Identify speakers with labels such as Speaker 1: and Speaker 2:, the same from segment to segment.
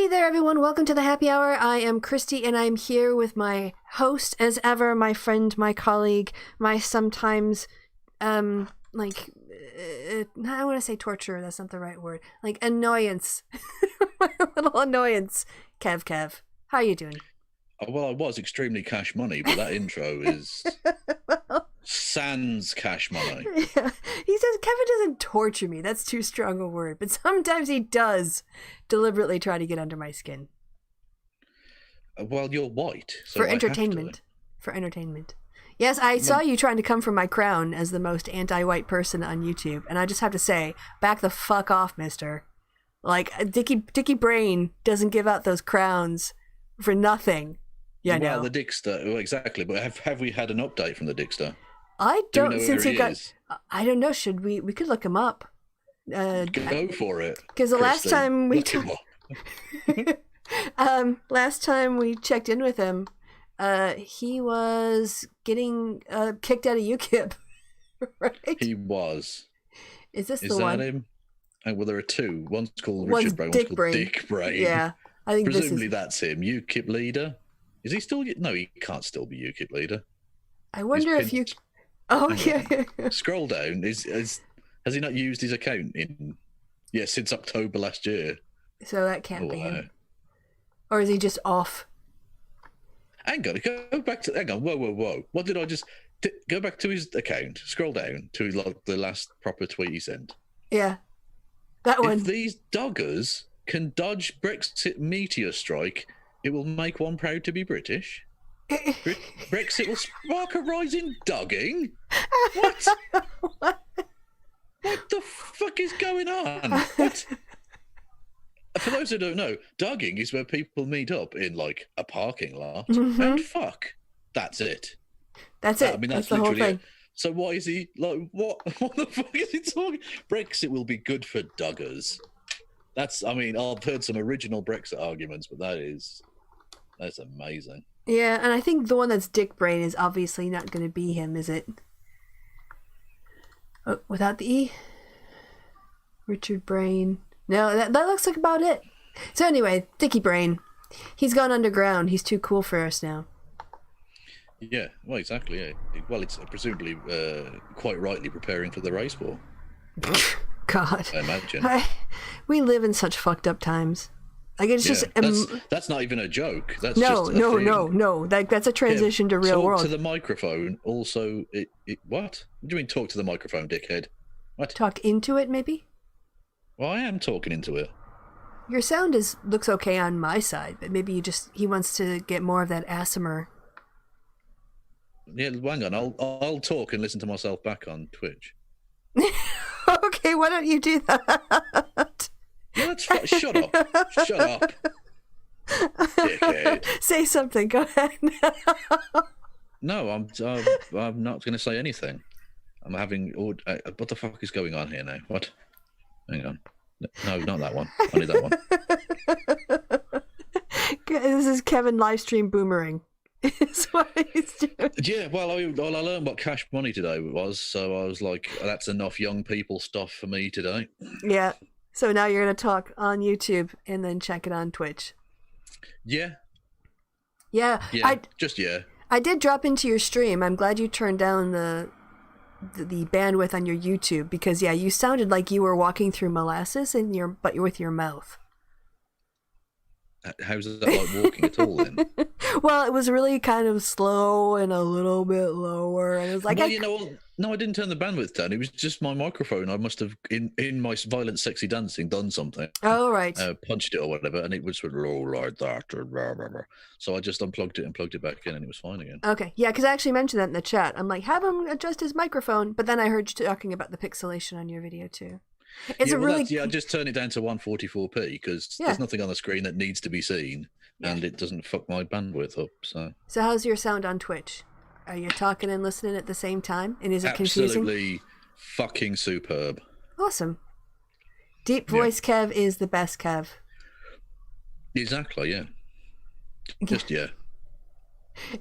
Speaker 1: Hey there, everyone. Welcome to the happy hour. I am Kristi, and I'm here with my host, as ever, my friend, my colleague, my sometimes, I want to say torturer. That's not the right word. Like, annoyance. My little annoyance. Kev. How are you doing?
Speaker 2: Well, I was extremely cash money, but that intro is sans cash money.
Speaker 1: Yeah. He says Kevin doesn't torture me. That's too strong a word. But sometimes he does deliberately try to get under my skin.
Speaker 2: Well, you're white. So
Speaker 1: For entertainment. For entertainment. Yes, I saw you trying to come for my crown as the most anti-white person on YouTube. And I just have to say, back the fuck off, mister. Like, Dickie Brain doesn't give out those crowns for nothing. Yeah,
Speaker 2: well,
Speaker 1: no.
Speaker 2: the Dickster, well, exactly. But have we had an update from the Dickster?
Speaker 1: I don't,
Speaker 2: Do we know
Speaker 1: since
Speaker 2: where
Speaker 1: he got,
Speaker 2: is?
Speaker 1: I don't know, should we could look him up.
Speaker 2: Go for it.
Speaker 1: Because the last
Speaker 2: Kristi.
Speaker 1: time we,
Speaker 2: Look him up.
Speaker 1: last time we checked in with him, he was getting kicked out of UKIP, right?
Speaker 2: He was.
Speaker 1: Is this
Speaker 2: Is
Speaker 1: the
Speaker 2: that
Speaker 1: one?
Speaker 2: him? Oh, well, there are two. One's called
Speaker 1: One's
Speaker 2: Richard Brain,
Speaker 1: Dick
Speaker 2: one's called
Speaker 1: Brain.
Speaker 2: Dick Brain.
Speaker 1: Yeah, I think
Speaker 2: Presumably
Speaker 1: this is.
Speaker 2: that's him. UKIP leader? Is he still? No, he can't still be UKIP leader.
Speaker 1: I wonder if you.
Speaker 2: pinned-
Speaker 1: Oh
Speaker 2: Hang
Speaker 1: yeah.
Speaker 2: Scroll down. Has he not used his account since October last year?
Speaker 1: So that can't be
Speaker 2: Oh,
Speaker 1: him. Or is he just off?
Speaker 2: Hang on, go back to. Hang on, whoa! What did I just? Go back to his account. Scroll down to the last proper tweet he sent.
Speaker 1: Yeah, that one.
Speaker 2: If these doggers can dodge Brexit meteor strike, it will make one proud to be British. Brexit will spark a rise in dogging. What?
Speaker 1: What?
Speaker 2: What the fuck is going on? What? For those who don't know, dogging is where people meet up in like a parking lot and fuck. That's it.
Speaker 1: That's it.
Speaker 2: I mean,
Speaker 1: that's
Speaker 2: that's
Speaker 1: the whole
Speaker 2: literally
Speaker 1: thing.
Speaker 2: it. So why is he like? What the fuck is he talking? Brexit will be good for doggers. That's. I mean, I've heard some original Brexit arguments, but that's amazing.
Speaker 1: Yeah, and I think the one that's Dick Brain is obviously not going to be him, is it? Oh, without the E? Richard Brain. No, that looks like about it. So anyway, Dickie Brain. He's gone underground. He's too cool for us now.
Speaker 2: Yeah, well, exactly. Yeah. Well, it's presumably quite rightly preparing for the race war.
Speaker 1: God.
Speaker 2: I imagine.
Speaker 1: We live in such fucked up times. Like, it's just...
Speaker 2: that's not even a joke. That's
Speaker 1: no,
Speaker 2: just a thing.
Speaker 1: no. That's a transition to real
Speaker 2: talk
Speaker 1: world.
Speaker 2: Talk to the microphone. Also, what? What do you mean talk to the microphone, dickhead? What?
Speaker 1: Talk into it, maybe?
Speaker 2: Well, I am talking into it.
Speaker 1: Your sound looks okay on my side, but maybe he wants to get more of that ASMR.
Speaker 2: Yeah, hang on. I'll talk and listen to myself back on Twitch.
Speaker 1: Okay, why don't you do that?
Speaker 2: Yeah, that's fine. Shut up. Shut up. Dickhead.
Speaker 1: Say something. Go ahead.
Speaker 2: No, I'm not going to say anything. I'm having... what the fuck is going on here now? What? Hang on. No, not that one. I need that one.
Speaker 1: This is Kevin livestream boomerang. Is what he's doing.
Speaker 2: Yeah, well, I learned what cash money today was, so I was like, that's enough young people stuff for me today.
Speaker 1: Yeah. So now you're going to talk on YouTube and then check it on Twitch.
Speaker 2: Yeah.
Speaker 1: Yeah.
Speaker 2: Yeah.
Speaker 1: I did drop into your stream. I'm glad you turned down the bandwidth on your YouTube because you sounded like you were walking through molasses but with your mouth.
Speaker 2: How's that like walking at all then?
Speaker 1: Well, it was really kind of slow and a little bit lower, and it was like,
Speaker 2: well, no, I didn't turn the bandwidth down. It was just my microphone. I must have in my violent, sexy dancing done something.
Speaker 1: Oh right,
Speaker 2: punched it or whatever, and it was sort of low like that. Blah, blah, blah. So I just unplugged it and plugged it back in, and it was fine again.
Speaker 1: Okay, yeah, because I actually mentioned that in the chat. I'm like, have him adjust his microphone, but then I heard you talking about the pixelation on your video too.
Speaker 2: I just turn it down to 144p because there's nothing on the screen that needs to be seen, and it doesn't fuck my bandwidth up. So
Speaker 1: how's your sound on Twitch? Are you talking and listening at the same time? And is it confusing?
Speaker 2: Absolutely fucking superb.
Speaker 1: Awesome. Deep voice Kev is the best Kev.
Speaker 2: Exactly, yeah. Just, yeah.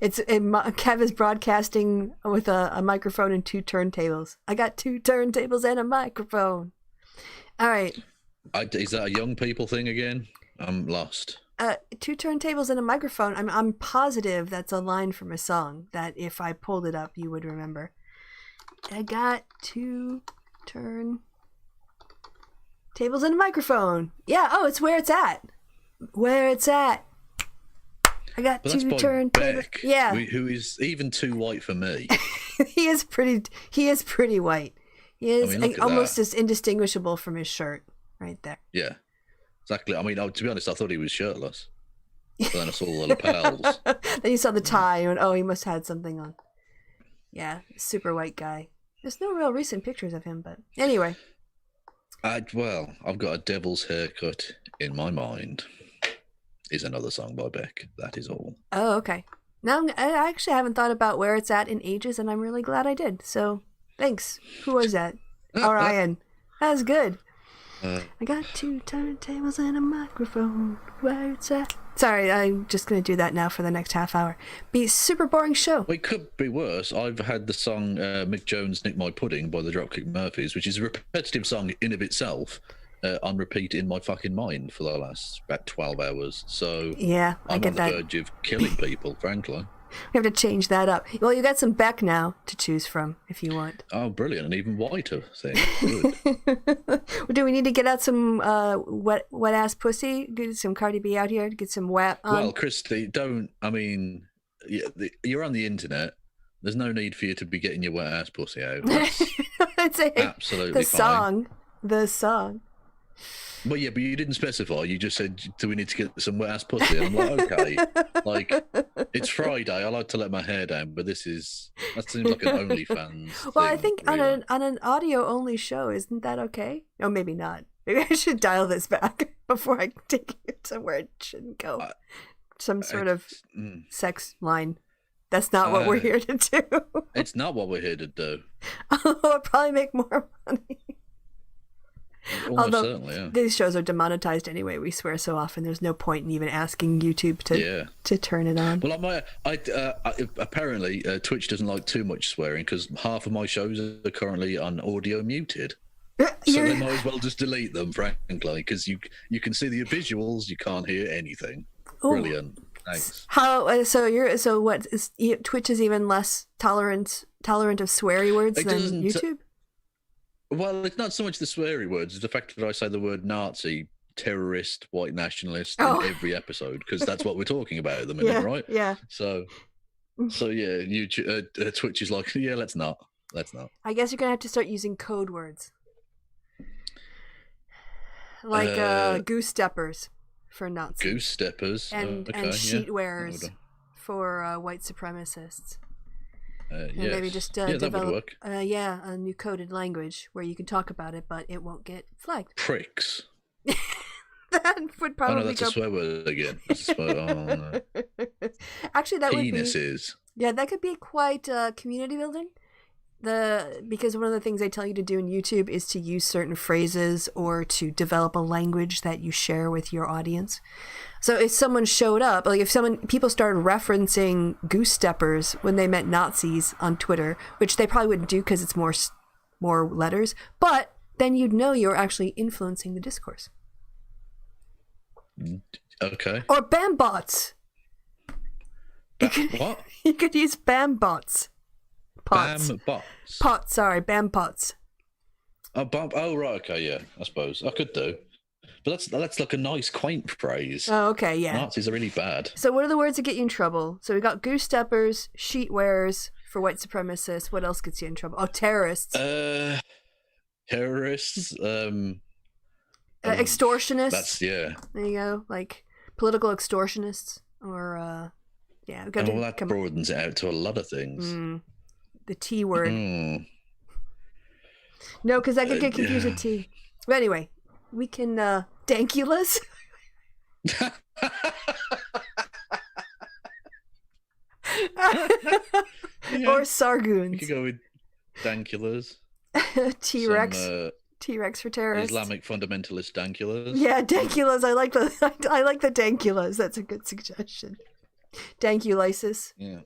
Speaker 1: Kev is broadcasting with a microphone and 2 turntables. I got 2 turntables and a microphone. All right.
Speaker 2: Is that a young people thing again? I'm lost.
Speaker 1: 2 turntables and a microphone. I'm positive that's a line from a song that if I pulled it up, you would remember. I got 2 turntables and a microphone. Yeah. Oh, it's Where It's At. Where It's At. I got 2 turntables.
Speaker 2: Beck,
Speaker 1: yeah.
Speaker 2: Who is even too white for me.
Speaker 1: He is pretty white. He is almost
Speaker 2: that.
Speaker 1: as indistinguishable from his shirt right there.
Speaker 2: Yeah. Exactly. I mean, to be honest, I thought he was shirtless. But then I saw the lapels.
Speaker 1: Then you saw the tie and went, oh, he must have had something on. Yeah, super white guy. There's no real recent pictures of him, but anyway.
Speaker 2: I've got a devil's haircut in my mind. Is another song by Beck. That is all.
Speaker 1: Oh, okay. Now I actually haven't thought about Where It's At in ages, and I'm really glad I did. So thanks. Who was that? Orion. That was good. I got 2 turntables and a microphone. Where it's at. Sorry, I'm just going to do that now for the next half hour. Be a super boring show.
Speaker 2: Well, it could be worse. I've had the song Mick Jones' Nick My Pudding by the Dropkick Murphys, which is a repetitive song in of itself, on repeat in my fucking mind for the last about 12 hours. So
Speaker 1: yeah, I get that.
Speaker 2: I'm on the verge of killing people, frankly.
Speaker 1: We have to change that up. Well, you got some Beck now to choose from if you want.
Speaker 2: Oh, brilliant. An even whiter thing. Good.
Speaker 1: Do we need to get out some wet ass pussy? Get some Cardi B out here to get some wet on?
Speaker 2: Well, Kristi, you're on the internet. There's no need for you to be getting your wet ass pussy out. That's absolutely fine.
Speaker 1: The song.
Speaker 2: Well, yeah, but you didn't specify. You just said, do we need to get some wet ass pussy? And I'm like, okay. Like, it's Friday. I like to let my hair down, but that seems like an OnlyFans
Speaker 1: Well,
Speaker 2: thing,
Speaker 1: I think
Speaker 2: really.
Speaker 1: on an audio-only show, isn't that okay? Oh, maybe not. Maybe I should dial this back before I take it somewhere it shouldn't go. Some sort of sex line. That's not what we're here to do.
Speaker 2: It's not what we're here to do.
Speaker 1: I'll probably make more money.
Speaker 2: Almost certainly, yeah.
Speaker 1: These shows are demonetized anyway. We swear so often. There's no point in even asking YouTube to turn it on.
Speaker 2: Well, apparently Twitch doesn't like too much swearing because half of my shows are currently on audio muted. So they might as well just delete them, frankly, because you can see the visuals, you can't hear anything. Ooh. Brilliant. Thanks. Twitch is even less tolerant of sweary words than YouTube? Well, it's not so much the sweary words, it's the fact that I say the word Nazi, terrorist, white nationalist in every episode, because that's what we're talking about at the minute, right?
Speaker 1: Yeah.
Speaker 2: So yeah, YouTube, Twitch is like, yeah, let's not.
Speaker 1: I guess you're going to have to start using code words. Like goose steppers for Nazis.
Speaker 2: Goose steppers.
Speaker 1: And sheet wearers for white supremacists. And maybe just develop a new coded language where you can talk about it, but it won't get flagged.
Speaker 2: Pricks.
Speaker 1: That would probably
Speaker 2: that's a swear word again. No.
Speaker 1: Actually, that
Speaker 2: Penises.
Speaker 1: that could be quite community building. Because one of the things they tell you to do in YouTube is to use certain phrases or to develop a language that you share with your audience. So if someone showed up, like people started referencing goose steppers when they met Nazis on Twitter, which they probably wouldn't do because it's more letters, but then you'd know you're actually influencing the discourse.
Speaker 2: Okay.
Speaker 1: Or BAM bots.
Speaker 2: What?
Speaker 1: You could use BAM bots. Pots.
Speaker 2: BAM bots.
Speaker 1: BAM pots.
Speaker 2: Oh, right, okay, yeah, I suppose. I could do. But that's like a nice, quaint phrase.
Speaker 1: Oh, okay, yeah.
Speaker 2: Nazis are really bad.
Speaker 1: So what are the words that get you in trouble? So we got goose steppers, sheet wearers for white supremacists. What else gets you in trouble? Oh, terrorists.
Speaker 2: Terrorists.
Speaker 1: Extortionists.
Speaker 2: There
Speaker 1: you go. Like political extortionists or
Speaker 2: that broadens it out to a lot of things.
Speaker 1: The T word. No, because I could get confused with T. But anyway, we can dankulas. Or sargoons.
Speaker 2: You could go with dankulas.
Speaker 1: T-Rex. T-Rex for terrorists.
Speaker 2: Islamic fundamentalist dankulas.
Speaker 1: Yeah, dankulas. I like the dankulas. That's a good suggestion. Dankulisis.
Speaker 2: Yeah.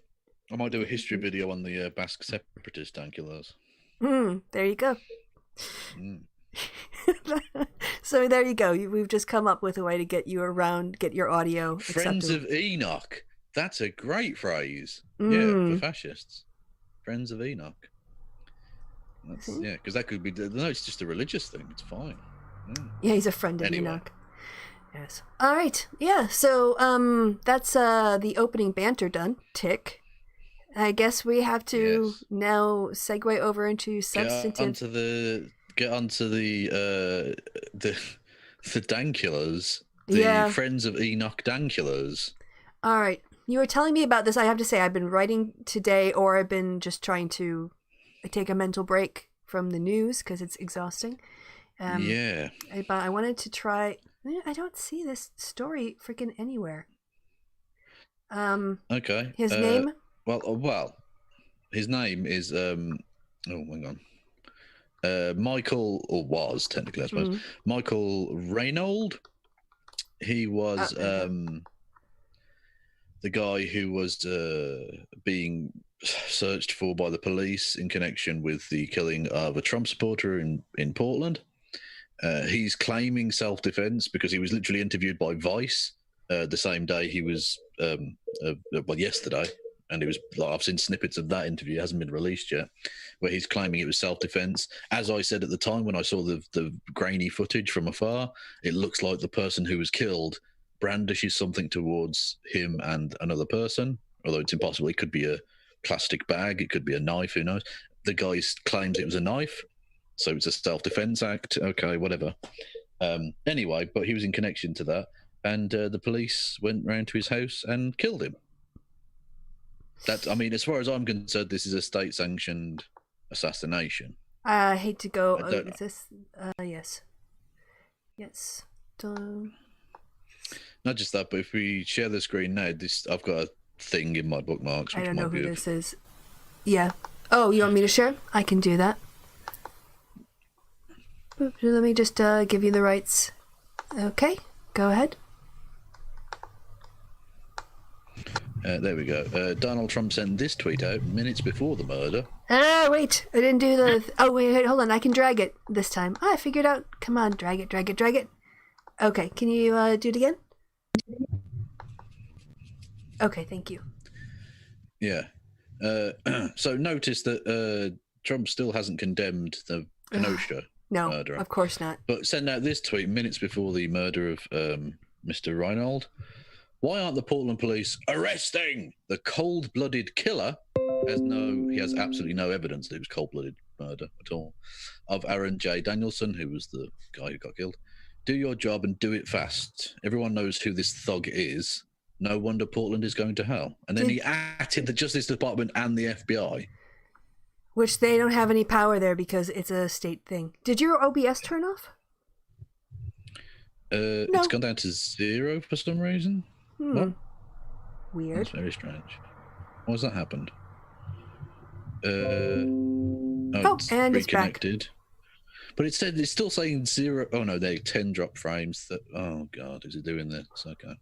Speaker 2: I might do a history video on the Basque separatist dankulas.
Speaker 1: There you go. So there you go. We've just come up with a way to get you around, get your audio
Speaker 2: Friends
Speaker 1: acceptable.
Speaker 2: of Enoch. That's a great phrase.
Speaker 1: Mm.
Speaker 2: Yeah, for fascists. Friends of Enoch. That's, yeah, because that could be. No, it's just a religious thing. It's fine.
Speaker 1: Yeah, he's a friend of
Speaker 2: Anyway.
Speaker 1: Enoch. Yes. All right. Yeah. So that's the opening banter done. Tick. I guess we have to now segue over into substantive.
Speaker 2: Get onto the dankulars.
Speaker 1: Yeah.
Speaker 2: The Friends of Enoch dankulars.
Speaker 1: All right. You were telling me about this. I have to say, I've been writing today, or I've been just trying to take a mental break from the news because it's exhausting.
Speaker 2: Yeah.
Speaker 1: But I wanted to try. I don't see this story freaking anywhere.
Speaker 2: Okay.
Speaker 1: His name?
Speaker 2: Well, his name is hang on. Michael, or was technically, I suppose, Michael Reynolds. He was the guy who was being searched for by the police in connection with the killing of a Trump supporter in Portland. He's claiming self-defense because he was literally interviewed by Vice the same day he was, yesterday. And it was, I've seen snippets of that interview. It hasn't been released yet, where he's claiming it was self-defense. As I said at the time when I saw the grainy footage from afar, it looks like the person who was killed brandishes something towards him and another person, although it's impossible. It could be a plastic bag. It could be a knife. Who knows? The guy claims it was a knife, so it's a self-defense act. Okay, whatever. Anyway, but he was in connection to that, and the police went round to his house and killed him. That, I mean, as far as I'm concerned, this is a state-sanctioned assassination.
Speaker 1: I hate to go. Is this? Yes. Yes.
Speaker 2: Not just that, but if we share the screen now, I've got a thing in my bookmarks.
Speaker 1: I don't know who this is. Yeah. Oh, you want me to share? I can do that. Let me just give you the rights. Okay, go ahead.
Speaker 2: There we go. Donald Trump sent this tweet out minutes before the murder.
Speaker 1: Wait. I didn't do the... Oh, wait, hold on. I can drag it this time. I figured out. Come on, drag it. Okay, can you do it again? Okay, thank you.
Speaker 2: Yeah. So notice that Trump still hasn't condemned the Kenosha murder.
Speaker 1: No, of course not.
Speaker 2: But sent out this tweet minutes before the murder of Mr. Reynolds. Why aren't the Portland police arresting the cold-blooded killer? He has absolutely no evidence that it was cold-blooded murder at all, of Aaron J. Danielson, who was the guy who got killed. Do your job and do it fast. Everyone knows who this thug is. No wonder Portland is going to hell. And then he added the Justice Department and the FBI.
Speaker 1: Which they don't have any power there because it's a state thing. Did your OBS turn off?
Speaker 2: No. It's gone down to 0 for some reason. What?
Speaker 1: Weird.
Speaker 2: That's very strange. Why has that happened? It's
Speaker 1: and
Speaker 2: reconnected.
Speaker 1: It's back.
Speaker 2: But it's still saying 0. Oh no, they're 10 drop frames. Oh god, is it doing this? Okay.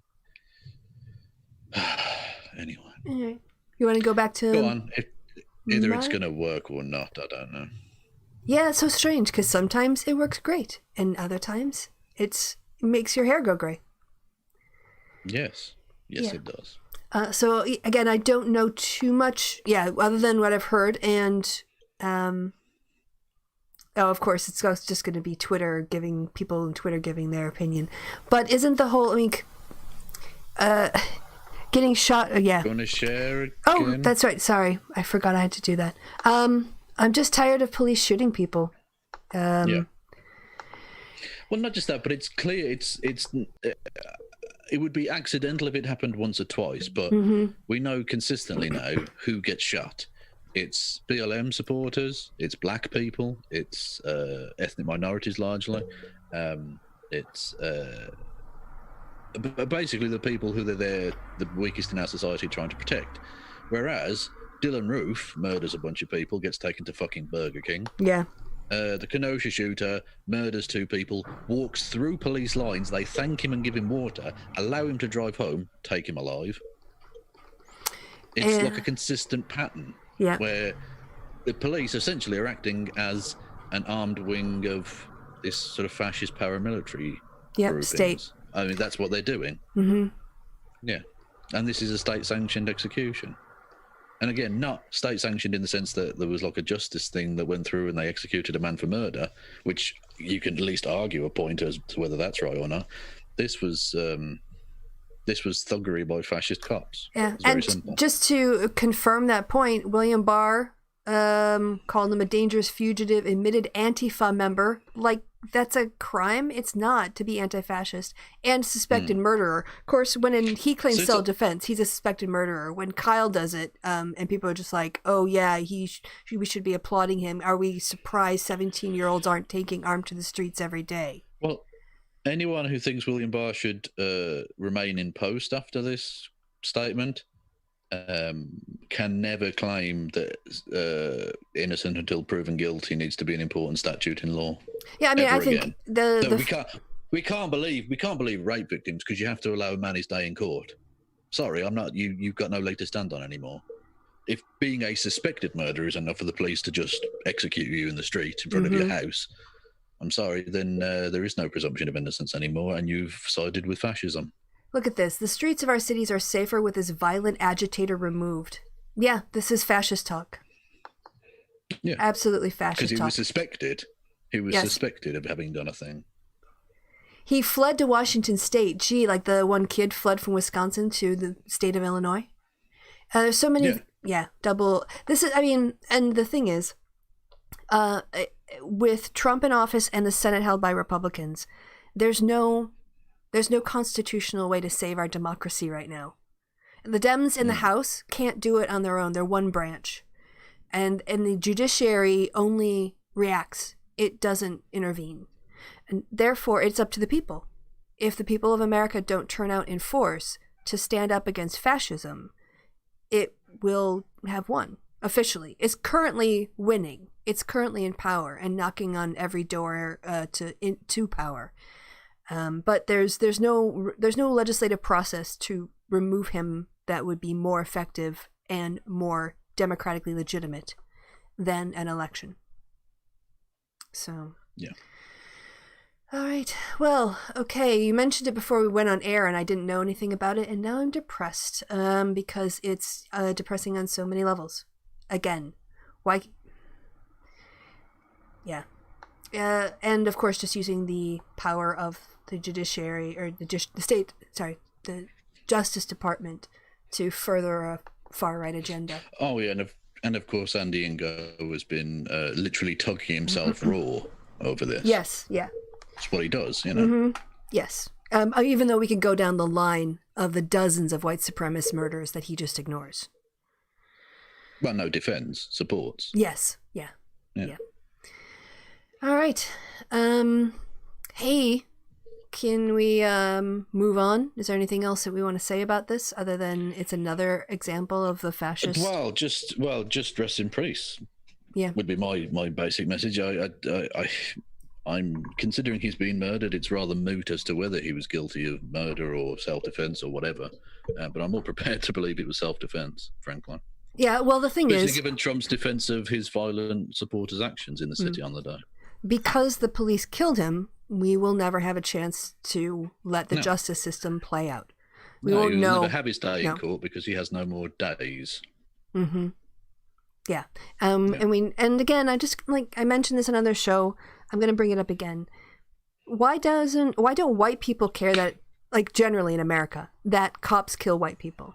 Speaker 2: Anyway.
Speaker 1: Right. You want to go back to...
Speaker 2: Go on. Either it's going to work or not, I don't know.
Speaker 1: Yeah, it's so strange because sometimes it works great and other times it makes your hair go gray.
Speaker 2: Yes, it does.
Speaker 1: So again, I don't know too much, other than what I've heard, and of course, it's just going to be people on Twitter giving their opinion. But isn't the whole, getting shot? Yeah.
Speaker 2: You want to share again?
Speaker 1: Oh, that's right. Sorry, I forgot I had to do that. I'm just tired of police shooting people.
Speaker 2: Yeah. Well, not just that, but it's clear it would be accidental if it happened once or twice, but we know consistently now who gets shot. It's BLM supporters, it's black people, it's ethnic minorities largely, it's basically the people who they're there, the weakest in our society, trying to protect. Whereas Dylan Roof murders a bunch of people, gets taken to fucking Burger King.
Speaker 1: Yeah.
Speaker 2: The Kenosha shooter murders 2 people, walks through police lines, they thank him and give him water, allow him to drive home, take him alive. It's like a consistent pattern where the police essentially are acting as an armed wing of this sort of fascist paramilitary
Speaker 1: Yep, state.
Speaker 2: I mean, that's what they're doing.
Speaker 1: Mm-hmm.
Speaker 2: Yeah. And this is a state-sanctioned execution. And again, not state-sanctioned in the sense that there was like a justice thing that went through and they executed a man for murder, which you can at least argue a point as to whether that's right or not. This was thuggery by fascist cops.
Speaker 1: Yeah,
Speaker 2: it's very
Speaker 1: and
Speaker 2: simple.
Speaker 1: Just to confirm that point, William Barr called him a dangerous fugitive, admitted Antifa member. Like, that's a crime? It's not to be anti-fascist. And suspected murderer. Of course, he claims self-defense, he's a suspected murderer. When Kyle does it, and people are just like, oh yeah, we should be applauding him. Are we surprised 17-year-olds aren't taking armed to the streets every day?
Speaker 2: Well, anyone who thinks William Barr should remain in post after this statement can never claim that innocent until proven guilty needs to be an important statute in law.
Speaker 1: Yeah, I mean, I think
Speaker 2: again. We can't believe rape victims because you have to allow a man his day in court. Sorry, I'm not. You've got no leg to stand on anymore. If being a suspected murderer is enough for the police to just execute you in the street in front of your house, I'm sorry, then there is no presumption of innocence anymore, and you've sided with fascism.
Speaker 1: Look at this. The streets of our cities are safer with this violent agitator removed. Yeah, this is fascist talk.
Speaker 2: Yeah.
Speaker 1: Absolutely fascist talk.
Speaker 2: Because he was suspected. He was suspected of having done a thing.
Speaker 1: He fled to Washington State. Gee, like the one kid fled from Wisconsin to the state of Illinois. There's so many... Yeah, double... This is... I mean, and the thing is, with Trump in office and the Senate held by Republicans, there's no constitutional way to save our democracy right now. The Dems in the House can't do it on their own. They're one branch. And the judiciary only reacts. It doesn't intervene. And therefore, it's up to the people. If the people of America don't turn out in force to stand up against fascism, it will have won, officially. It's currently winning. It's currently in power and knocking on every door to power. But there's no legislative process to remove him that would be more effective and more democratically legitimate than an election. So
Speaker 2: yeah.
Speaker 1: All right. Well, okay. You mentioned it before we went on air, and I didn't know anything about it, and now I'm depressed because it's depressing on so many levels. Again, why? Yeah. And of course, just using the power of the judiciary or the Justice Department to further a far-right agenda.
Speaker 2: Oh yeah, and of course Andy Ngo has been literally tugging himself raw over this.
Speaker 1: Yes, yeah.
Speaker 2: That's what he does, you know.
Speaker 1: Yes. Even though we could go down the line of the dozens of white supremacist murders that he just ignores.
Speaker 2: Well, no, defends, supports.
Speaker 1: Yes, yeah. All right. Hey, can we move on? Is there anything else that we want to say about this other than it's another example of the fascist?
Speaker 2: Well, just rest in peace.
Speaker 1: Yeah,
Speaker 2: would be my basic message. I'm considering he's been murdered. It's rather moot as to whether he was guilty of murder or self-defense or whatever. But I'm more prepared to believe it was self-defense, frankly.
Speaker 1: Yeah. Well, the thing is,
Speaker 2: given Trump's defense of his violent supporters' actions in the city on the day.
Speaker 1: Because the police killed him, we will never have a chance to let the justice system play out. We won't know. He'll
Speaker 2: never have his day in court because he has no more days.
Speaker 1: Mm-hmm. Yeah. And again, I mentioned this in another show. I'm going to bring it up again. Why don't white people care that, like generally in America, that cops kill white people?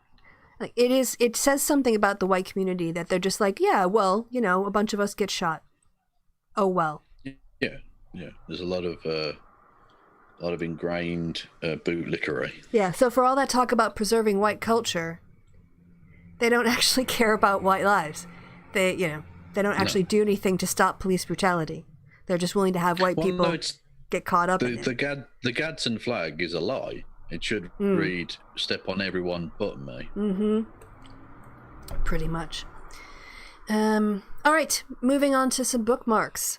Speaker 1: Like it says something about the white community that they're just like, yeah, well, a bunch of us get shot. Oh, well.
Speaker 2: Yeah. There's a lot of ingrained bootlickery.
Speaker 1: Yeah. So for all that talk about preserving white culture, they don't actually care about white lives. They don't actually do anything to stop police brutality. They're just willing to have white people get caught up in it.
Speaker 2: The Gadsden flag is a lie. It should read, step on everyone but me.
Speaker 1: Mm-hmm. Pretty much. All right, moving on to some bookmarks.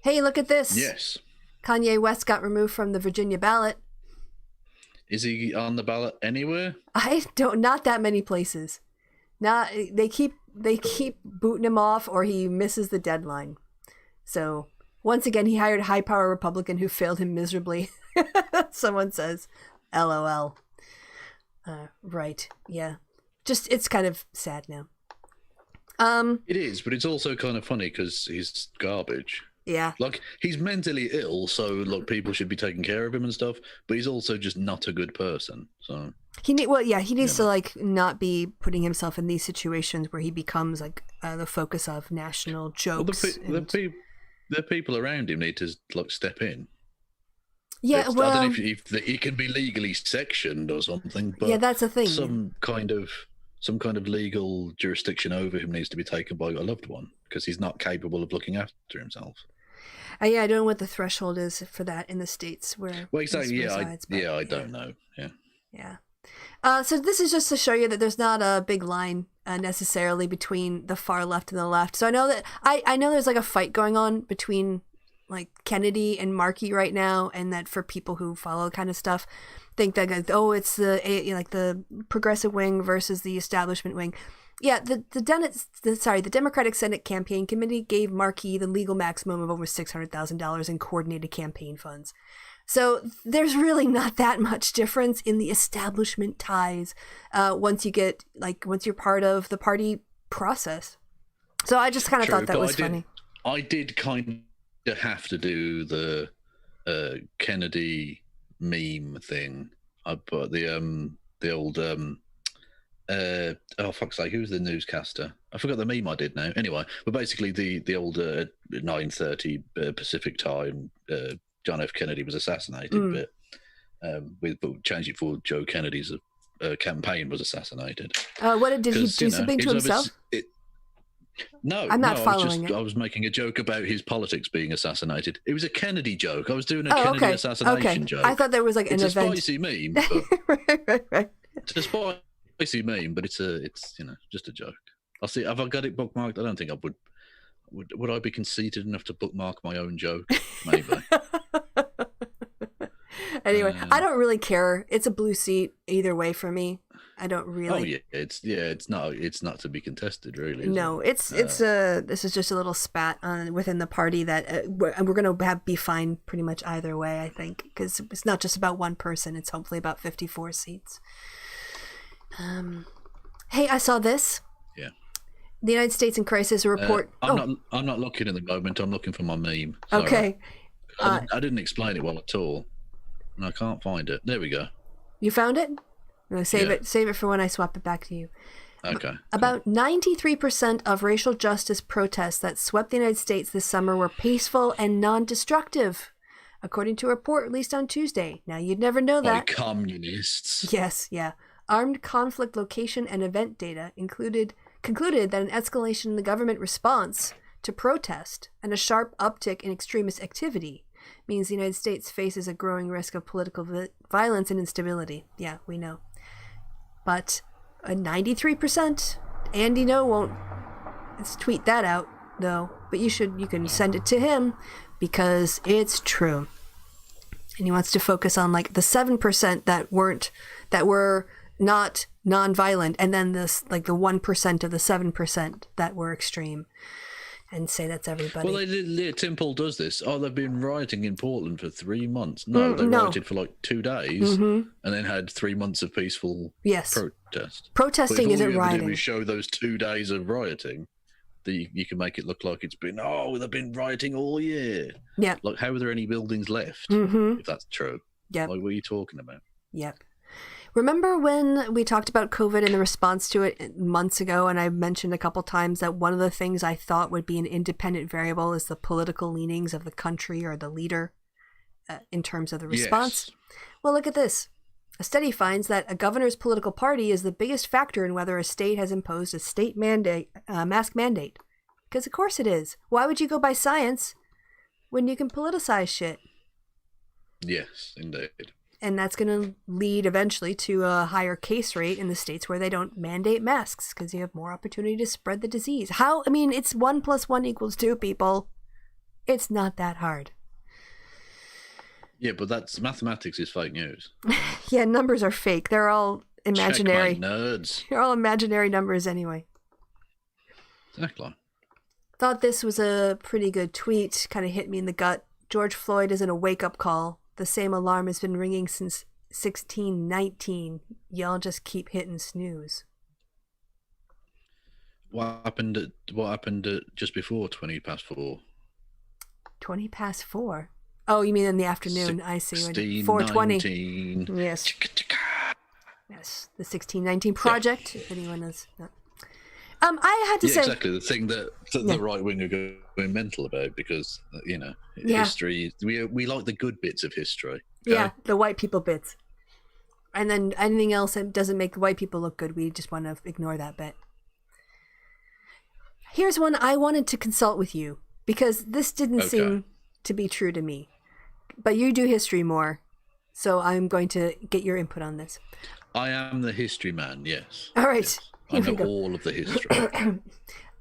Speaker 1: Hey, look at this.
Speaker 2: Yes.
Speaker 1: Kanye West got removed from the Virginia ballot.
Speaker 2: Is he on the ballot anywhere?
Speaker 1: Not that many places. They keep booting him off, or he misses the deadline. So Once again, he hired a high-power Republican who failed him miserably. Someone says, LOL. Right. Yeah. Just, it's kind of sad now.
Speaker 2: It is, but it's also kind of funny because he's garbage.
Speaker 1: Yeah.
Speaker 2: Like, he's mentally ill, so like people should be taking care of him and stuff, but he's also just not a good person. So
Speaker 1: he needs to like not be putting himself in these situations where he becomes like the focus of national jokes.
Speaker 2: Well, the people around him need to like step in.
Speaker 1: Yeah, well,
Speaker 2: I don't know if he can be legally sectioned or something, but
Speaker 1: yeah, that's the thing.
Speaker 2: Some kind of legal jurisdiction over him needs to be taken by a loved one because he's not capable of looking after himself.
Speaker 1: Yeah, I don't know what the threshold is for that in the States where.
Speaker 2: Well, exactly.
Speaker 1: Resides,
Speaker 2: I don't know. Yeah.
Speaker 1: Yeah. So this is just to show you that there's not a big line necessarily between the far left and the left. So I know that I know there's like a fight going on between like Kennedy and Markey right now, and that for people who follow kind of stuff, think that it's the progressive wing versus the establishment wing. Yeah, the Democratic Senate Campaign Committee gave Markey the legal maximum of over $600,000 in coordinated campaign funds. So there's really not that much difference in the establishment ties once you're part of the party process. So I just kind of thought that was funny.
Speaker 2: I did kind of have to do the Kennedy meme thing. I put the old oh fuck's sake, who's the newscaster? I forgot the meme I did now. Anyway, but basically the old 9:30 Pacific time, John F. Kennedy was assassinated, but changed it for Joe Kennedy's campaign was assassinated.
Speaker 1: What did he do something to himself?
Speaker 2: No,
Speaker 1: I'm not following it.
Speaker 2: I was making a joke about his politics being assassinated. It was a Kennedy joke. I was doing a Kennedy assassination joke.
Speaker 1: I thought there was like an
Speaker 2: event.
Speaker 1: It's
Speaker 2: a spicy meme. But
Speaker 1: right.
Speaker 2: It's a spicy meme, but it's just a joke. I'll see. Have I got it bookmarked? I don't think I would. Would I be conceited enough to bookmark my own joke? Maybe.
Speaker 1: Anyway, I don't really care. It's a blue seat either way for me. I don't really.
Speaker 2: Oh yeah, it's not to be contested, really.
Speaker 1: No, this is just a little spat within the party that we're going to be fine pretty much either way. I think because it's not just about one person; it's hopefully about 54 seats. Hey, I saw this.
Speaker 2: Yeah.
Speaker 1: The United States in Crisis report.
Speaker 2: I'm not looking at the moment. I'm looking for my meme. Sorry.
Speaker 1: Okay.
Speaker 2: I didn't explain it well at all, and I can't find it. There we go.
Speaker 1: You found it? I'm gonna save it for when I swap it back to you.
Speaker 2: Okay.
Speaker 1: About 93% of racial justice protests that swept the United States this summer were peaceful and non-destructive, according to a report released on Tuesday. Now, you'd never know that.
Speaker 2: By communists.
Speaker 1: Yes, yeah. Armed conflict location and event data concluded that an escalation in the government response to protest and a sharp uptick in extremist activity means the United States faces a growing risk of political violence and instability. Yeah, we know. But 93%, Andy won't tweet that out though, but you can send it to him because it's true. And he wants to focus on like the 7% that were not non-violent, and then this like the 1% of the 7% that were extreme, and say that's everybody.
Speaker 2: Well, Tim Pool does this. Oh, they've been rioting in Portland for 3 months. No, they rioted for like 2 days, and then had 3 months of peaceful protest.
Speaker 1: Protesting isn't rioting.
Speaker 2: We show those 2 days of rioting. You can make it look like it's been. Oh, they've been rioting all year. Yeah. Like, how are there any buildings left? If that's true. Yeah. Like, what are you talking about?
Speaker 1: Yep. Remember when we talked about COVID and the response to it months ago, and I mentioned a couple times that one of the things I thought would be an independent variable is the political leanings of the country or the leader in terms of the response? Yes. Well, look at this. A study finds that a governor's political party is the biggest factor in whether a state has imposed a state mask mandate. Because of course it is. Why would you go by science when you can politicize shit?
Speaker 2: Yes, indeed.
Speaker 1: And that's going to lead eventually to a higher case rate in the states where they don't mandate masks because you have more opportunity to spread the disease. It's 1 + 1 = 2, people. It's not that hard.
Speaker 2: Yeah, but mathematics is fake news.
Speaker 1: Yeah, numbers are fake. They're all imaginary.
Speaker 2: Checkmate, nerds.
Speaker 1: They're all imaginary numbers anyway.
Speaker 2: Exactly.
Speaker 1: thought this was a pretty good tweet. Kind of hit me in the gut. George Floyd isn't a wake-up call. The same alarm has been ringing since 1619. Y'all just keep hitting snooze.
Speaker 2: What happened at just before 4:20?
Speaker 1: 4:20? Oh, you mean in the afternoon? I see. 4:20. Yes. Yes, the 1619 project. If anyone is not. I had to say
Speaker 2: exactly the thing that the right wing are going mental about, because history. We like the good bits of history. Okay?
Speaker 1: Yeah, the white people bits, and then anything else that doesn't make the white people look good, we just want to ignore that bit. Here's one I wanted to consult with you, because this didn't seem to be true to me, but you do history more, so I'm going to get your input on this.
Speaker 2: I am the history man. Yes.
Speaker 1: All right.
Speaker 2: Yes. I know all of the history.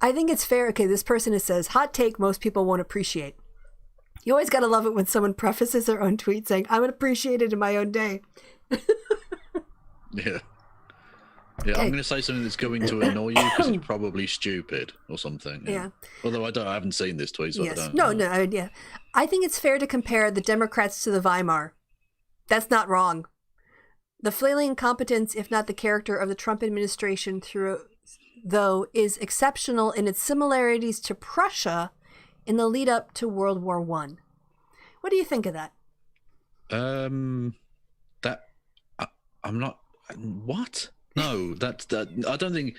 Speaker 1: I think it's fair. Okay, this person says, hot take most people won't appreciate. You always got to love it when someone prefaces their own tweet saying, I would appreciate it in my own day.
Speaker 2: Yeah. Yeah, I'm going to say something that's going to annoy you because it's probably stupid or something.
Speaker 1: Yeah.
Speaker 2: Although I haven't seen this tweet, so I don't
Speaker 1: know.
Speaker 2: No,
Speaker 1: yeah. I think it's fair to compare the Democrats to the Weimar. That's not wrong. The flailing competence, if not the character, of the Trump administration though, is exceptional in its similarities to Prussia in the lead up to World War I. What do you think of that?
Speaker 2: I'm not. What? No, that. I don't think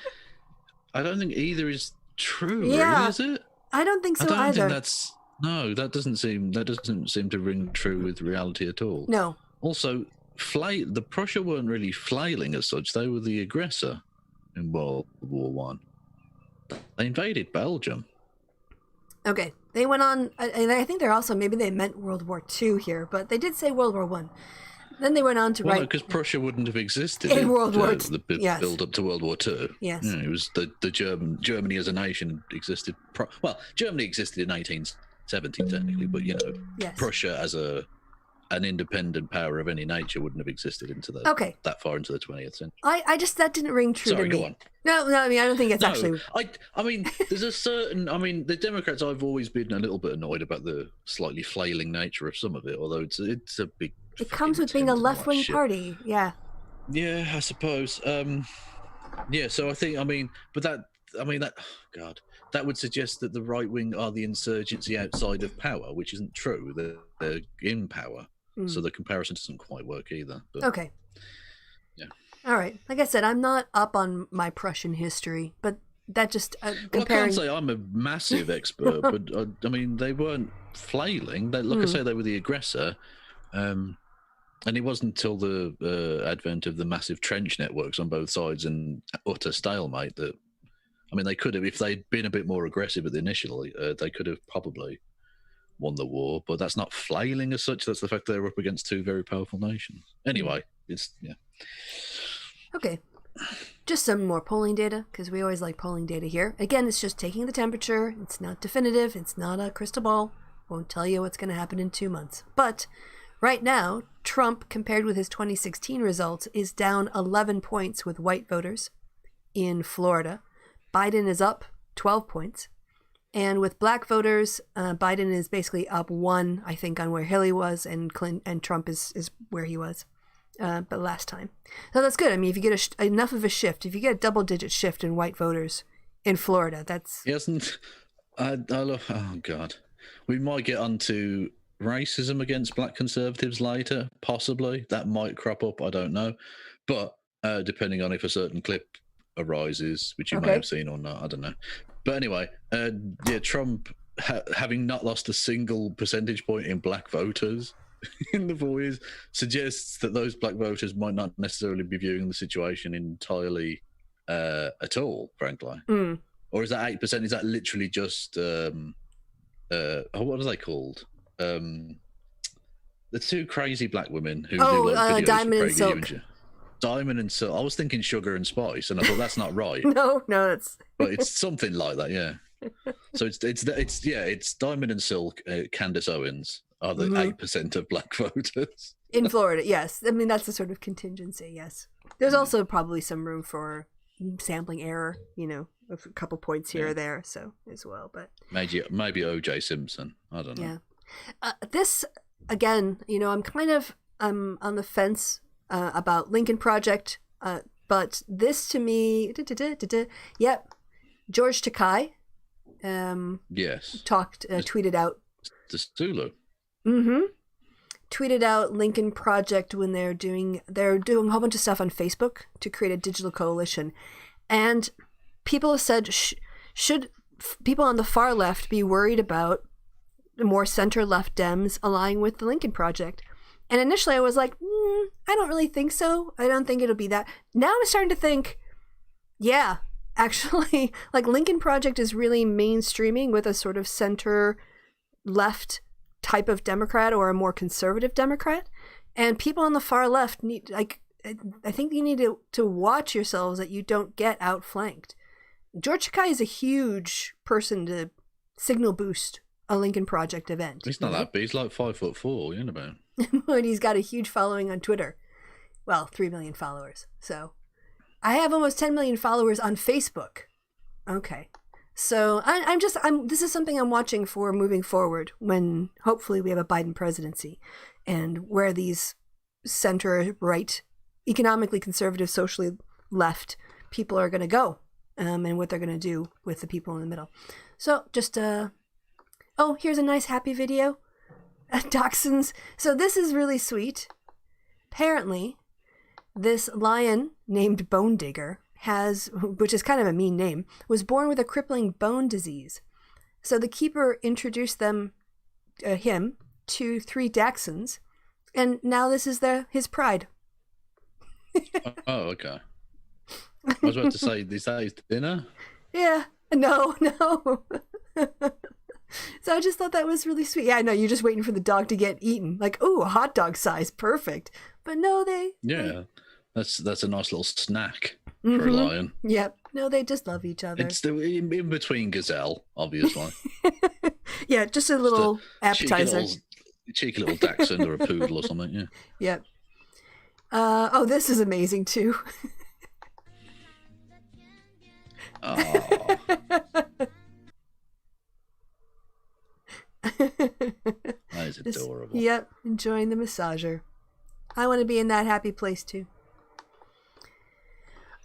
Speaker 2: either is true.
Speaker 1: Yeah,
Speaker 2: really, is it?
Speaker 1: I don't think so either.
Speaker 2: I don't think that doesn't seem to ring true with reality at all.
Speaker 1: No.
Speaker 2: Also, the Prussia weren't really flailing as such. They were the aggressor in World War One. They invaded Belgium.
Speaker 1: Okay, they went on, and I think they're also, maybe they meant World War II here, but they did say World War One. Then they went on to write...
Speaker 2: because Prussia wouldn't have existed
Speaker 1: in World War II.
Speaker 2: The build up to World War II.
Speaker 1: Yes.
Speaker 2: It was the Germany as a nation existed. Germany existed in 1870 technically, but
Speaker 1: yes.
Speaker 2: Prussia as an independent power of any nature wouldn't have existed into that far into the 20th century.
Speaker 1: I just, that didn't ring true to me.
Speaker 2: Sorry, go on.
Speaker 1: No, I mean, I don't think it's actually...
Speaker 2: I mean, there's a certain... I mean, the Democrats, I've always been a little bit annoyed about the slightly flailing nature of some of it, although it's a big...
Speaker 1: It comes with being a left-wing party, yeah.
Speaker 2: Yeah, I suppose. Yeah, so I think, that would suggest that the right wing are the insurgency outside of power, which isn't true. They're in power. So the comparison doesn't quite work either. But,
Speaker 1: okay.
Speaker 2: Yeah.
Speaker 1: All right. Like I said, I'm not up on my Prussian history, but that just comparing...
Speaker 2: Well, I can't say I'm a massive expert, but they weren't flailing. I say, they were the aggressor. And it wasn't until the advent of the massive trench networks on both sides and utter stalemate that, they could have, if they'd been a bit more aggressive initially, they could have probably won the war. But that's not flailing as such. That's the fact they're up against two very powerful nations. Anyway, yeah.
Speaker 1: Okay. Just some more polling data, because we always like polling data here. Again, it's just taking the temperature. It's not definitive. It's not a crystal ball. Won't tell you what's going to happen in 2 months. But right now, Trump, compared with his 2016 results, is down 11 points with white voters in Florida. Biden is up 12 points. And with black voters, Biden is basically up 1, I think, on where Hillary was, and Trump is where he was but last time. So that's good. If you get enough of a shift, if you get a double-digit shift in white voters in Florida, that's...
Speaker 2: Oh, God. We might get onto racism against black conservatives later, possibly. That might crop up, I don't know. But depending on if a certain clip arises, which you may have seen or not, I don't know. But anyway, Trump, having not lost a single percentage point in black voters in the 4 years, suggests that those black voters might not necessarily be viewing the situation entirely at all, frankly. Or is that 8%? Is that literally just, what are they called? The two crazy black women who do like videos
Speaker 1: Diamond and Silk.
Speaker 2: Diamond and Silk. I was thinking Sugar and Spice, and I thought that's not right.
Speaker 1: no, it's...
Speaker 2: But it's something like that, yeah. So it's Diamond and Silk. Candace Owens are the 8% of black voters
Speaker 1: in Florida. Yes, that's a sort of contingency. Yes, there's also probably some room for sampling error. a couple points here or there, so as well. But
Speaker 2: maybe O.J. Simpson. I don't know.
Speaker 1: Yeah. This again, I'm on the fence about Lincoln Project, but this to me, yep, George Takei,
Speaker 2: yes,
Speaker 1: tweeted out
Speaker 2: the Zulu.
Speaker 1: Tweeted out Lincoln Project when they're doing a whole bunch of stuff on Facebook to create a digital coalition, and people have said, should people on the far left be worried about the more center-left Dems aligning with the Lincoln Project? And initially I was like, I don't really think so. I don't think it'll be that. Now I'm starting to think, yeah, actually, like Lincoln Project is really mainstreaming with a sort of center-left type of Democrat or a more conservative Democrat. And people on the far left need, like, I think you need to watch yourselves that you don't get outflanked. George Takei is a huge person to signal boost a Lincoln Project event.
Speaker 2: He's not that big. He's like 5'4", you know about.
Speaker 1: And he's got a huge following on Twitter. Well, 3 million followers. So I have almost 10 million followers on Facebook. Okay. So this is something I'm watching for moving forward when hopefully we have a Biden presidency and where these center right, economically conservative, socially left people are going to go and what they're going to do with the people in the middle. So just, here's a nice happy video. Dachshunds. So this is really sweet. Apparently, this lion named Bone Digger which is kind of a mean name, was born with a crippling bone disease. So the keeper introduced him to 3 dachshunds, and now this is his pride.
Speaker 2: Oh, okay. I was about to say, is that his dinner?
Speaker 1: Yeah. No. So I just thought that was really sweet. Yeah, I know, you're just waiting for the dog to get eaten. Like, ooh, a hot dog size, perfect. But no,
Speaker 2: that's a nice little snack for a lion.
Speaker 1: Yep. No, they just love each other.
Speaker 2: It's in between gazelle, obviously.
Speaker 1: Yeah, just a little appetizer.
Speaker 2: Cheeky little dachshund or a poodle or something, yeah.
Speaker 1: Yep. This is amazing too.
Speaker 2: Oh. That is adorable.
Speaker 1: Yep, enjoying the massager. I want to be in that happy place too.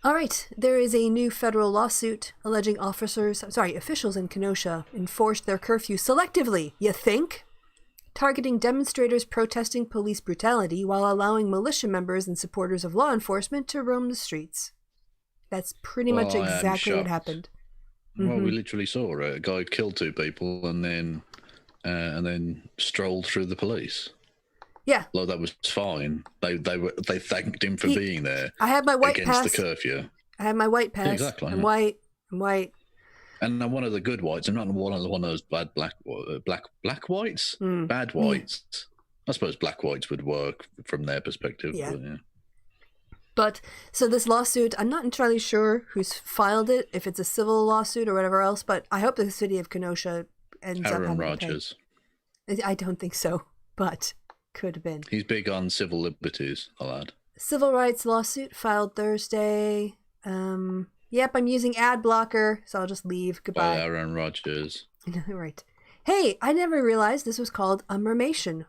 Speaker 1: All right, there is a new federal lawsuit alleging officials in Kenosha enforced their curfew selectively, you think? Targeting demonstrators protesting police brutality while allowing militia members and supporters of law enforcement to roam the streets. That's pretty much exactly what happened.
Speaker 2: Well, we literally saw a guy killed 2 people and then strolled through the police.
Speaker 1: Yeah.
Speaker 2: Well, that was fine. They thanked him for being there.
Speaker 1: I had my white
Speaker 2: against
Speaker 1: pass.
Speaker 2: the curfew.
Speaker 1: I had my white pass.
Speaker 2: Yeah, exactly.
Speaker 1: I'm white.
Speaker 2: And I'm one of the good whites. I'm not one of those bad black whites. Bad whites. I suppose black whites would work from their perspective.
Speaker 1: Yeah.
Speaker 2: But, yeah.
Speaker 1: But so this lawsuit, I'm not entirely sure who's filed it, if it's a civil lawsuit or whatever else. But I hope the city of Kenosha ends up having
Speaker 2: Rodgers.
Speaker 1: To pay. I don't think so, but could have been.
Speaker 2: He's big on civil liberties, a lad.
Speaker 1: Civil rights lawsuit filed Thursday. Yep, I'm using ad blocker, so I'll just leave. Goodbye.
Speaker 2: By Aaron Rodgers.
Speaker 1: Right. Hey, I never realized this was called a murmuration.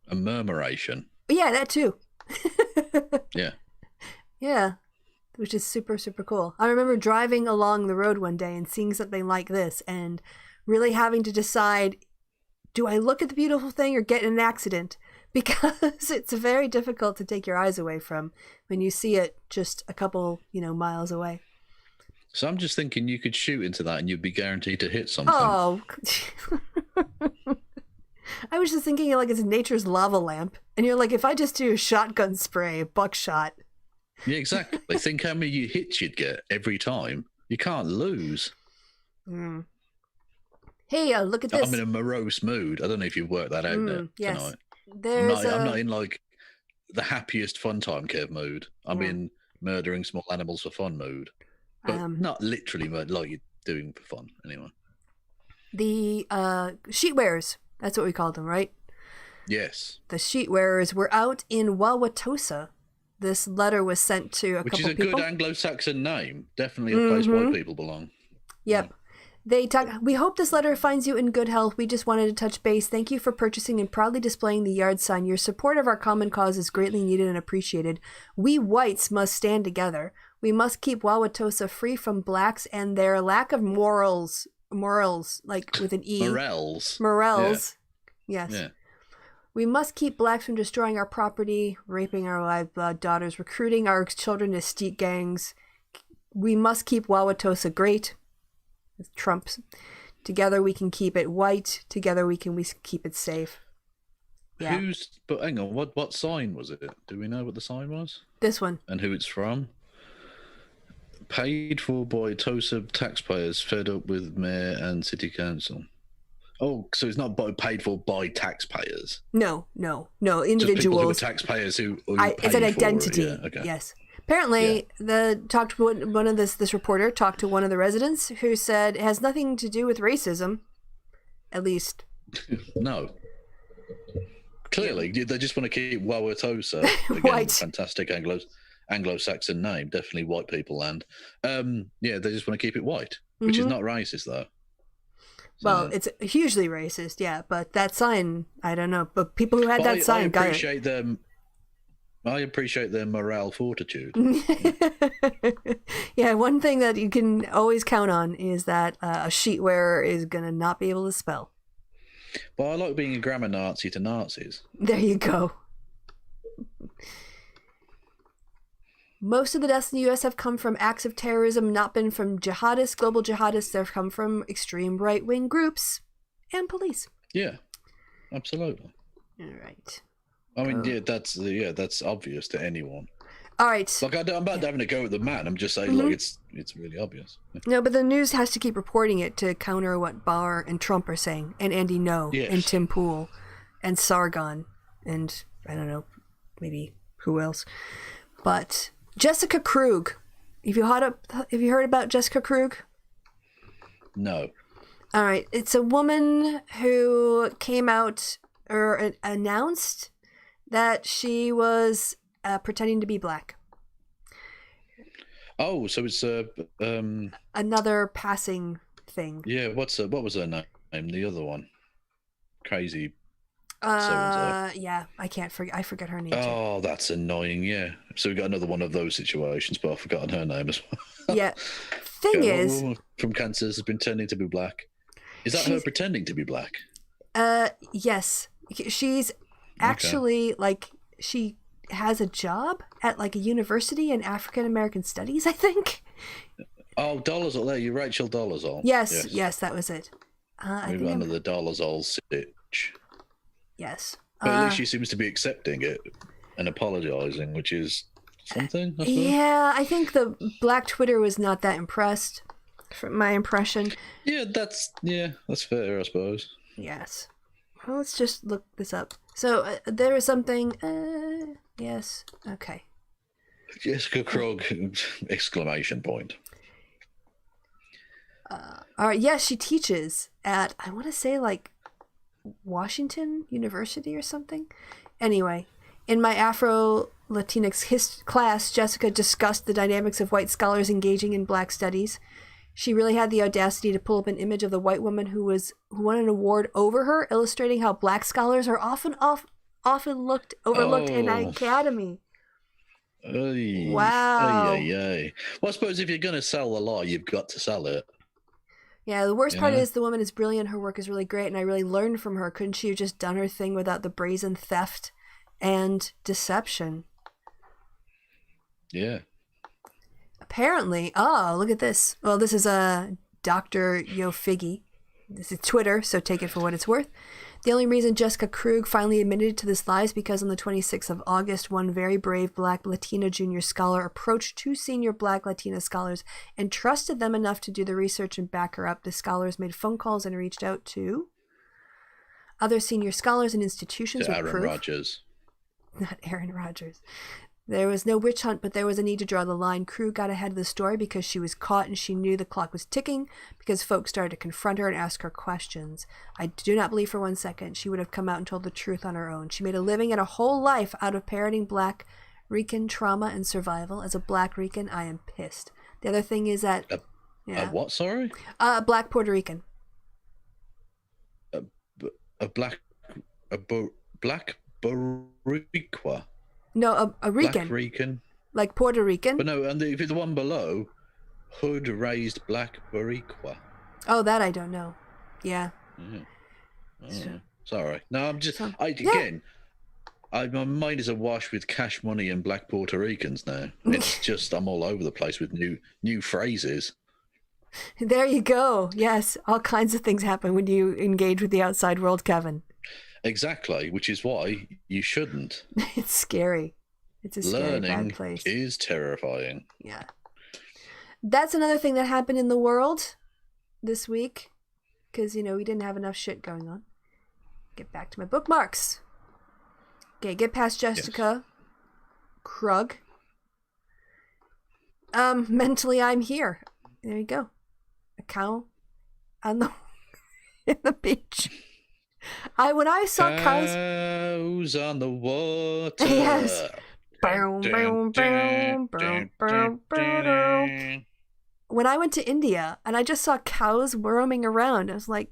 Speaker 2: A murmuration.
Speaker 1: Yeah, that too.
Speaker 2: Yeah.
Speaker 1: Yeah, which is super, super cool. I remember driving along the road one day and seeing something like this and really having to decide, do I look at the beautiful thing or get in an accident? Because it's very difficult to take your eyes away from when you see it just a couple, miles away.
Speaker 2: So I'm just thinking you could shoot into that and you'd be guaranteed to hit something.
Speaker 1: Oh. I was just thinking like it's nature's lava lamp. And you're like, if I just do a shotgun spray, buckshot.
Speaker 2: Yeah, exactly. Think how many hits you'd get every time. You can't lose.
Speaker 1: Mm. Hey, look at this.
Speaker 2: I'm in a morose mood. I don't know if you've worked that out tonight.
Speaker 1: Yes.
Speaker 2: I'm not in like the happiest fun time Kev mood. I'm in murdering small animals for fun mood. But not literally murder, like you're doing for fun anyway.
Speaker 1: The sheet wearers, that's what we called them, right?
Speaker 2: Yes.
Speaker 1: The sheet wearers were out in Wauwatosa this letter was sent to a
Speaker 2: Which
Speaker 1: couple
Speaker 2: is a
Speaker 1: people.
Speaker 2: good Anglo-Saxon name. Definitely a place white people belong.
Speaker 1: Yep. They talk. We hope this letter finds you in good health. We just wanted to touch base. Thank you for purchasing and proudly displaying the yard sign. Your support of our common cause is greatly needed and appreciated. We whites must stand together. We must keep Wauwatosa free from blacks and their lack of morals. Morals, like with an E.
Speaker 2: Morels.
Speaker 1: Morels.
Speaker 2: Yeah.
Speaker 1: Yes.
Speaker 2: Yeah.
Speaker 1: We must keep blacks from destroying our property, raping our lifeblood daughters, recruiting our children to steak gangs. We must keep Wauwatosa great. Trump's. Together we can keep it white. Together we keep it safe. Yeah.
Speaker 2: But hang on, what sign was it? Do we know what the sign was?
Speaker 1: This one.
Speaker 2: And who it's from? Paid for by Tosa taxpayers fed up with mayor and city council. Oh, so it's not paid for by taxpayers.
Speaker 1: No. Individuals.
Speaker 2: Just people who are taxpayers who
Speaker 1: it's an identity.
Speaker 2: Yeah, okay.
Speaker 1: Yes. Apparently, this reporter talked to one of the residents who said it has nothing to do with racism. At least.
Speaker 2: No. Clearly, they just want to keep Wauwatosa. Again,
Speaker 1: White.
Speaker 2: Fantastic Anglo-Saxon name, definitely white people land. They just want to keep it white, which is not racist though. So,
Speaker 1: well, it's hugely racist, yeah. But that sign, I don't know. But people who had that sign got it.
Speaker 2: I appreciate their morale fortitude.
Speaker 1: Yeah, one thing that you can always count on is that a sheet wearer is going to not be able to spell.
Speaker 2: But I like being a grammar Nazi to Nazis.
Speaker 1: There you go. Most of the deaths in the U.S. have come from acts of terrorism, not been from global jihadists. They've come from extreme right-wing groups and police.
Speaker 2: Yeah, absolutely.
Speaker 1: All right.
Speaker 2: I mean, that's obvious to anyone.
Speaker 1: All right.
Speaker 2: Like, I'm not having to go with the man. I'm just saying, look, it's really obvious.
Speaker 1: No, but the news has to keep reporting it to counter what Barr and Trump are saying, and Andy Ngo, and Tim Pool, and Sargon, and I don't know, maybe who else. But Jessica Krug, have you heard about Jessica Krug?
Speaker 2: No.
Speaker 1: All right, it's a woman who came out or announced that she was pretending to be black.
Speaker 2: Oh, so it's
Speaker 1: another passing thing.
Speaker 2: Yeah, what was her name? The other one, crazy.
Speaker 1: Yeah, I forget her name.
Speaker 2: Oh, that's annoying. Yeah, so we got another one of those situations, but I've forgotten her name as well.
Speaker 1: Yeah, thing is,
Speaker 2: from Kansas has been pretending to be black. Is that her pretending to be black?
Speaker 1: Yes, she's actually like she has a job at like a university in African American Studies, I think. Oh,
Speaker 2: Dolezal, there, you're Rachel Dolezal.
Speaker 1: Yes, that was it.
Speaker 2: Maybe under the Dolezal stitch.
Speaker 1: Yes.
Speaker 2: But at least she seems to be accepting it and apologising, which is something, I suppose.
Speaker 1: Yeah, I think the Black Twitter was not that impressed, from my impression.
Speaker 2: Yeah, that's fair, I suppose.
Speaker 1: Yes. Well, let's just look this up. So, there is something... yes, okay.
Speaker 2: Jessica Krog, exclamation point.
Speaker 1: All right, yes, she teaches at, I want to say, like, Washington University or something. Anyway, in my Afro-Latinx class, Jessica discussed the dynamics of white scholars engaging in black studies. She really had the audacity to pull up an image of the white woman who won an award over her, illustrating how black scholars are often overlooked in an academy. Wow.
Speaker 2: Well, I suppose if you're going to sell a lie, you've got to sell it.
Speaker 1: Yeah, the worst part is the woman is brilliant. Her work is really great, and I really learned from her. Couldn't she have just done her thing without the brazen theft and deception?
Speaker 2: Yeah.
Speaker 1: Apparently, look at this. Well, this is Dr. Yo Figgy. This is Twitter, so take it for what it's worth. The only reason Jessica Krug finally admitted to this lie is because on the 26th of August, one very brave Black Latina junior scholar approached two senior Black Latina scholars and trusted them enough to do the research and back her up. The scholars made phone calls and reached out to other senior scholars and institutions with
Speaker 2: Aaron
Speaker 1: proof.
Speaker 2: Rodgers.
Speaker 1: Not Aaron Rodgers. There was no witch hunt, but there was a need to draw the line. Krug got ahead of the story because she was caught and she knew the clock was ticking because folks started to confront her and ask her questions. I do not believe for 1 second she would have come out and told the truth on her own. She made a living and a whole life out of parroting Black Rican trauma and survival. As a black Rican, I am pissed. The other thing is that...
Speaker 2: What, sorry?
Speaker 1: Black Puerto Rican.
Speaker 2: Black Boricua.
Speaker 1: No, a Rican.
Speaker 2: Black Rican.
Speaker 1: Like Puerto Rican.
Speaker 2: But no, and if it's the one below, hood raised Black Boricua.
Speaker 1: Oh, that I don't know. Yeah.
Speaker 2: Sorry. No, I'm just... my mind is awash with cash money and black Puerto Ricans now. It's just, I'm all over the place with new phrases.
Speaker 1: There you go. Yes, all kinds of things happen when you engage with the outside world, Kevin.
Speaker 2: Exactly, which is why you shouldn't.
Speaker 1: It's scary. It's a scary bad place.
Speaker 2: Learning is terrifying.
Speaker 1: Yeah. That's another thing that happened in the world this week, because, we didn't have enough shit going on. Get back to my bookmarks. Okay, get past Jessica. Yes. Krug. Mentally, I'm here. There you go. A cow on the in the beach. When I saw cows
Speaker 2: on the water.
Speaker 1: Yes. When I went to India and I just saw cows roaming around, I was like,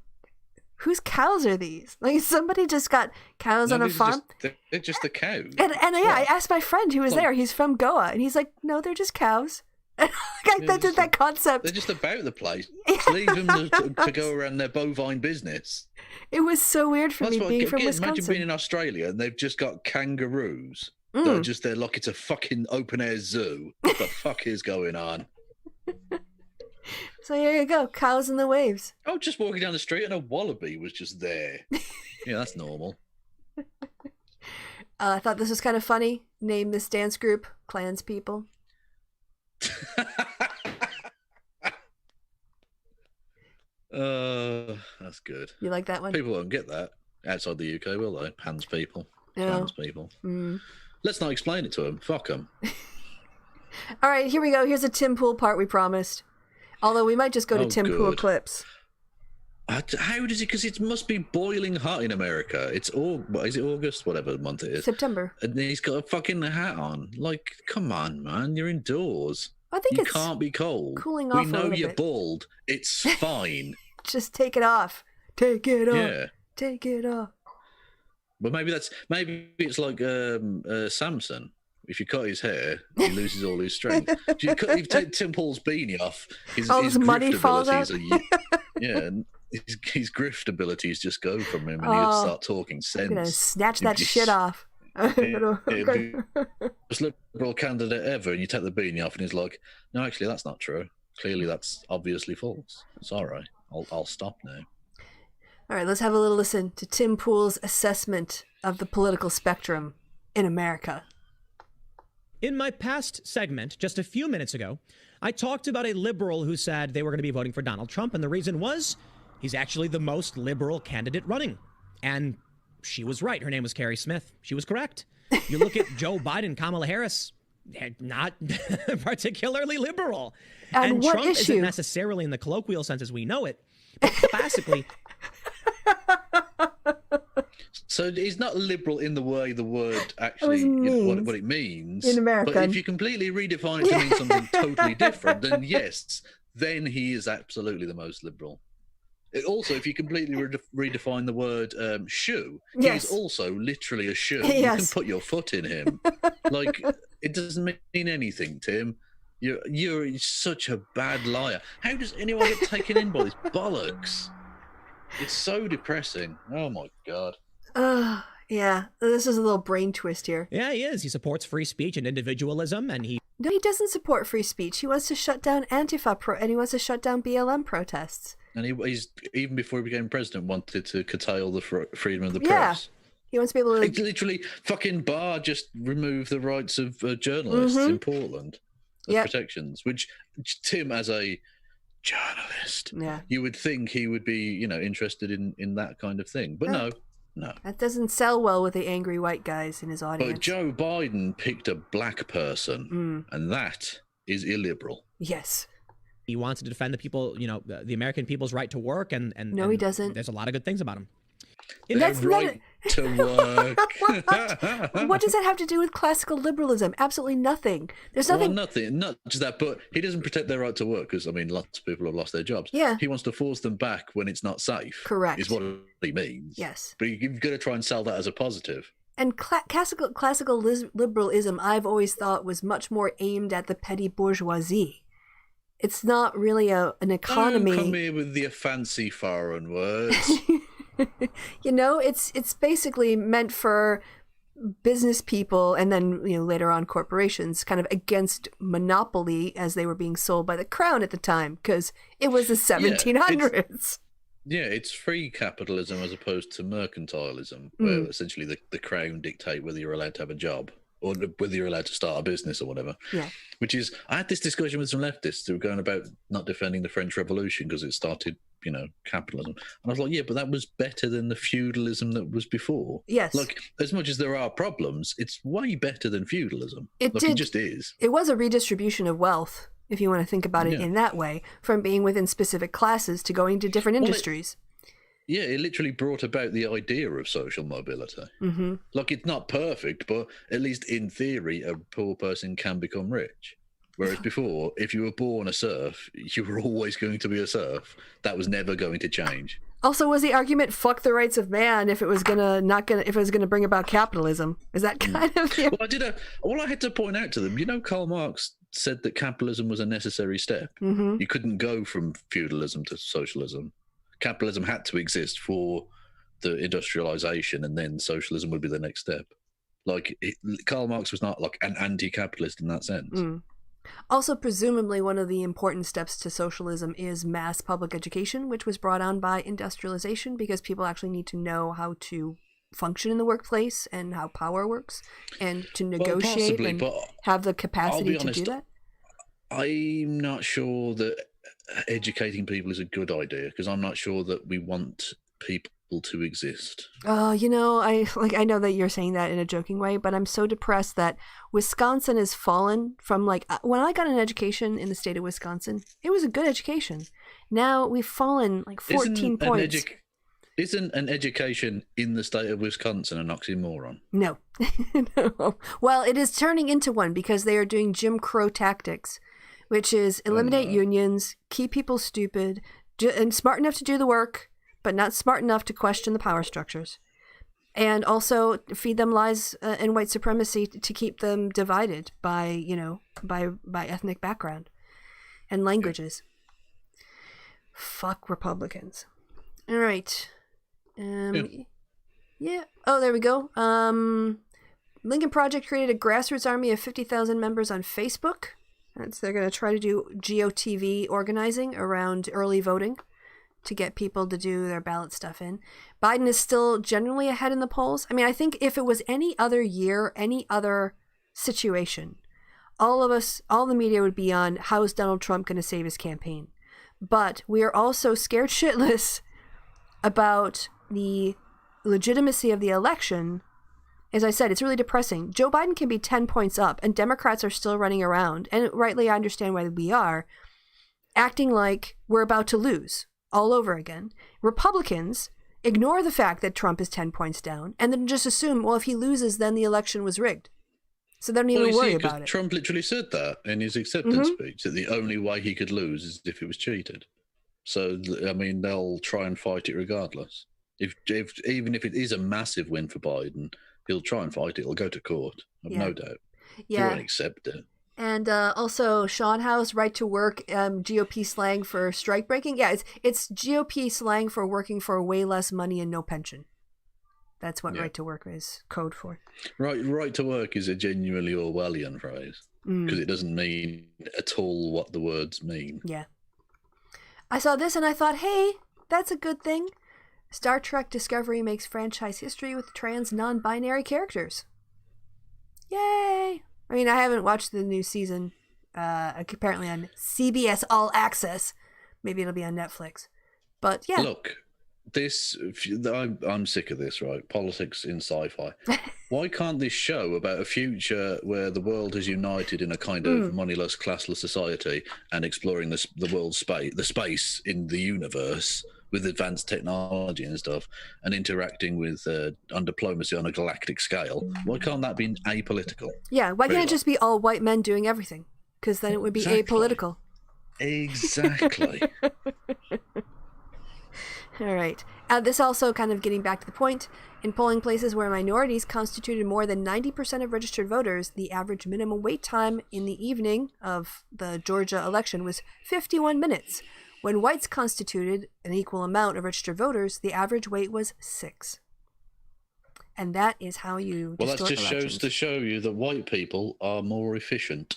Speaker 1: whose cows are these? Like, somebody just got cows on a farm?
Speaker 2: They're just the cows.
Speaker 1: And I asked my friend who was there. He's from Goa. And he's like, no, they're just cows. That concept.
Speaker 2: They're just about the place. Just leave them to go around their bovine business.
Speaker 1: It was so weird for me being from Wisconsin.
Speaker 2: Imagine being in Australia and they've just got kangaroos. They're just there like it's a fucking open-air zoo. What the fuck is going on?
Speaker 1: So here you go, cows in the waves.
Speaker 2: I was just walking down the street and a wallaby was just there. Yeah, that's normal.
Speaker 1: I thought this was kind of funny. Name this dance group Clans People.
Speaker 2: That's good.
Speaker 1: You like that one?
Speaker 2: People won't get that outside the UK, will they? Pans people.
Speaker 1: No.
Speaker 2: Clans people. Let's not explain it to them. Fuck them.
Speaker 1: All right, here we go. Here's a Tim Pool part we promised. Although we might just go to Tim Pool clips.
Speaker 2: How does it? Because it must be boiling hot in America. Is it August? Whatever month it is.
Speaker 1: September.
Speaker 2: And he's got a fucking hat on. Like, come on, man. You're indoors.
Speaker 1: I think
Speaker 2: you can't be cold.
Speaker 1: Cooling off.
Speaker 2: We know you're bald. It's fine.
Speaker 1: Just take it off. Take it off.
Speaker 2: Yeah.
Speaker 1: Take it off.
Speaker 2: But maybe it's like Samson. If you cut his hair, he loses all his strength. If you take Tim Pool's beanie off, his
Speaker 1: money falls out.
Speaker 2: His grift abilities just go from him, and he'll start talking sense.
Speaker 1: I'm gonna snatch that shit off.
Speaker 2: Most liberal candidate ever, and you take the beanie off, and he's like, "No, actually, that's not true. Clearly, that's obviously false. Sorry, I'll stop now."
Speaker 1: All right, let's have a little listen to Tim Pool's assessment of the political spectrum in America.
Speaker 3: In my past segment, just a few minutes ago, I talked about a liberal who said they were going to be voting for Donald Trump, and the reason was he's actually the most liberal candidate running. And she was right. Her name was Carrie Smith. She was correct. You look at Joe Biden, Kamala Harris, not particularly liberal.
Speaker 1: And
Speaker 3: Trump
Speaker 1: issue?
Speaker 3: Isn't necessarily in the colloquial sense as we know it, but classically...
Speaker 2: So he's not liberal in the way the word actually what it means
Speaker 1: in America.
Speaker 2: But if you completely redefine it to mean something totally different, then yes, then he is absolutely the most liberal. Also, if you completely redefine the word shoe, he's also literally a shoe.
Speaker 1: Yes.
Speaker 2: You can put your foot in him. Like, it doesn't mean anything, Tim. You're such a bad liar. How does anyone get taken in by this bollocks? It's so depressing. Oh my God.
Speaker 1: Yeah. This is a little brain twist here.
Speaker 3: Yeah, he is. He supports free speech and individualism, and
Speaker 1: No, he doesn't support free speech. He wants to shut down Antifa and he wants to shut down BLM protests.
Speaker 2: And he's even before he became president wanted to curtail the freedom of the press.
Speaker 1: He wants to be able to
Speaker 2: literally fucking just remove the rights of journalists in Portland as protections, which Tim, as a journalist, you would think he would be, interested in that kind of thing. But no.
Speaker 1: That doesn't sell well with the angry white guys in his audience.
Speaker 2: But Joe Biden picked a black person, and that is illiberal.
Speaker 1: Yes.
Speaker 3: He wants to defend the people, the American people's right to work, and
Speaker 1: no, he doesn't.
Speaker 3: There's a lot of good things about him.
Speaker 1: That's
Speaker 2: right to work.
Speaker 1: What does that have to do with classical liberalism? Absolutely nothing. There's nothing.
Speaker 2: Well, nothing. Not just that, but he doesn't protect their right to work because, I mean, lots of people have lost their jobs.
Speaker 1: Yeah.
Speaker 2: He wants to force them back when it's not safe.
Speaker 1: Correct.
Speaker 2: Is what he means.
Speaker 1: Yes.
Speaker 2: But you've got to try and sell that as a positive.
Speaker 1: And classical liberalism, I've always thought, was much more aimed at the petty bourgeoisie. It's not really an economy.
Speaker 2: Don't come here with the fancy foreign words.
Speaker 1: You know, it's basically meant for business people, and then, you know, later on corporations, kind of against monopoly as they were being sold by the crown at the time, because it was the 1700s.
Speaker 2: It's free capitalism as opposed to mercantilism, where essentially the crown dictate whether you're allowed to have a job or whether you're allowed to start a business or whatever.
Speaker 1: Yeah.
Speaker 2: Which is, I had this discussion with some leftists who were going about not defending the French Revolution because it started, you know, capitalism. And I was like, yeah, but that was better than the feudalism that was before.
Speaker 1: Yes.
Speaker 2: Like, as much as there are problems, it's way better than feudalism. It just is.
Speaker 1: It was a redistribution of wealth, if you want to think about it in that way, from being within specific classes to going to different industries.
Speaker 2: It literally brought about the idea of social mobility. Mm-hmm. Like, it's not perfect, but at least in theory, a poor person can become rich. Whereas before, if you were born a serf, you were always going to be a serf. That was never going to change.
Speaker 1: Also, was the argument "fuck the rights of man" if it was gonna bring about capitalism? Is that kind of?
Speaker 2: Well, I had to point out to them. You know, Karl Marx said that capitalism was a necessary step. Mm-hmm. You couldn't go from feudalism to socialism. Capitalism had to exist for the industrialization, and then socialism would be the next step. Like, Karl Marx was not like an anti-capitalist in that sense.
Speaker 1: Also, presumably, one of the important steps to socialism is mass public education, which was brought on by industrialization, because people actually need to know how to function in the workplace and how power works, and to negotiate and have the capacity to do that.
Speaker 2: I'm not sure that educating people is a good idea, because I'm not sure that we want people to exist.
Speaker 1: You know, I know that you're saying that in a joking way, but I'm so depressed that Wisconsin has fallen from, like, when I got an education in the state of Wisconsin, it was a good education. Now we've fallen like 14 points.
Speaker 2: Isn't an education in the state of Wisconsin an oxymoron?
Speaker 1: No. No. Well, it is turning into one, because they are doing Jim Crow tactics, which is eliminate unions, keep people stupid, and smart enough to do the work, but not smart enough to question the power structures. And also feed them lies and white supremacy to keep them divided by ethnic background and languages. Fuck Republicans. All right. Yeah. Oh, there we go. Lincoln Project created a grassroots army of 50,000 members on Facebook. They're going to try to do GOTV organizing around early voting to get people to do their ballot stuff in. Biden is still generally ahead in the polls. I mean, I think if it was any other year, any other situation, all the media would be on how is Donald Trump going to save his campaign. But we are also scared shitless about the legitimacy of the election. As I said, it's really depressing. Joe Biden can be 10 points up, and Democrats are still running around, and rightly I understand why we are, acting like we're about to lose all over again. Republicans ignore the fact that Trump is 10 points down, and then just assume, well, if he loses, then the election was rigged. So they don't even worry about it.
Speaker 2: Trump literally said that in his acceptance speech, that the only way he could lose is if it was cheated. So, I mean, they'll try and fight it regardless. Even if it is a massive win for Biden, he'll try and fight it. He'll go to court. I've no doubt. He won't accept it.
Speaker 1: And also, Sean House, right to work, GOP slang for strike breaking. Yeah, it's GOP slang for working for way less money and no pension. That's what right to work is code for.
Speaker 2: Right to work is a genuinely Orwellian phrase, because it doesn't mean at all what the words mean. Yeah.
Speaker 1: I saw this and I thought, hey, that's a good thing. Star Trek Discovery makes franchise history with trans non-binary characters. Yay! I mean, I haven't watched the new season, apparently on CBS All Access. Maybe it'll be on Netflix. But yeah.
Speaker 2: Look, I'm sick of this, right? Politics in sci-fi. Why can't this show about a future where the world is united in a kind of moneyless, classless society and exploring the world's space in the universe with advanced technology and stuff, and interacting with on diplomacy on a galactic scale? Why can't that be apolitical?
Speaker 1: Yeah, why can't it just be all white men doing everything? Because then it would be apolitical.
Speaker 2: Exactly.
Speaker 1: All right. This also kind of getting back to the point. In polling places where minorities constituted more than 90% of registered voters, the average minimum wait time in the evening of the Georgia election was 51 minutes. When whites constituted an equal amount of registered voters, the average wait was 6. And that is how you
Speaker 2: Well, that just
Speaker 1: elections.
Speaker 2: shows to show you that white people are more efficient.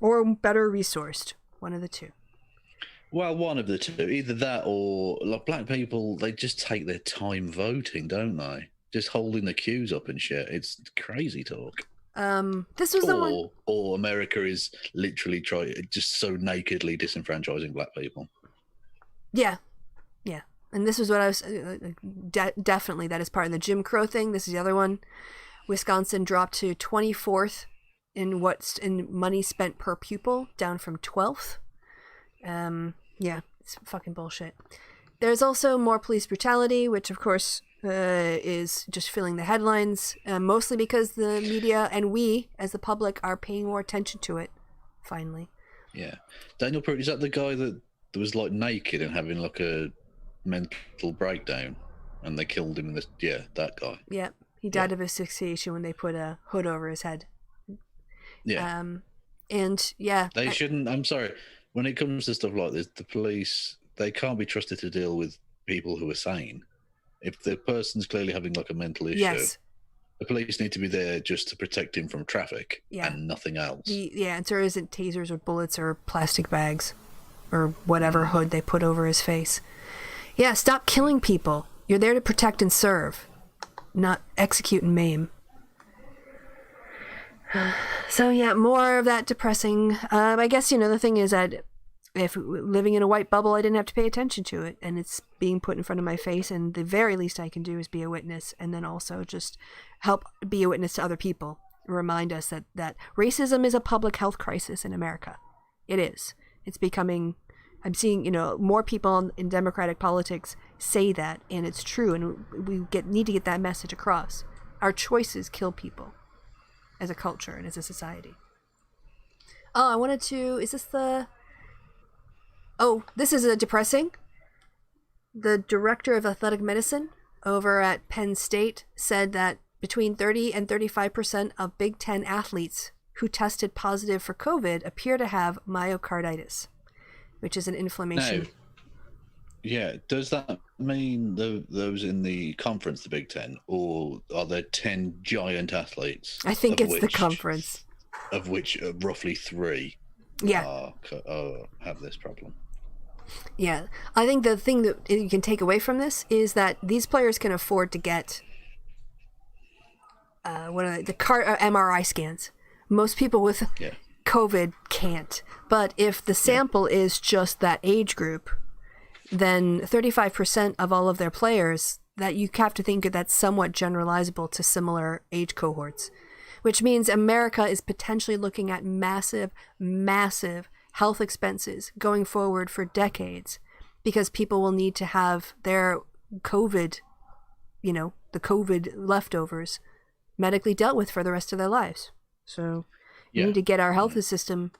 Speaker 1: Or better resourced. One of the two.
Speaker 2: Well, one of the two. Either that or like black people, they just take their time voting, don't they? Just holding the queues up and shit. It's crazy talk.
Speaker 1: This was the one.
Speaker 2: Or America is literally just so nakedly disenfranchising black people.
Speaker 1: Yeah. Yeah. And this was what I was... definitely, that is part of the Jim Crow thing. This is the other one. Wisconsin dropped to 24th in money spent per pupil, down from 12th. Yeah, it's fucking bullshit. There's also more police brutality, which of course is just filling the headlines, mostly because the media and we, as the public, are paying more attention to it, finally.
Speaker 2: Yeah. Daniel Pruitt, is that the guy that was like naked and having like a mental breakdown and they killed him? That guy.
Speaker 1: Yeah, he died of asphyxiation when they put a hood over his head.
Speaker 2: Yeah.
Speaker 1: And yeah.
Speaker 2: They shouldn't, I'm sorry, when it comes to stuff like this, the police, they can't be trusted to deal with people who are sane. If the person's clearly having like a mental issue,
Speaker 1: yes,
Speaker 2: the police need to be there just to protect him from traffic and nothing else.
Speaker 1: The answer isn't tasers or bullets or plastic bags or whatever hood they put over his face. Yeah, stop killing people. You're there to protect and serve, not execute and maim. So yeah, more of that depressing. I guess, the thing is that if living in a white bubble, I didn't have to pay attention to it, and it's being put in front of my face, and the very least I can do is be a witness, and then also just help be a witness to other people. Remind us that racism is a public health crisis in America. It is. It's becoming... I'm seeing, more people in democratic politics say that, and it's true, and we need to get that message across. Our choices kill people. As a culture and as a society. I wanted to... Is this the... this is depressing. The director of athletic medicine over at Penn State said that between 30 and 35% of Big Ten athletes who tested positive for COVID appear to have myocarditis, which is an inflammation.
Speaker 2: Now, yeah, does that mean those in the conference, the Big Ten, or are there 10 giant athletes?
Speaker 1: I think it's the conference.
Speaker 2: Of which roughly 3 have this problem.
Speaker 1: Yeah, I think the thing that you can take away from this is that these players can afford to get MRI scans. Most people with COVID can't. But if the sample is just that age group, then 35% of all of their players, that you have to think that's somewhat generalizable to similar age cohorts, which means America is potentially looking at massive, massive health expenses going forward for decades, because people will need to have their COVID, the COVID leftovers medically dealt with for the rest of their lives. So we need to get our health system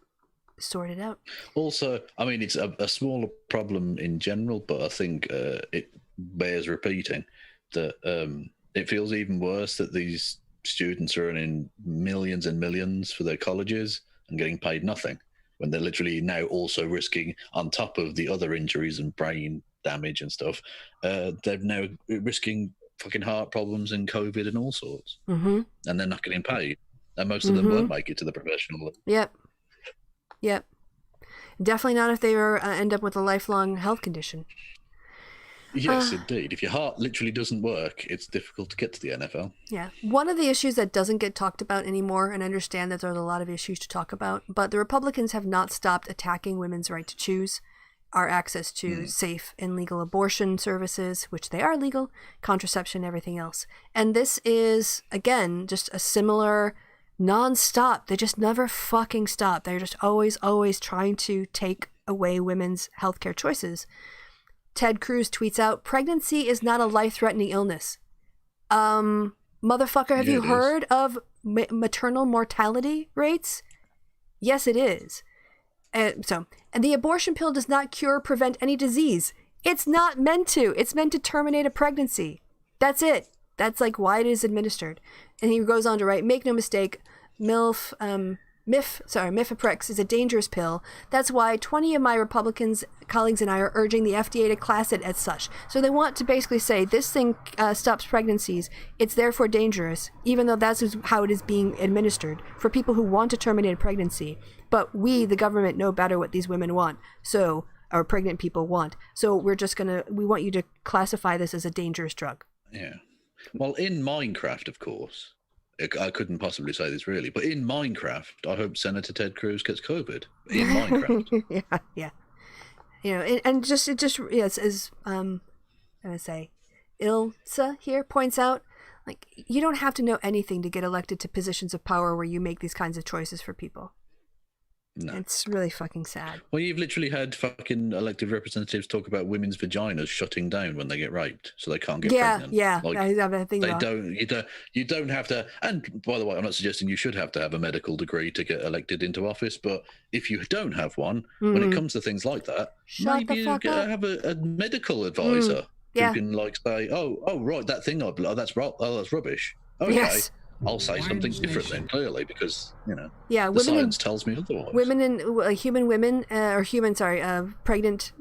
Speaker 1: sorted out.
Speaker 2: Also, I mean, it's a smaller problem in general, but I think it bears repeating that it feels even worse that these students are earning millions and millions for their colleges and getting paid nothing, when they're literally now also risking, on top of the other injuries and brain damage and stuff, they're now risking fucking heart problems and COVID and all sorts. And they're not getting paid. And most of them won't make it to the professional.
Speaker 1: Yep. Definitely not if they end up with a lifelong health condition.
Speaker 2: Yes, indeed. If your heart literally doesn't work, it's difficult to get to the NFL.
Speaker 1: Yeah. One of the issues that doesn't get talked about anymore, and I understand that there's a lot of issues to talk about, but the Republicans have not stopped attacking women's right to choose. our access to safe and legal abortion services, which they are legal, contraception, everything else. And this is, again, just a similar non-stop. They just never fucking stop. They're just always trying to take away women's healthcare choices. Ted Cruz tweets out, "Pregnancy is not a life-threatening illness." Motherfucker, have you heard of maternal mortality rates? Yes, it is. And the abortion pill does not cure or prevent any disease. It's not meant to. It's meant to terminate a pregnancy. That's it. That's like why it is administered. And he goes on to write, "Make no mistake, Mifeprex is a dangerous pill. That's why 20 of my Republicans colleagues and I are urging the FDA to class it as such." So they want to basically say this thing stops pregnancies. It's therefore dangerous, even though that's how it is being administered for people who want to terminate a pregnancy. But we, the government, know better what these women want. So, or pregnant people want. So we want you to classify this as a dangerous drug.
Speaker 2: Yeah. Well, in Minecraft, of course. I couldn't possibly say this really, but in Minecraft, I hope Senator Ted Cruz gets COVID. In Minecraft.
Speaker 1: yeah. You know, and just as I'm gonna say, Ilsa here points out, like, you don't have to know anything to get elected to positions of power where you make these kinds of choices for people. No. It's really fucking sad.
Speaker 2: Well, you've literally had fucking elected representatives talk about women's vaginas shutting down when they get raped, so they can't get pregnant.
Speaker 1: Yeah,
Speaker 2: like,
Speaker 1: I think
Speaker 2: they don't. You don't have to. And by the way, I'm not suggesting you should have to have a medical degree to get elected into office. But if you don't have one, when it comes to things like that, maybe you have a medical advisor who can like say, "Oh, right, that thing that's rubbish." Okay. Yes. I'll say something different then, clearly, because, you know, the science tells me otherwise. Pregnant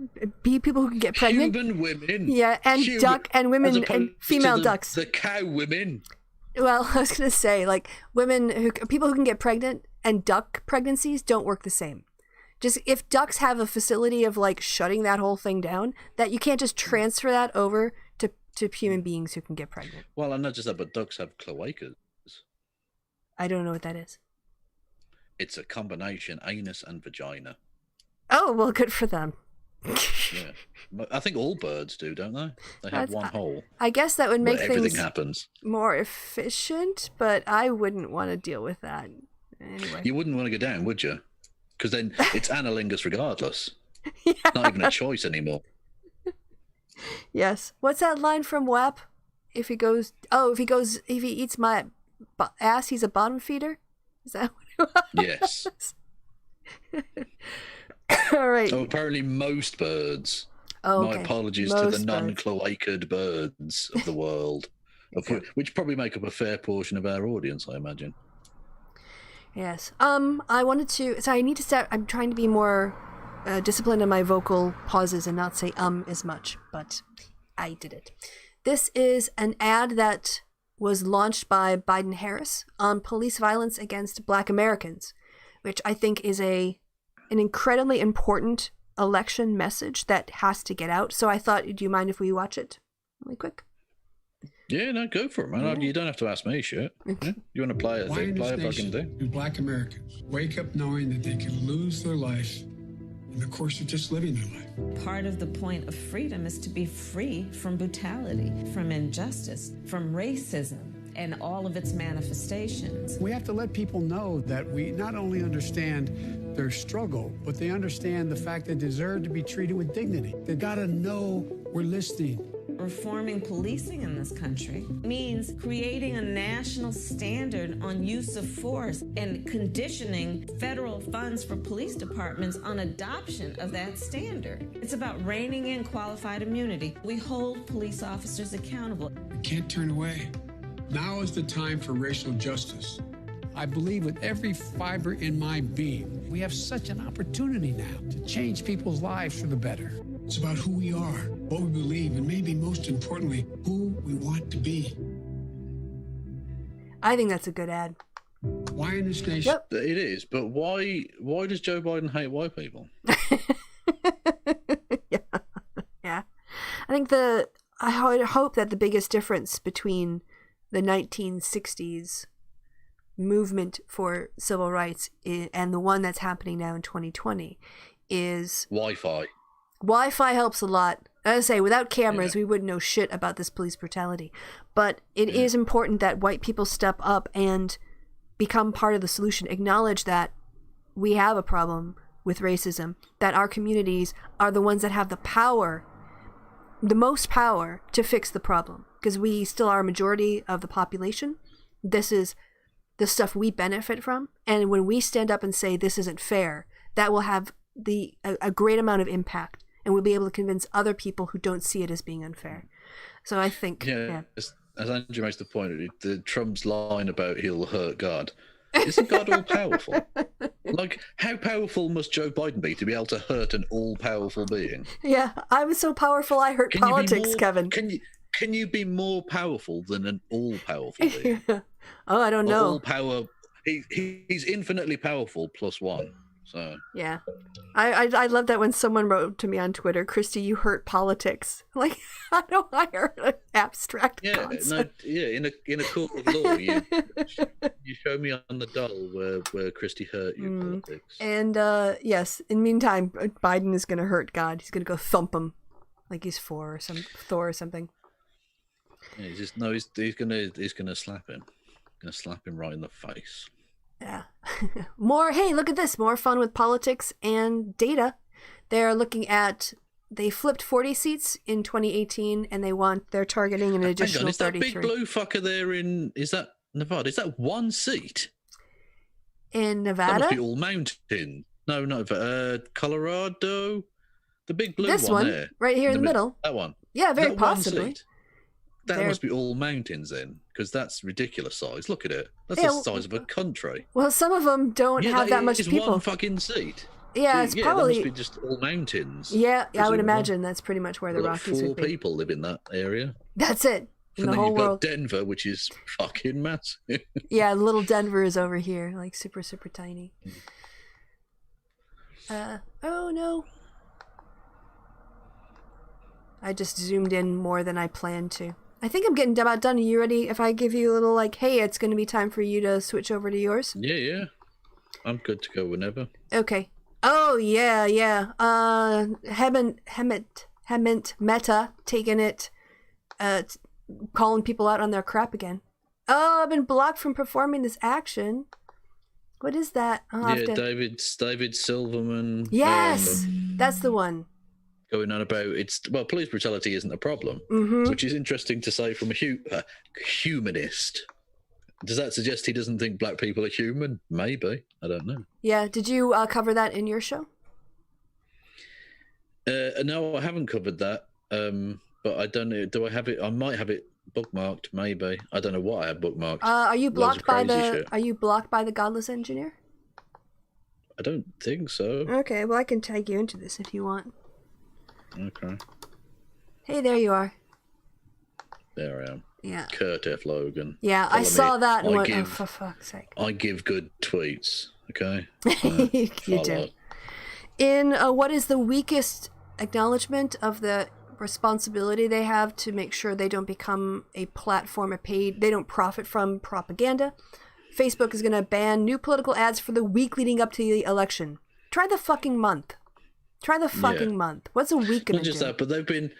Speaker 2: people who can get pregnant. Human women.
Speaker 1: Yeah, and duck and women and female ducks.
Speaker 2: The cow women.
Speaker 1: Well, I was going to say, like, people who can get pregnant and duck pregnancies don't work the same. Just if ducks have a facility of, like, shutting that whole thing down, that you can't just transfer that over to human beings who can get pregnant.
Speaker 2: Well, and not just that, but ducks have cloacas.
Speaker 1: I don't know what that is.
Speaker 2: It's a combination anus and vagina.
Speaker 1: Oh, well, good for them.
Speaker 2: Yeah, I think all birds do, don't they? They have one hole.
Speaker 1: I guess that would make
Speaker 2: everything happens
Speaker 1: more efficient, but I wouldn't want to deal with that anyway.
Speaker 2: You wouldn't want to go down, would you? Because then it's analingus regardless. Yeah. Not even a choice anymore.
Speaker 1: Yes. What's that line from WAP? If he eats my ass, he's a bottom feeder? Is that what it was?
Speaker 2: Yes.
Speaker 1: All right.
Speaker 2: Oh, apparently most birds.
Speaker 1: Oh, okay.
Speaker 2: My apologies to the non-cloacad birds of the world, which probably make up a fair portion of our audience, I imagine.
Speaker 1: Yes. I wanted to. So I need to start. I'm trying to be more disciplined in my vocal pauses and not say as much, but I did it. This is an ad that was launched by Biden-Harris on police violence against Black Americans, which I think is an incredibly important election message that has to get out. So I thought, do you mind if we watch it really quick?
Speaker 2: Yeah, no, go for it, man. Yeah. You don't have to ask me shit. Yeah? You want to play it? Play a fucking thing.
Speaker 4: Do Black Americans wake up knowing that they can lose their life in the course of just living their life?
Speaker 5: Part of the point of freedom is to be free from brutality, from injustice, from racism, and all of its manifestations.
Speaker 4: We have to let people know that we not only understand their struggle, but they understand the fact they deserve to be treated with dignity. They gotta know we're listening.
Speaker 5: Reforming policing in this country means creating a national standard on use of force and conditioning federal funds for police departments on adoption of that standard. It's about reining in qualified immunity. We hold police officers accountable.
Speaker 4: We can't turn away. Now is the time for racial justice. I believe with every fiber in my being, we have such an opportunity now to change people's lives for the better. It's about who we are, what we believe, and maybe most importantly, who we want to be.
Speaker 1: I think that's a good ad.
Speaker 4: Why in this nation?
Speaker 2: Yep. It is, but why does Joe Biden hate white people?
Speaker 1: Yeah. I think I would hope that the biggest difference between the 1960s movement for civil rights and the one that's happening now in 2020 is
Speaker 2: Wi-Fi.
Speaker 1: Wi-Fi helps a lot. As I say, without cameras, we wouldn't know shit about this police brutality. But it is important that white people step up and become part of the solution. Acknowledge that we have a problem with racism, that our communities are the ones that have the power, the most power to fix the problem, because we still are a majority of the population. This is the stuff we benefit from, and when we stand up and say this isn't fair, that will have a great amount of impact, and we'll be able to convince other people who don't see it as being unfair. So I think
Speaker 2: as Andrew makes the point, the Trump's line about he'll hurt God, isn't God all powerful? Like, how powerful must Joe Biden be to be able to hurt an all powerful being?
Speaker 1: Yeah, I was so powerful I hurt politics, Kevin.
Speaker 2: Can you be more powerful than an all powerful being?
Speaker 1: Oh, I don't know.
Speaker 2: All power. He's infinitely powerful plus one. So
Speaker 1: yeah, I love that when someone wrote to me on Twitter, Kristi, you hurt politics. Like, I know I hurt an abstract concept.
Speaker 2: In a court of law, you show me on the doll where Kristi hurt you politics.
Speaker 1: And yes, in the meantime, Biden is going to hurt God. He's going to go thump him like he's Thor or something.
Speaker 2: Yeah, he's gonna slap him. Gonna slap him right in the face.
Speaker 1: Yeah. Hey, look at this. More fun with politics and data. They're looking at, they flipped 40 seats in 2018 and they're targeting an additional 33.
Speaker 2: Is that big blue fucker there is that Nevada? Is that one seat?
Speaker 1: In Nevada?
Speaker 2: That must be all mountain. No, not Colorado. The big blue one there.
Speaker 1: Right here in the middle.
Speaker 2: That one.
Speaker 1: Yeah, very possibly.
Speaker 2: That must be all mountains then, because that's ridiculous size. Look at it. That's the size of a country.
Speaker 1: Well, some of them don't have that much people.
Speaker 2: It's one fucking seat.
Speaker 1: Yeah, it's probably...
Speaker 2: that must be just all mountains.
Speaker 1: Yeah, I would imagine that's pretty much where the Rockies would be.
Speaker 2: 4 people live in that area.
Speaker 1: That's it. In the whole world.
Speaker 2: Got Denver, which is fucking massive.
Speaker 1: Yeah, little Denver is over here, like super, super tiny. Oh no. I just zoomed in more than I planned to. I think I'm getting about done. Are you ready? If I give you a little hey, it's going to be time for you to switch over to yours?
Speaker 2: Yeah. I'm good to go whenever.
Speaker 1: Okay. Oh, yeah. Hemant Meta taking it, calling people out on their crap again. Oh, I've been blocked from performing this action. What is that?
Speaker 2: David Silverman.
Speaker 1: Yes, that's the one.
Speaker 2: Going on about police brutality isn't a problem, which is interesting to say from a humanist. Does that suggest he doesn't think black people are human? Maybe. I don't know.
Speaker 1: Yeah. Did you cover that in your show?
Speaker 2: No, I haven't covered that. But I don't know. Do I have it? I might have it bookmarked. Maybe. I don't know what I have bookmarked.
Speaker 1: Are you blocked by the Godless Engineer?
Speaker 2: I don't think so.
Speaker 1: Okay. Well, I can tag you into this if you want.
Speaker 2: Okay.
Speaker 1: Hey, there you are.
Speaker 2: There I am.
Speaker 1: Yeah.
Speaker 2: Kurt F. Logan.
Speaker 1: Yeah, I saw that and went, oh, for fuck's sake.
Speaker 2: I give good tweets, okay?
Speaker 1: You do. In what is the weakest acknowledgement of the responsibility they have to make sure they don't become a platform, they don't profit from propaganda, Facebook is going to ban new political ads for the week leading up to the election. Try the fucking month. Month. What's a week gonna do? Not just that,
Speaker 2: but they've been.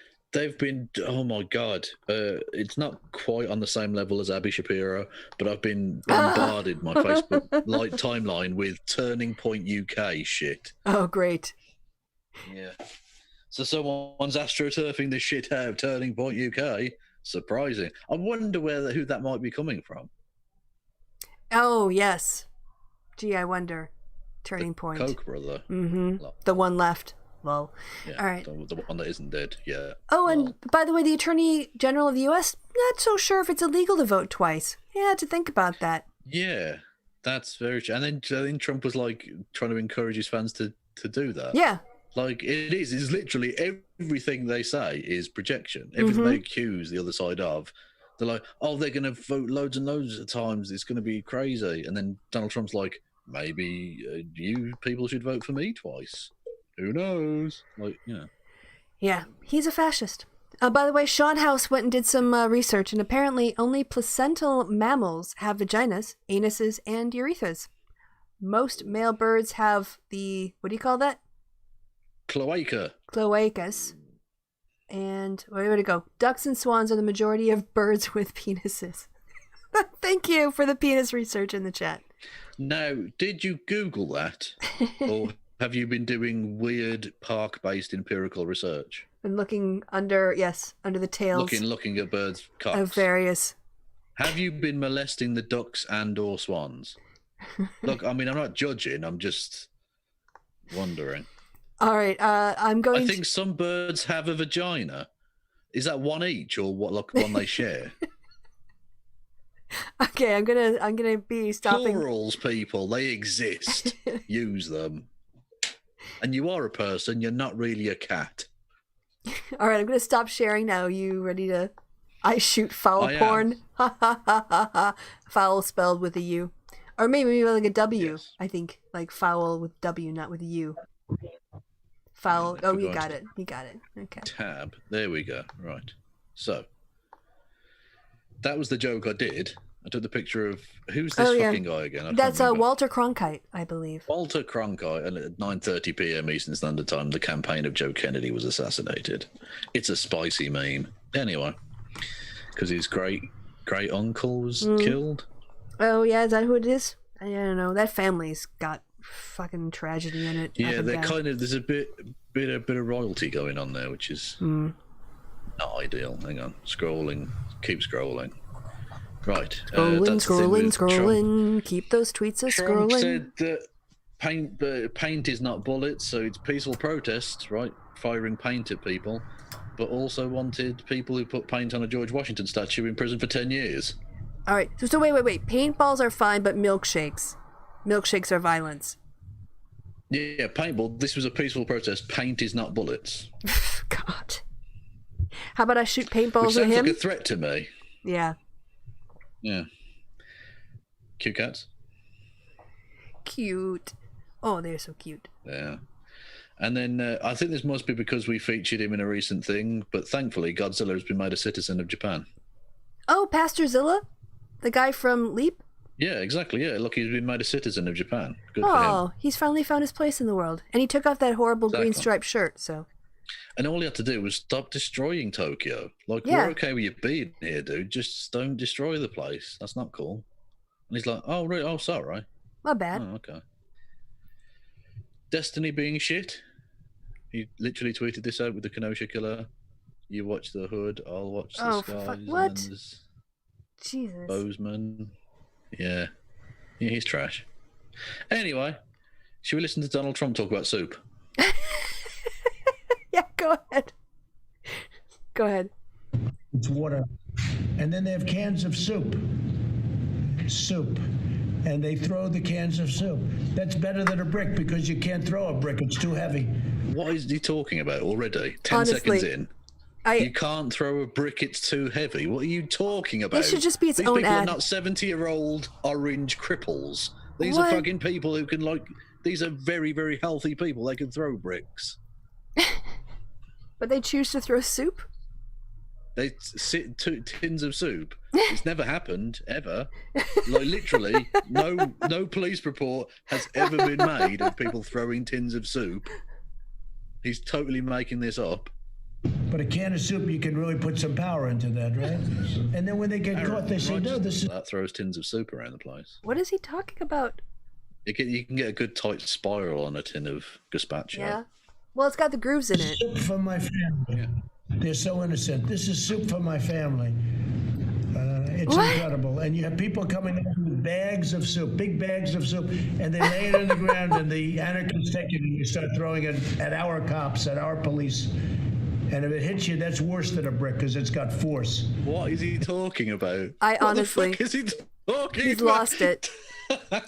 Speaker 2: Oh my god! It's not quite on the same level as Abby Shapiro, but I've been bombarded my Facebook timeline with Turning Point UK shit.
Speaker 1: Oh, great!
Speaker 2: Yeah. So someone's astroturfing this shit out of Turning Point UK. Surprising. I wonder who that might be coming from.
Speaker 1: Oh yes. Gee, I wonder. Turning Point.
Speaker 2: Koch brother.
Speaker 1: Mm-hmm. The one left. Well,
Speaker 2: yeah,
Speaker 1: all right.
Speaker 2: The one that isn't dead. Yeah.
Speaker 1: Oh, and by the way, the Attorney General of the U.S. not so sure if it's illegal to vote twice. Yeah, to think about that.
Speaker 2: Yeah, that's very true. And then Trump was like trying to encourage his fans to do that.
Speaker 1: Yeah.
Speaker 2: Like it's literally everything they say is projection. Everything they accuse the other side of. They're like, oh, they're going to vote loads and loads of times. It's going to be crazy. And then Donald Trump's like, maybe you people should vote for me twice. Who knows? Like, you know.
Speaker 1: Yeah, he's a fascist. By the way, Sean House went and did some research, and apparently only placental mammals have vaginas, anuses, and urethras. Most male birds have the, what do you call that? Cloacas. And where to go? Ducks and swans are the majority of birds with penises. Thank you for the penis research in the chat.
Speaker 2: Now, did you Google that? Or have you been doing weird park-based empirical research?
Speaker 1: Been looking under the tails.
Speaker 2: Looking at birds' cocks.
Speaker 1: Of various.
Speaker 2: Have you been molesting the ducks and or swans? Look, I mean, I'm not judging. I'm just wondering.
Speaker 1: All right, I
Speaker 2: think some birds have a vagina. Is that one each, or what? Like one they share?
Speaker 1: Okay, I'm gonna be stopping.
Speaker 2: Plurals, people, they exist. Use them. And you are a person. You're not really a cat.
Speaker 1: All right, I'm gonna stop sharing now. You ready to? I shoot foul porn. Ha ha ha ha ha. Foul spelled with a U, or maybe like a W. Yes. I think like foul with W, not with a U. Foul. Oh, you got it. You got it. Okay.
Speaker 2: Tab. There we go. Right. So that was the joke I did. I took the picture of who's this fucking guy again?
Speaker 1: That's Walter Cronkite, I believe.
Speaker 2: Walter Cronkite, and at 9:30 p.m. Eastern Standard Time, the campaign of Joe Kennedy was assassinated. It's a spicy meme. Anyway, because his great uncle was killed.
Speaker 1: Oh yeah, is that who it is? I don't know. That family's got fucking tragedy in it.
Speaker 2: Yeah, they're kind of. There's a bit of royalty going on there, which is not ideal. Hang on, keep scrolling. Right,
Speaker 1: scrolling. Keep those tweets
Speaker 2: Trump
Speaker 1: scrolling.
Speaker 2: Said that paint is not bullets, so it's peaceful protest, right? Firing paint at people, but also wanted people who put paint on a George Washington statue in prison for 10 years.
Speaker 1: All right, so wait. Paintballs are fine, but milkshakes are violence.
Speaker 2: Yeah, paintball. This was a peaceful protest. Paint is not bullets.
Speaker 1: God. How about I shoot paintballs
Speaker 2: Which
Speaker 1: at
Speaker 2: sounds
Speaker 1: him?
Speaker 2: like a threat to me.
Speaker 1: Yeah.
Speaker 2: Yeah. Cute cats.
Speaker 1: Cute. Oh, they're so cute.
Speaker 2: Yeah. And then I think this must be because we featured him in a recent thing, but thankfully Godzilla has been made a citizen of Japan.
Speaker 1: Oh, Pastor Zilla? The guy from Leap?
Speaker 2: Yeah, exactly. Yeah, look, he's been made a citizen of Japan. Good
Speaker 1: for
Speaker 2: him.
Speaker 1: Oh, he's finally found his place in the world. And he took off that horrible green striped shirt, so...
Speaker 2: And all he had to do was stop destroying Tokyo. Like, we're okay with you being here, dude. Just don't destroy the place. That's not cool. And he's like, oh, really? Oh, sorry.
Speaker 1: My bad.
Speaker 2: Oh, okay. Destiny being shit. He literally tweeted this out with the Kenosha killer. You watch the hood, I'll watch the skies.
Speaker 1: What? Jesus.
Speaker 2: Bozeman. Yeah, he's trash. Anyway, should we listen to Donald Trump talk about soup?
Speaker 1: Yeah, go ahead. Go ahead.
Speaker 6: It's water. And then they have cans of soup. And they throw the cans of soup. That's better than a brick because you can't throw a brick. It's too heavy.
Speaker 2: What is he talking about already? 10 seconds in. You can't throw a brick, it's too heavy. What are you talking about?
Speaker 1: This should just be its
Speaker 2: These
Speaker 1: own
Speaker 2: people
Speaker 1: ad.
Speaker 2: are not 70-year-old orange cripples. These are fucking people who can, these are very, very healthy people. They can throw bricks.
Speaker 1: But they choose to throw soup?
Speaker 2: They sit tins of soup. It's never happened, ever. Literally, no police report has ever been made of people throwing tins of soup. He's totally making this up.
Speaker 6: But a can of soup, you can really put some power into that, right? And then when they get caught, they say, no, this is...
Speaker 2: That throws tins of soup around the place.
Speaker 1: What is he talking about?
Speaker 2: You can get a good tight spiral on a tin of gazpacho.
Speaker 1: Yeah. Well, it's got the grooves in it.
Speaker 6: Soup for my family. Yeah. They're so innocent. This is soup for my family. It's incredible. And you have people coming in with bags of soup, big bags of soup, and they lay it on the ground, and the anarchists take it, and you start throwing it at our cops, at our police. And if it hits you, that's worse than a brick because it's got force.
Speaker 2: What is he talking about?
Speaker 1: What the fuck
Speaker 2: is he talking
Speaker 1: He's
Speaker 2: about?
Speaker 1: lost it.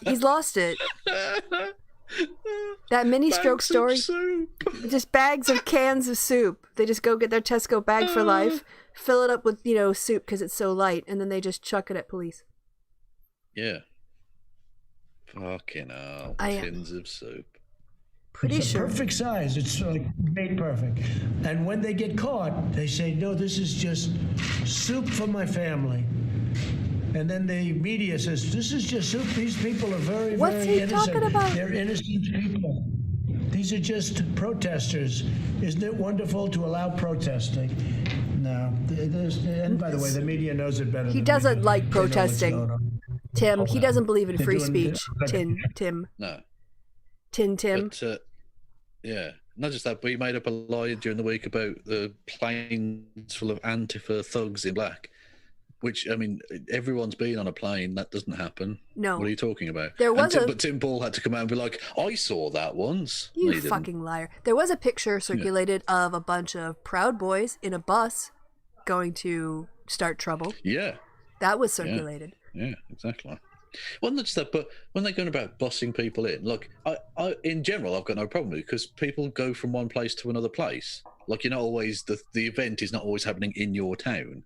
Speaker 1: He's lost it. That mini stroke story. Just bags of cans of soup. They just go get their Tesco bag for life, fill it up with, soup because it's so light, and then they just chuck it at police.
Speaker 2: Yeah. Fucking hell. Tins of soup.
Speaker 1: Pretty
Speaker 6: it's
Speaker 1: sure.
Speaker 6: Perfect size. It's made perfect. And when they get caught, they say, no, this is just soup for my family. And then the media says, this is just soup. These people are very, very innocent.
Speaker 1: What's he talking about?
Speaker 6: They're innocent people. these are just protesters. Isn't it wonderful to allow protesting? No. And by the way, the media knows it better.
Speaker 1: He
Speaker 6: than
Speaker 1: doesn't
Speaker 6: we do.
Speaker 1: like
Speaker 6: They know what's
Speaker 1: protesting.
Speaker 6: going on.
Speaker 1: Tim, he doesn't believe in
Speaker 6: They're
Speaker 1: free
Speaker 6: doing-
Speaker 1: speech. Tim.
Speaker 2: No.
Speaker 1: Tim.
Speaker 2: But, yeah. Not just that, but he made up a lie during the week about the planes full of Antifa thugs in black. Which, I mean, everyone's been on a plane. That doesn't happen.
Speaker 1: No.
Speaker 2: What are you talking about?
Speaker 1: But
Speaker 2: Tim Ball had to come out and be like, I saw that once.
Speaker 1: You
Speaker 2: No,
Speaker 1: fucking liar. There was a picture circulated of a bunch of Proud Boys in a bus going to start trouble.
Speaker 2: Yeah.
Speaker 1: That was circulated.
Speaker 2: Yeah, exactly. Well, not just that, but when they're going about bussing people in, look, I in general, I've got no problem with it because people go from one place to another place. Like, you're not always, the event is not always happening in your town.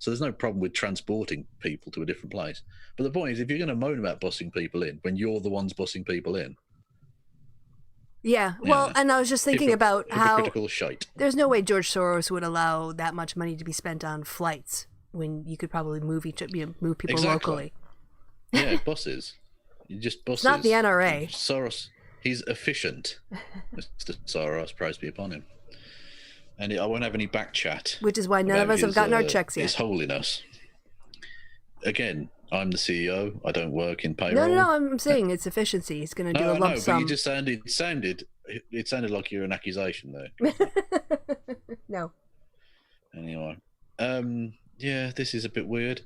Speaker 2: So there's no problem with transporting people to a different place. But the point is, if you're going to moan about bussing people in when you're the ones bussing people in.
Speaker 1: Yeah, well, and I was just thinking about how
Speaker 2: hypocritical shite.
Speaker 1: There's no way George Soros would allow that much money to be spent on flights when you could probably move people locally.
Speaker 2: Yeah, buses. You just buses.
Speaker 1: It's not the NRA.
Speaker 2: Soros, he's efficient. Mr. Soros, praise be upon him. And I won't have any back chat.
Speaker 1: Which is why none of us have gotten our checks yet.
Speaker 2: His holiness. Again, I'm the CEO. I don't work in payroll.
Speaker 1: No, I'm saying it's efficiency. He's going to do a lump sum.
Speaker 2: But you just sounded like you're an accusation there.
Speaker 1: No.
Speaker 2: Anyway, yeah, this is a bit weird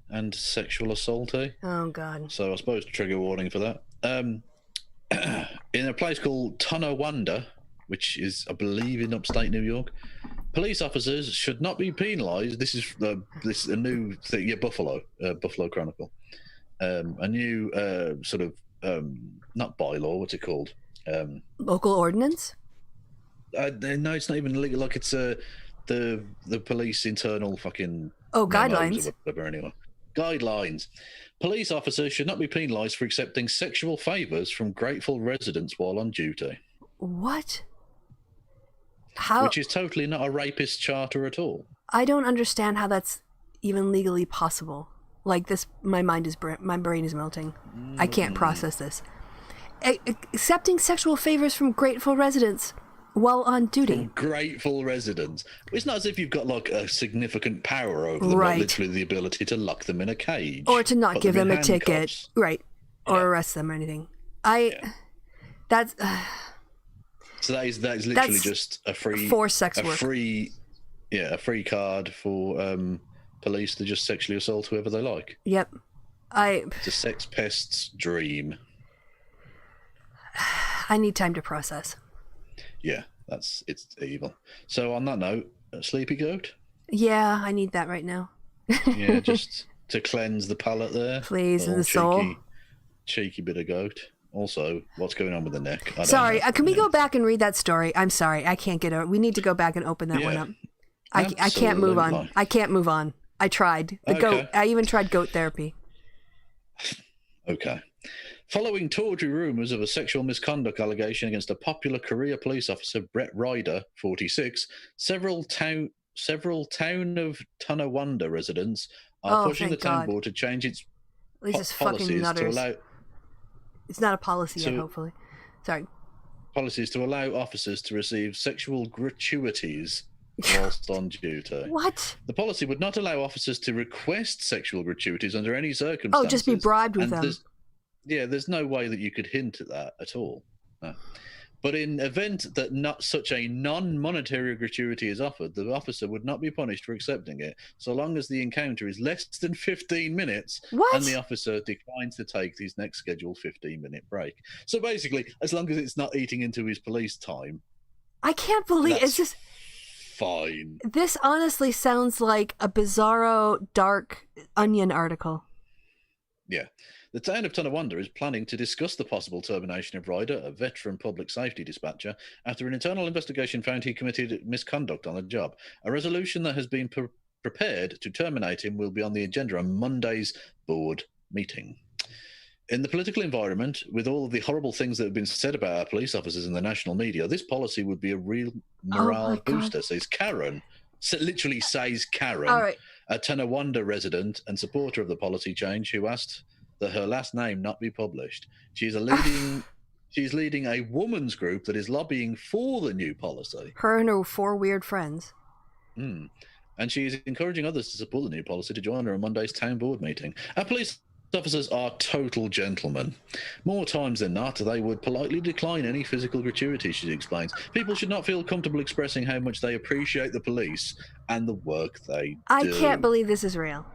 Speaker 2: and sexual assaulty.
Speaker 1: Oh God.
Speaker 2: So I suppose trigger warning for that. In a place called Tonawanda, which is, I believe, in upstate New York, police officers should not be penalised. This is a new thing. Yeah, Buffalo Chronicle. A new sort of not bylaw. What's it called?
Speaker 1: Local ordinance.
Speaker 2: No, it's not even legal. Like it's the police internal fucking
Speaker 1: guidelines.
Speaker 2: Or whatever, anyway. Guidelines. Police officers should not be penalised for accepting sexual favours from grateful residents while on duty.
Speaker 1: What? How?
Speaker 2: Which is totally not a rapist charter at all.
Speaker 1: I don't understand how that's even legally possible. Like this, my brain is melting. I can't process this. Accepting sexual favors from grateful residents while on duty.
Speaker 2: From grateful residents. It's not as if you've got like a significant power over them,
Speaker 1: right.
Speaker 2: Literally the ability to lock them in a cage.
Speaker 1: Or to not give them a ticket. Right. Or arrest them or anything. That's...
Speaker 2: So that is literally just a free
Speaker 1: forced sex work.
Speaker 2: A free card for police to just sexually assault whoever they like.
Speaker 1: Yep.
Speaker 2: It's a sex pest's dream.
Speaker 1: I need time to process.
Speaker 2: Yeah, it's evil. So on that note, a sleepy goat?
Speaker 1: Yeah, I need that right now.
Speaker 2: Yeah, just to cleanse the palate there.
Speaker 1: Please, and the soul.
Speaker 2: Cheeky bit of goat. Also, what's going on with the neck?
Speaker 1: Sorry, can we go back and read that story? I'm sorry, I can't get it. We need to go back and open that one up. I can't move on. I can't move on. I tried. Goat. I even tried goat therapy.
Speaker 2: Okay. Following tawdry rumours of a sexual misconduct allegation against a popular career police officer, Brett Ryder, 46, several town of Tonawanda residents are pushing the town board to change its policies to allow...
Speaker 1: It's not a policy yet, hopefully. Sorry.
Speaker 2: Policies to allow officers to receive sexual gratuities whilst on duty.
Speaker 1: What?
Speaker 2: The policy would not allow officers to request sexual gratuities under any circumstances.
Speaker 1: Oh, just be bribed with them.
Speaker 2: There's no way that you could hint at that at all. No. But in event that not such a non-monetary gratuity is offered, the officer would not be punished for accepting it, so long as the encounter is less than 15 minutes and the officer declines to take his next scheduled 15-minute break. So basically, as long as it's not eating into his police time.
Speaker 1: I can't believe it's just
Speaker 2: fine.
Speaker 1: This honestly sounds like a bizarro dark Onion article.
Speaker 2: Yeah. The town of Tonawanda is planning to discuss the possible termination of Ryder, a veteran public safety dispatcher, after an internal investigation found he committed misconduct on the job. A resolution that has been prepared to terminate him will be on the agenda on Monday's board meeting. In the political environment, with all of the horrible things that have been said about our police officers in the national media, this policy would be a real morale booster, says Karen. Literally says Karen,
Speaker 1: all right.
Speaker 2: A Tonawanda resident and supporter of the policy change who asked that her last name not be published. She's a leading She's leading a woman's group that is lobbying for the new policy.
Speaker 1: Her and her 4 weird friends.
Speaker 2: And she is encouraging others to support the new policy to join her on Monday's town board meeting. Our police officers are total gentlemen. More times than not, they would politely decline any physical gratuity, she explains. People should not feel comfortable expressing how much they appreciate the police and the work they do.
Speaker 1: I can't believe this is real.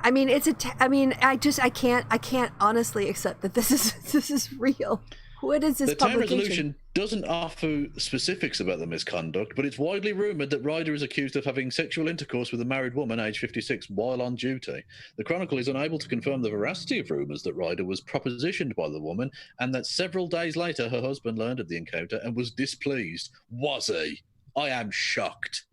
Speaker 1: I mean, I can't honestly accept that this is real. What is this publication?
Speaker 2: The town resolution doesn't offer specifics about the misconduct, but it's widely rumoured that Ryder is accused of having sexual intercourse with a married woman aged 56 while on duty. The Chronicle is unable to confirm the veracity of rumours that Ryder was propositioned by the woman and that several days later her husband learned of the encounter and was displeased. Was he? I am shocked.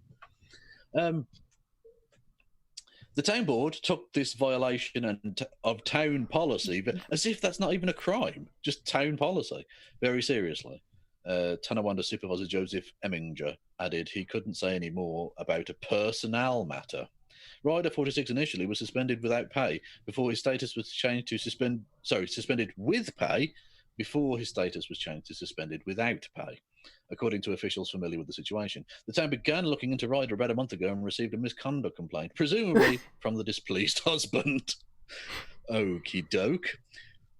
Speaker 2: The town board took this violation of town policy, but as if that's not even a crime, just town policy, very seriously. Tonawanda Supervisor Joseph Eminger added he couldn't say any more about a personnel matter. Ryder, 46, initially was suspended without pay before his status was changed to suspended with pay before his status was changed to suspended without pay, according to officials familiar with the situation. The town began looking into Ryder about a month ago and received a misconduct complaint, presumably from the displeased husband. Okie doke.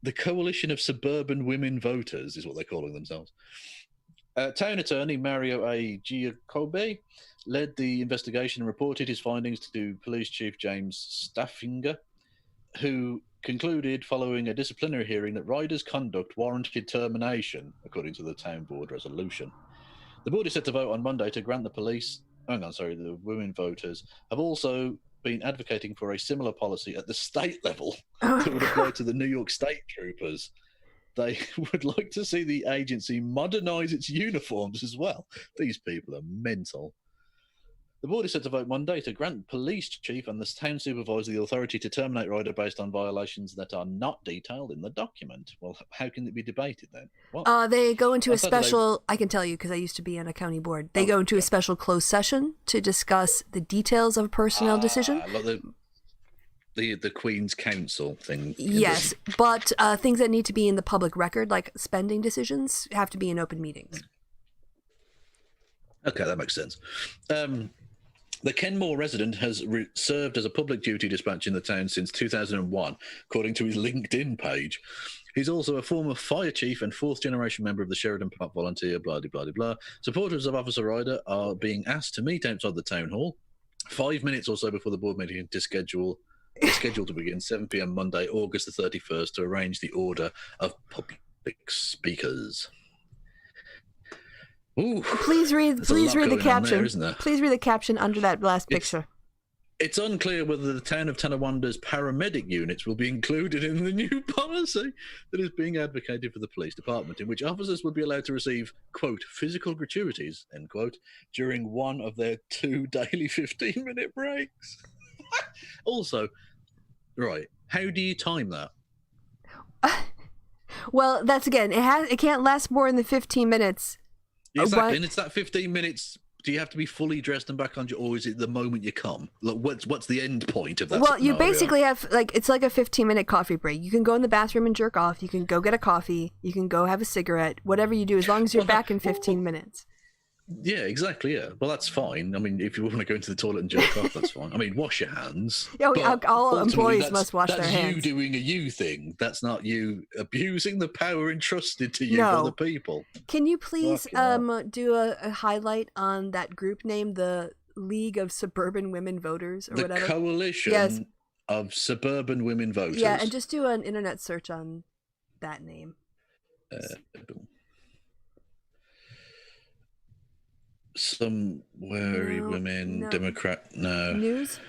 Speaker 2: The Coalition of Suburban Women Voters is what they're calling themselves. Town attorney Mario A. Giacobbe led the investigation and reported his findings to Police Chief James Staffinger, who concluded following a disciplinary hearing that Ryder's conduct warranted termination, according to the town board resolution. The board is set to vote on Monday to grant the women voters have also been advocating for a similar policy at the state level that would apply to the New York State Troopers. They would like to see the agency modernise its uniforms as well. These people are mental. The board is set to vote Monday to grant police chief and the town supervisor the authority to terminate Ryder based on violations that are not detailed in the document. Well, how can it be debated then? What?
Speaker 1: They go into a special, I can tell you because I used to be on a county board, they go into a special closed session to discuss the details of a personnel decision.
Speaker 2: Like the Queen's Council thing.
Speaker 1: Yes, but things that need to be in the public record, like spending decisions, have to be in open meetings.
Speaker 2: Okay, that makes sense. The Kenmore resident has served as a public duty dispatcher in the town since 2001, according to his LinkedIn page. He's also a former fire chief and 4th-generation member of the Sheridan Park Volunteer, blah, blah, blah, blah. Supporters of Officer Ryder are being asked to meet outside the town hall 5 minutes or so before the board meeting is scheduled to begin 7 p.m. Monday, August the 31st, to arrange the order of public speakers. Ooh,
Speaker 1: please read the caption.
Speaker 2: There,
Speaker 1: please read the caption under that last picture.
Speaker 2: It's unclear whether the town of Tonawanda's paramedic units will be included in the new policy that is being advocated for the police department, in which officers would be allowed to receive, quote, physical gratuities, end quote, during one of their 2 daily 15-minute breaks. Also, right, how do you time that?
Speaker 1: Well, that's again, it can't last more than 15 minutes.
Speaker 2: Exactly, and it's that 15 minutes. Do you have to be fully dressed and back on your, or is it the moment you come? Like, what's the end point of that?
Speaker 1: Well, you basically have it's like a 15-minute coffee break. You can go in the bathroom and jerk off. You can go get a coffee. You can go have a cigarette. Whatever you do, as long as you're back in 15 minutes.
Speaker 2: Yeah, exactly. Yeah, well, that's fine. I mean, if you want to go into the toilet and jerk off, that's fine. I mean, wash your hands.
Speaker 1: Yeah, all employees must wash their hands.
Speaker 2: That's you doing a you thing. That's not you abusing the power entrusted to you by the people.
Speaker 1: Can you please do a highlight on that group name, the League of Suburban Women Voters, or whatever?
Speaker 2: The Coalition of Suburban Women Voters.
Speaker 1: Yeah, and just do an internet search on that name.
Speaker 2: Some wary women, Democrat, no.
Speaker 1: News?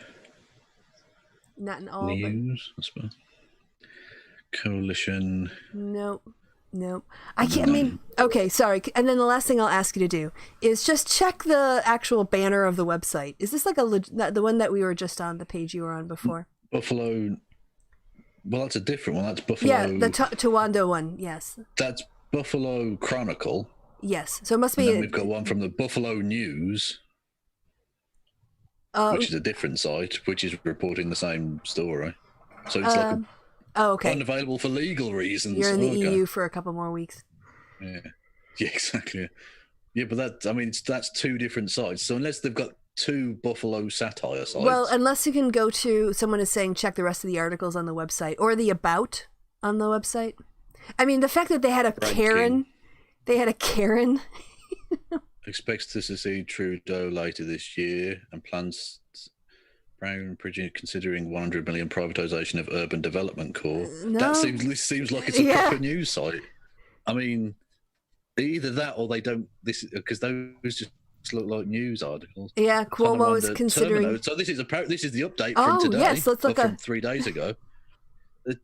Speaker 1: Not in all.
Speaker 2: News, I suppose. Coalition.
Speaker 1: Nope. I can't, I mean, okay, sorry. And then the last thing I'll ask you to do is just check the actual banner of the website. Is this like the one that we were just on, the page you were on before?
Speaker 2: Buffalo. Well, that's a different one. That's Buffalo.
Speaker 1: Yeah, the Towanda one, yes.
Speaker 2: That's Buffalo Chronicle.
Speaker 1: Yes, so it must be.
Speaker 2: And then we've got one from the Buffalo News, which is a different site, which is reporting the same story. So it's
Speaker 1: Oh, okay.
Speaker 2: Unavailable for legal reasons.
Speaker 1: You're in the
Speaker 2: okay.
Speaker 1: EU for a couple more weeks.
Speaker 2: Yeah, exactly. Yeah, but that's two different sides. So unless they've got two Buffalo satire sides.
Speaker 1: Well, unless you can go to, someone is saying check the rest of the articles on the website or the about on the website. I mean, the fact that they had a Karen.
Speaker 2: Expects to succeed Trudeau later this year and plans Brown considering 100 million privatisation of urban development core.
Speaker 1: No.
Speaker 2: That seems like it's a proper news site. I mean, either that or they don't. This because those just look like news articles.
Speaker 1: Yeah, Cuomo is considering.
Speaker 2: So this is the update from today.
Speaker 1: Yes, let's look
Speaker 2: from 3 days ago.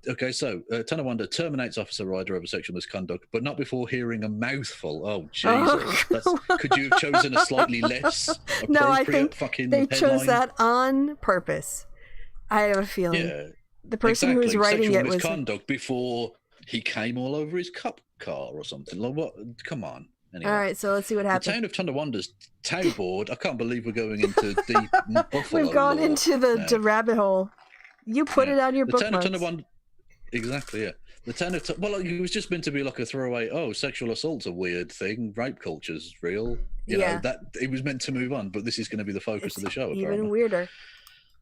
Speaker 2: Okay, so Tonawanda terminates Officer Ryder over sexual misconduct, but not before hearing a mouthful. Oh, Jesus. Could you have chosen a slightly less appropriate
Speaker 1: No, I think
Speaker 2: fucking
Speaker 1: they
Speaker 2: headline?
Speaker 1: chose that on purpose. I have a feeling. The person who was writing it was...
Speaker 2: misconduct before he came all over his cop car or something. Like, what? Come on. Anyway.
Speaker 1: All right, so let's see what happens.
Speaker 2: The town of Tonawanda's town board. I can't believe we're going into deep Buffalo.
Speaker 1: We've gone into the rabbit hole. You put it on your bookmarks.
Speaker 2: Exactly, yeah. The town of it was just meant to be like a throwaway. Oh, sexual assault's a weird thing. Rape culture's real. You know that it was meant to move on, but this is going to be the focus of the show.
Speaker 1: Even
Speaker 2: apparently.
Speaker 1: weirder.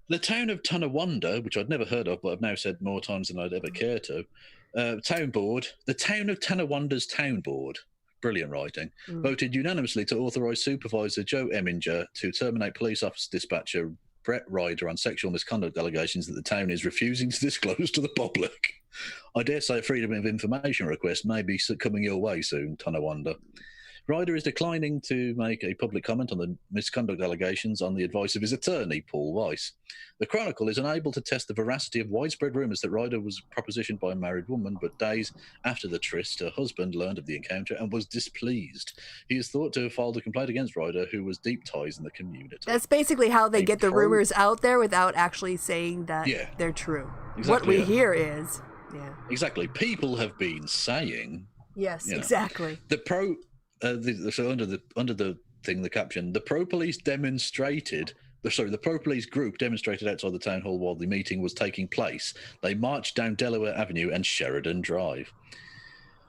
Speaker 2: The town of Tonawanda, which I'd never heard of, but I've now said more times than I'd ever care to. Town board. The town of Tonawanda's town board. Brilliant writing. Voted unanimously to authorise Supervisor Joe Eminger to terminate police officer dispatcher Brett Ryder on sexual misconduct allegations that the town is refusing to disclose to the public. I dare say a freedom of information request may be coming your way soon, Tonawanda. Ryder is declining to make a public comment on the misconduct allegations on the advice of his attorney, Paul Weiss. The Chronicle is unable to test the veracity of widespread rumours that Ryder was propositioned by a married woman, but days after the tryst, her husband learned of the encounter and was displeased. He is thought to have filed a complaint against Ryder, who was deep ties in the community.
Speaker 1: That's basically how they get the rumors out there without actually saying that they're true.
Speaker 2: Exactly,
Speaker 1: what we hear is...
Speaker 2: Exactly. People have been saying...
Speaker 1: Yes, exactly.
Speaker 2: So under the thing, the caption, the pro-police group demonstrated outside the town hall while the meeting was taking place. They marched down Delaware Avenue and Sheridan Drive.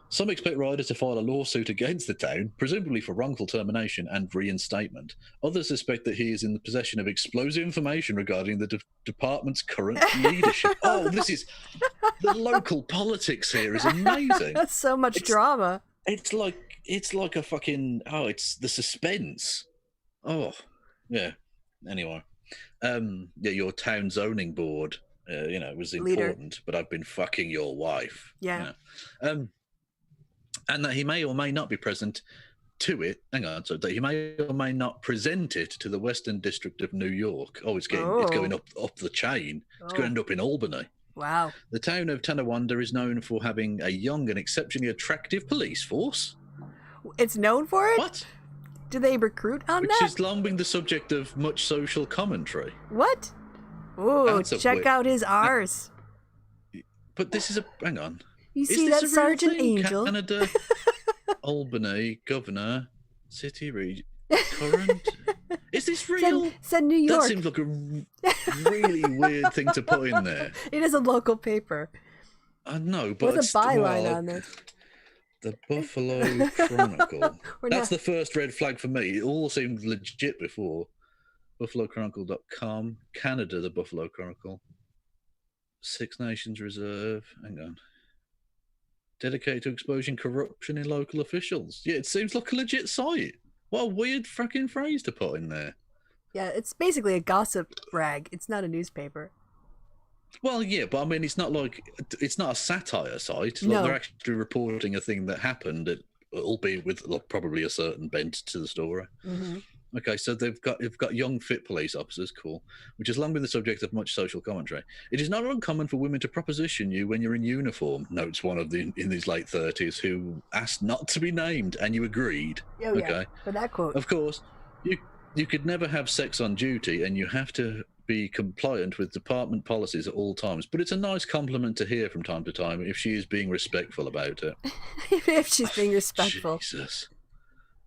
Speaker 2: Some expect Ryder to file a lawsuit against the town, presumably for wrongful termination and reinstatement. Others suspect that he is in the possession of explosive information regarding the department's current leadership. Oh, this is... The local politics here is amazing.
Speaker 1: That's so much drama.
Speaker 2: It's like a fucking... Oh, it's the suspense. Oh, yeah. Anyway. Your town zoning board, was important, but I've been fucking your wife.
Speaker 1: Yeah.
Speaker 2: And that he may or may not be present to it. Hang on, so that he may or may not present it to the Western District of New York. Oh, it's going up the chain. It's going to end up in Albany.
Speaker 1: Wow.
Speaker 2: The town of Tonawanda is known for having a young and exceptionally attractive police force.
Speaker 1: It's known for it?
Speaker 2: What?
Speaker 1: Do they recruit on that?
Speaker 2: Which has long been the subject of much social commentary.
Speaker 1: What? Ooh, check out his R's.
Speaker 2: But this is a... Hang on.
Speaker 1: You see that Sergeant Angel?
Speaker 2: Canada, Albany, Governor, City Region, current... Is this real?
Speaker 1: Send New York.
Speaker 2: That seems like a really weird thing to put in there.
Speaker 1: It is a local paper.
Speaker 2: I know, but
Speaker 1: what's a byline on this?
Speaker 2: The Buffalo Chronicle. That's the first red flag for me. It all seemed legit before. BuffaloChronicle.com. Canada, the Buffalo Chronicle. Six Nations Reserve. Hang on. Dedicated to exposing corruption in local officials. Yeah, it seems like a legit site. What a weird fucking phrase to put in there.
Speaker 1: Yeah, it's basically a gossip rag. It's not a newspaper.
Speaker 2: Well, yeah, but I mean, it's not a satire site.
Speaker 1: No.
Speaker 2: Like, they're actually reporting a thing that happened, albeit with probably a certain bent to the story.
Speaker 1: Mm-hmm.
Speaker 2: Okay, so they've got young, fit police officers, cool, which has long been the subject of much social commentary. It is not uncommon for women to proposition you when you're in uniform, notes one of in his late 30s who asked not to be named, and you agreed.
Speaker 1: Oh, okay. Yeah, for that quote.
Speaker 2: Of course, you could never have sex on duty, and you have to be compliant with department policies at all times. But it's a nice compliment to hear from time to time if she is being respectful about it.
Speaker 1: If she's being respectful.
Speaker 2: Jesus.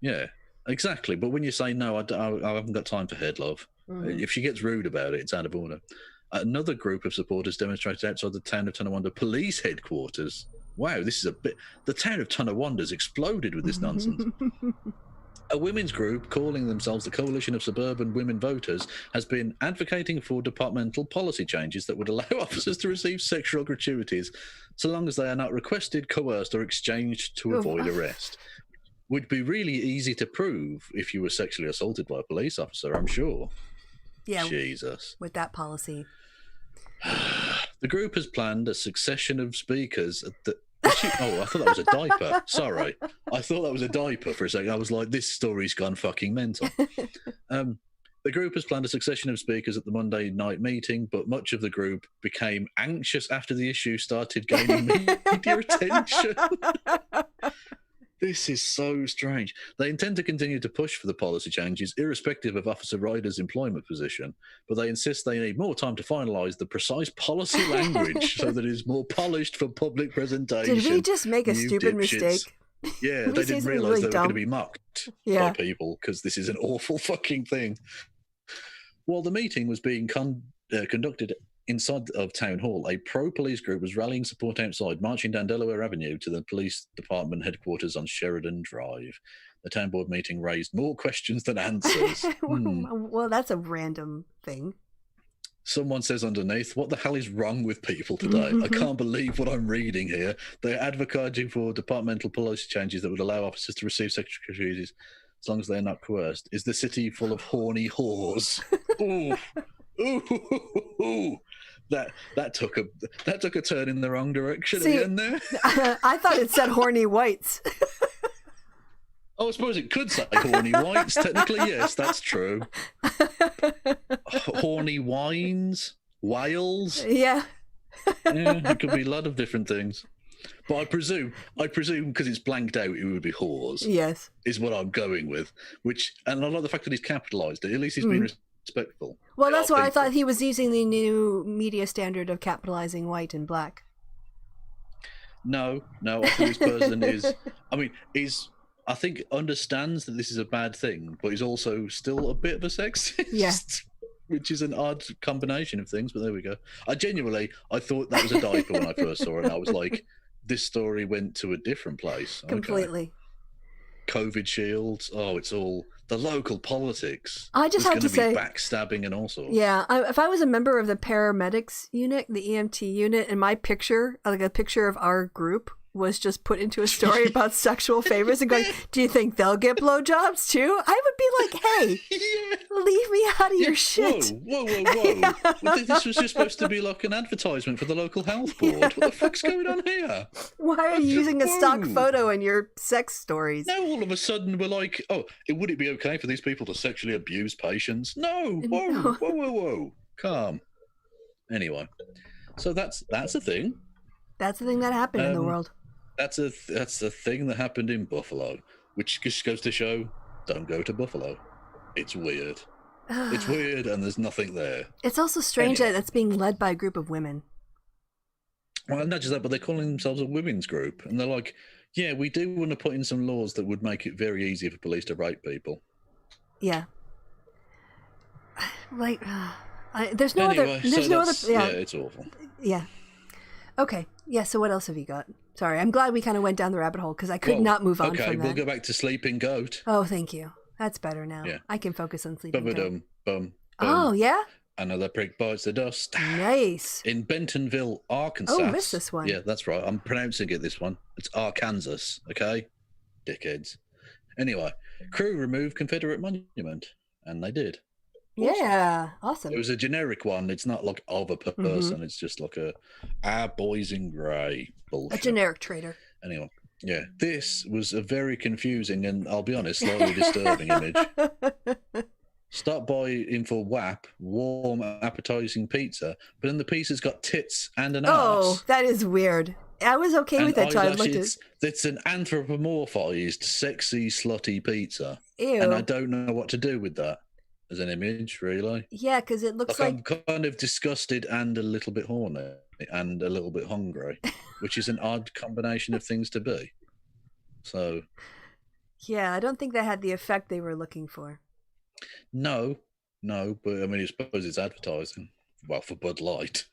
Speaker 2: Yeah. Exactly, but when you say no, I haven't got time for head love. Mm-hmm. If she gets rude about it, it's out of order. Another group of supporters demonstrated outside the town of Tonawanda police headquarters. Wow, this is a bit... The town of Tonawanda's exploded with this nonsense. A women's group calling themselves the Coalition of Suburban Women Voters has been advocating for departmental policy changes that would allow officers to receive sexual gratuities so long as they are not requested, coerced, or exchanged to avoid arrest. Would be really easy to prove if you were sexually assaulted by a police officer, I'm sure.
Speaker 1: Yeah.
Speaker 2: Jesus.
Speaker 1: With that policy.
Speaker 2: The group has planned a succession of speakers at the... Oh, I thought that was a diaper. Sorry. I thought that was a diaper for a second. I was like, this story's gone fucking mental. The group has planned a succession of speakers at the Monday night meeting, but much of the group became anxious after the issue started gaining media attention. This is so strange. They intend to continue to push for the policy changes, irrespective of Officer Ryder's employment position, but they insist they need more time to finalise the precise policy language so that it is more polished for public presentation.
Speaker 1: Did we just make a stupid mistake?
Speaker 2: Yeah, they didn't realise they were going to be mocked by people because this is an awful fucking thing. While the meeting was being conducted inside of Town Hall, a pro-police group was rallying support outside, marching down Delaware Avenue to the police department headquarters on Sheridan Drive. The town board meeting raised more questions than answers.
Speaker 1: Well, that's a random thing.
Speaker 2: Someone says underneath, what the hell is wrong with people today? I can't believe what I'm reading here. They're advocating for departmental policy changes that would allow officers to receive sexual gratuities as long as they're not coerced. Is the city full of horny whores? Ooh. Ooh. That took a turn in the wrong direction at the end there.
Speaker 1: I thought it said horny whites.
Speaker 2: Oh, I suppose it could say horny whites. Technically, yes, that's true. Horny wines, whales.
Speaker 1: Yeah.
Speaker 2: It could be a lot of different things. But I presume because it's blanked out, it would be whores.
Speaker 1: Yes,
Speaker 2: is what I'm going with. And I like the fact that he's capitalised it. At least he's been respectful.
Speaker 1: Well, that's why I thought he was using the new media standard of capitalizing white and black.
Speaker 2: No. I think this person I think understands that this is a bad thing, but he's also still a bit of a sexist. Yeah. Which is an odd combination of things, but there we go. I thought that was a diaper when I first saw it, and I was like, this story went to a different place.
Speaker 1: Completely.
Speaker 2: Okay. COVID shields. Oh, it's all the local politics.
Speaker 1: I just have to say,
Speaker 2: backstabbing and all sorts.
Speaker 1: Yeah, if I was a member of the paramedics unit, the EMT unit, and my picture, like a picture of our group, was just put into a story about sexual favors and going, do you think they'll get blowjobs too? I would be like, hey, leave me out of your shit.
Speaker 2: Whoa. Well, this was just supposed to be like an advertisement for the local health board. What the fuck's going on here?
Speaker 1: Why are you using a stock photo in your sex stories?
Speaker 2: Now all of a sudden we're like, would it be okay for these people to sexually abuse patients? No. Whoa. Calm. Anyway, so that's a thing.
Speaker 1: That's the thing that happened in the world.
Speaker 2: That's a thing that happened in Buffalo, which just goes to show, don't go to Buffalo. It's weird. It's weird, and there's nothing there.
Speaker 1: It's also strange that it's being led by a group of women.
Speaker 2: Well, not just that, but they're calling themselves a women's group, and they're like, yeah, we do want to put in some laws that would make it very easy for police to rape people.
Speaker 1: Yeah. Like, there's no other. There's no other. Yeah,
Speaker 2: it's awful.
Speaker 1: Yeah. Okay. Yeah, so what else have you got? Sorry, I'm glad we kind of went down the rabbit hole because I could not move on from that.
Speaker 2: Okay, we'll go back to Sleeping Goat.
Speaker 1: Oh, thank you. That's better now.
Speaker 2: Yeah.
Speaker 1: I can focus on Sleeping Goat.
Speaker 2: Bum.
Speaker 1: Oh, yeah?
Speaker 2: Another prick bites the dust.
Speaker 1: Nice.
Speaker 2: In Bentonville, Arkansas.
Speaker 1: Oh, I missed this one.
Speaker 2: Yeah, that's right. I'm pronouncing it this one. It's Arkansas, okay? Dickheads. Anyway, crew removed Confederate monument, and they did.
Speaker 1: Yeah, awesome.
Speaker 2: It was a generic one. It's not like of a person. It's just like our boys in grey bullshit.
Speaker 1: A generic traitor.
Speaker 2: Anyway, yeah, this was a very confusing and, I'll be honest, slightly disturbing image. Stop by in for WAP, warm appetizing pizza, but then the pizza's got tits and an arse.
Speaker 1: Oh, that is weird. I was okay with that. I looked at
Speaker 2: it's an anthropomorphized, sexy, slutty pizza.
Speaker 1: Ew.
Speaker 2: And I don't know what to do with that. As an image, really.
Speaker 1: Yeah, because it looks like
Speaker 2: I'm kind of disgusted and a little bit horny and a little bit hungry, which is an odd combination of things to be. So,
Speaker 1: yeah, I don't think that had the effect they were looking for.
Speaker 2: No, but I mean, I suppose it's advertising. well, for Bud Light,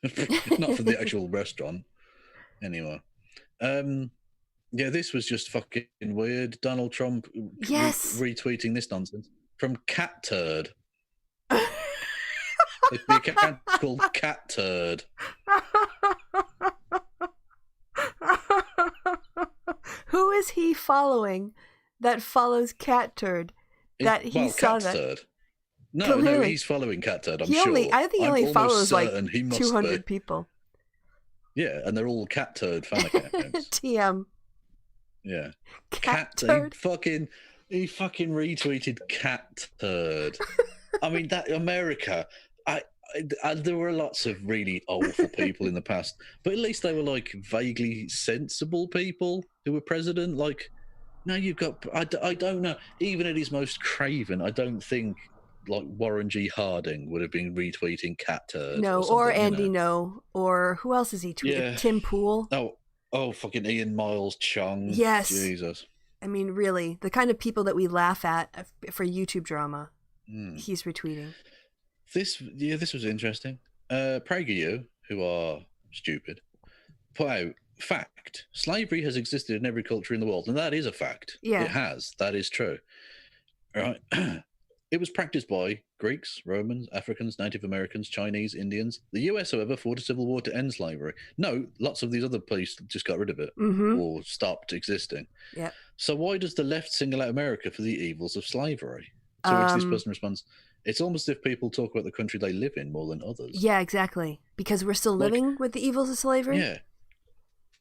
Speaker 2: not for the actual restaurant. Anyway, yeah, this was just fucking weird. Donald Trump
Speaker 1: Yes.
Speaker 2: retweeting this nonsense from Cat Turd. The account called Cat Turd.
Speaker 1: Who is he following that follows Cat Turd? That he saw
Speaker 2: Cat
Speaker 1: that.
Speaker 2: Turd. No, he's following Cat Turd. I'm sure.
Speaker 1: I think he only follows like 200
Speaker 2: be.
Speaker 1: people.
Speaker 2: Yeah, and they're all Cat Turd fan accounts.
Speaker 1: TM.
Speaker 2: Yeah.
Speaker 1: Cat Turd.
Speaker 2: He fucking retweeted Cat Turd. I mean, that America. There were lots of really awful people in the past, but at least they were like vaguely sensible people who were president. Like, now you've got, I don't know, even at his most craven, I don't think like Warren G. Harding would have been retweeting Cat Turd.
Speaker 1: No, or Andy No, or who else is he tweeting?
Speaker 2: Yeah.
Speaker 1: Tim Pool.
Speaker 2: Oh, fucking Ian Miles Chung.
Speaker 1: Yes.
Speaker 2: Jesus.
Speaker 1: I mean, really, the kind of people that we laugh at for YouTube drama, he's retweeting.
Speaker 2: This was interesting. PragerU, who are stupid, put out fact: slavery has existed in every culture in the world, and that is a fact.
Speaker 1: Yeah,
Speaker 2: it has. That is true. Right. It was practiced by Greeks, Romans, Africans, Native Americans, Chinese, Indians. The US, however, fought a civil war to end slavery. No, lots of these other places just got rid of it or stopped existing.
Speaker 1: Yeah.
Speaker 2: So why does the left single out America for the evils of slavery? To which this person responds, it's almost as if people talk about the country they live in more than others.
Speaker 1: Yeah, exactly. Because we're still living with the evils of slavery?
Speaker 2: Yeah.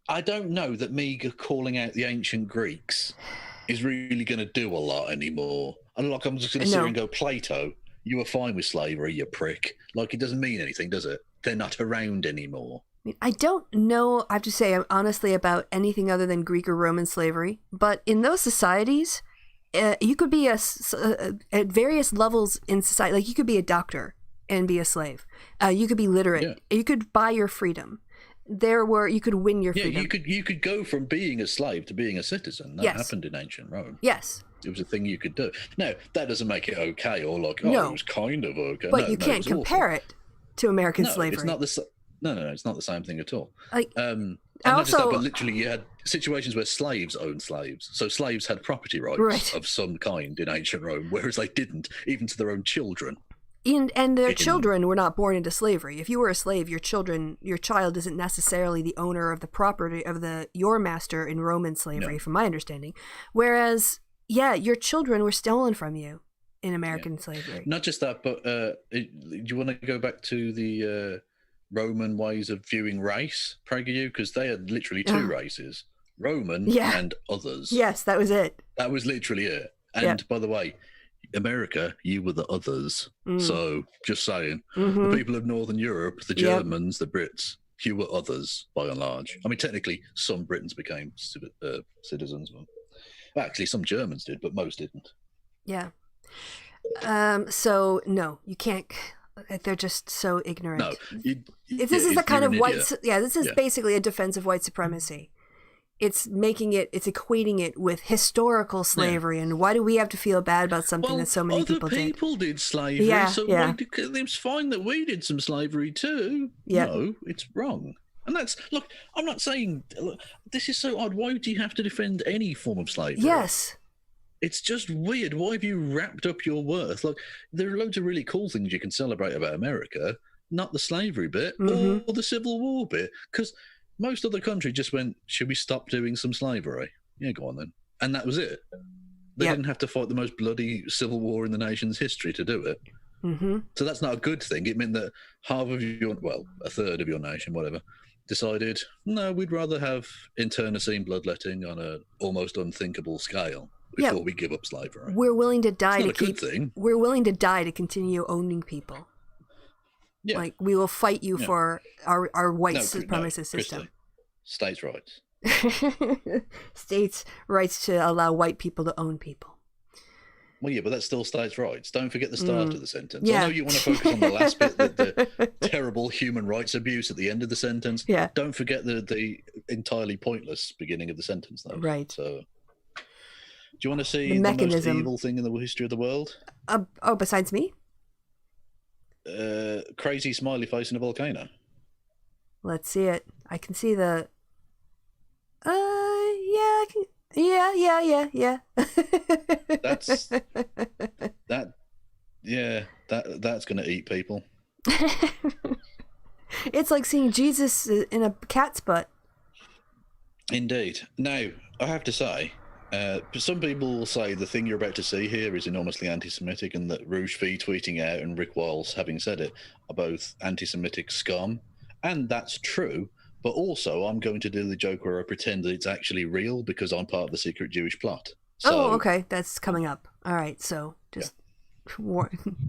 Speaker 2: I don't know that me calling out the ancient Greeks is really going to do a lot anymore. And like, I'm just going to sit here and go, Plato, you were fine with slavery, you prick. Like, it doesn't mean anything, does it? They're not around anymore.
Speaker 1: I mean, I don't know, I have to say, honestly, about anything other than Greek or Roman slavery. But in those societies, you could be at various levels in society. Like, you could be a doctor and be a slave. You could be literate. Yeah. You could buy your freedom. You could win your freedom.
Speaker 2: Yeah, you could go from being a slave to being a citizen. That happened in ancient Rome.
Speaker 1: Yes.
Speaker 2: It was a thing you could do. Now, that doesn't make it okay or like, it was kind of okay.
Speaker 1: But you can't compare it to American slavery.
Speaker 2: It's not it's not the same thing at all.
Speaker 1: Like,
Speaker 2: and not just that, but literally you had situations where slaves owned slaves. So slaves had property rights of some kind in ancient Rome, whereas they didn't, even to their own children.
Speaker 1: And their children were not born into slavery. If you were a slave, your child isn't necessarily the owner of the property of your master in Roman slavery, from my understanding. Whereas, your children were stolen from you in American slavery.
Speaker 2: Not just that, but do you want to go back to the Roman ways of viewing race, PragerU? Because they had literally two races, Roman and others.
Speaker 1: Yes, that was it.
Speaker 2: That was literally it. And by the way, America, you were the others. So just saying, the people of Northern Europe, the Germans, the Brits, you were others by and large. I mean, technically, some Britons became citizens. Well, actually, some Germans did, but most didn't.
Speaker 1: Yeah. So no, you can't. They're just so ignorant.
Speaker 2: No,
Speaker 1: this is the kind of white. This is basically a defense of white supremacy. It's equating it with historical slavery, and why do we have to feel bad about something that so many people did?
Speaker 2: Other people did slavery, it's fine that we did some slavery too. Yeah. No, it's wrong. And I'm not saying, this is so odd. Why do you have to defend any form of slavery?
Speaker 1: Yes.
Speaker 2: It's just weird. Why have you wrapped up your worth? Like, there are loads of really cool things you can celebrate about America, not the slavery bit or the Civil War bit, because most other countries just went, should we stop doing some slavery? Yeah, go on then. And that was it. They didn't have to fight the most bloody civil war in the nation's history to do it. So that's not a good thing. It meant that a third of your nation, whatever, decided, no, we'd rather have internecine bloodletting on an almost unthinkable scale before we give up slavery.
Speaker 1: We're willing to die
Speaker 2: We're
Speaker 1: willing to die to continue owning people. Yeah. Like, we will fight you for our white supremacist system.
Speaker 2: Kristi, states' rights.
Speaker 1: States' rights to allow white people to own people.
Speaker 2: Well, yeah, but that's still states' rights. Don't forget the start of the sentence. Yeah. I know you want to focus on the last bit, the terrible human rights abuse at the end of the sentence.
Speaker 1: Yeah.
Speaker 2: Don't forget the entirely pointless beginning of the sentence, though.
Speaker 1: Right.
Speaker 2: So, do you want to see the most evil thing in the history of the world?
Speaker 1: Besides me?
Speaker 2: crazy smiley face in a volcano.
Speaker 1: Let's see it. I can see the. Yeah, I can. Yeah.
Speaker 2: That's that. Yeah, that's gonna eat people.
Speaker 1: It's like seeing Jesus in a cat's butt.
Speaker 2: Indeed. Now, I have to say, some people will say the thing you're about to see here is enormously anti-Semitic, and that Rouge Fee tweeting out and Rick Wiles having said it are both anti-Semitic scum, and that's true. But also, I'm going to do the joke where I pretend that it's actually real because I'm part of the secret Jewish plot. So,
Speaker 1: okay, that's coming up. All right, so just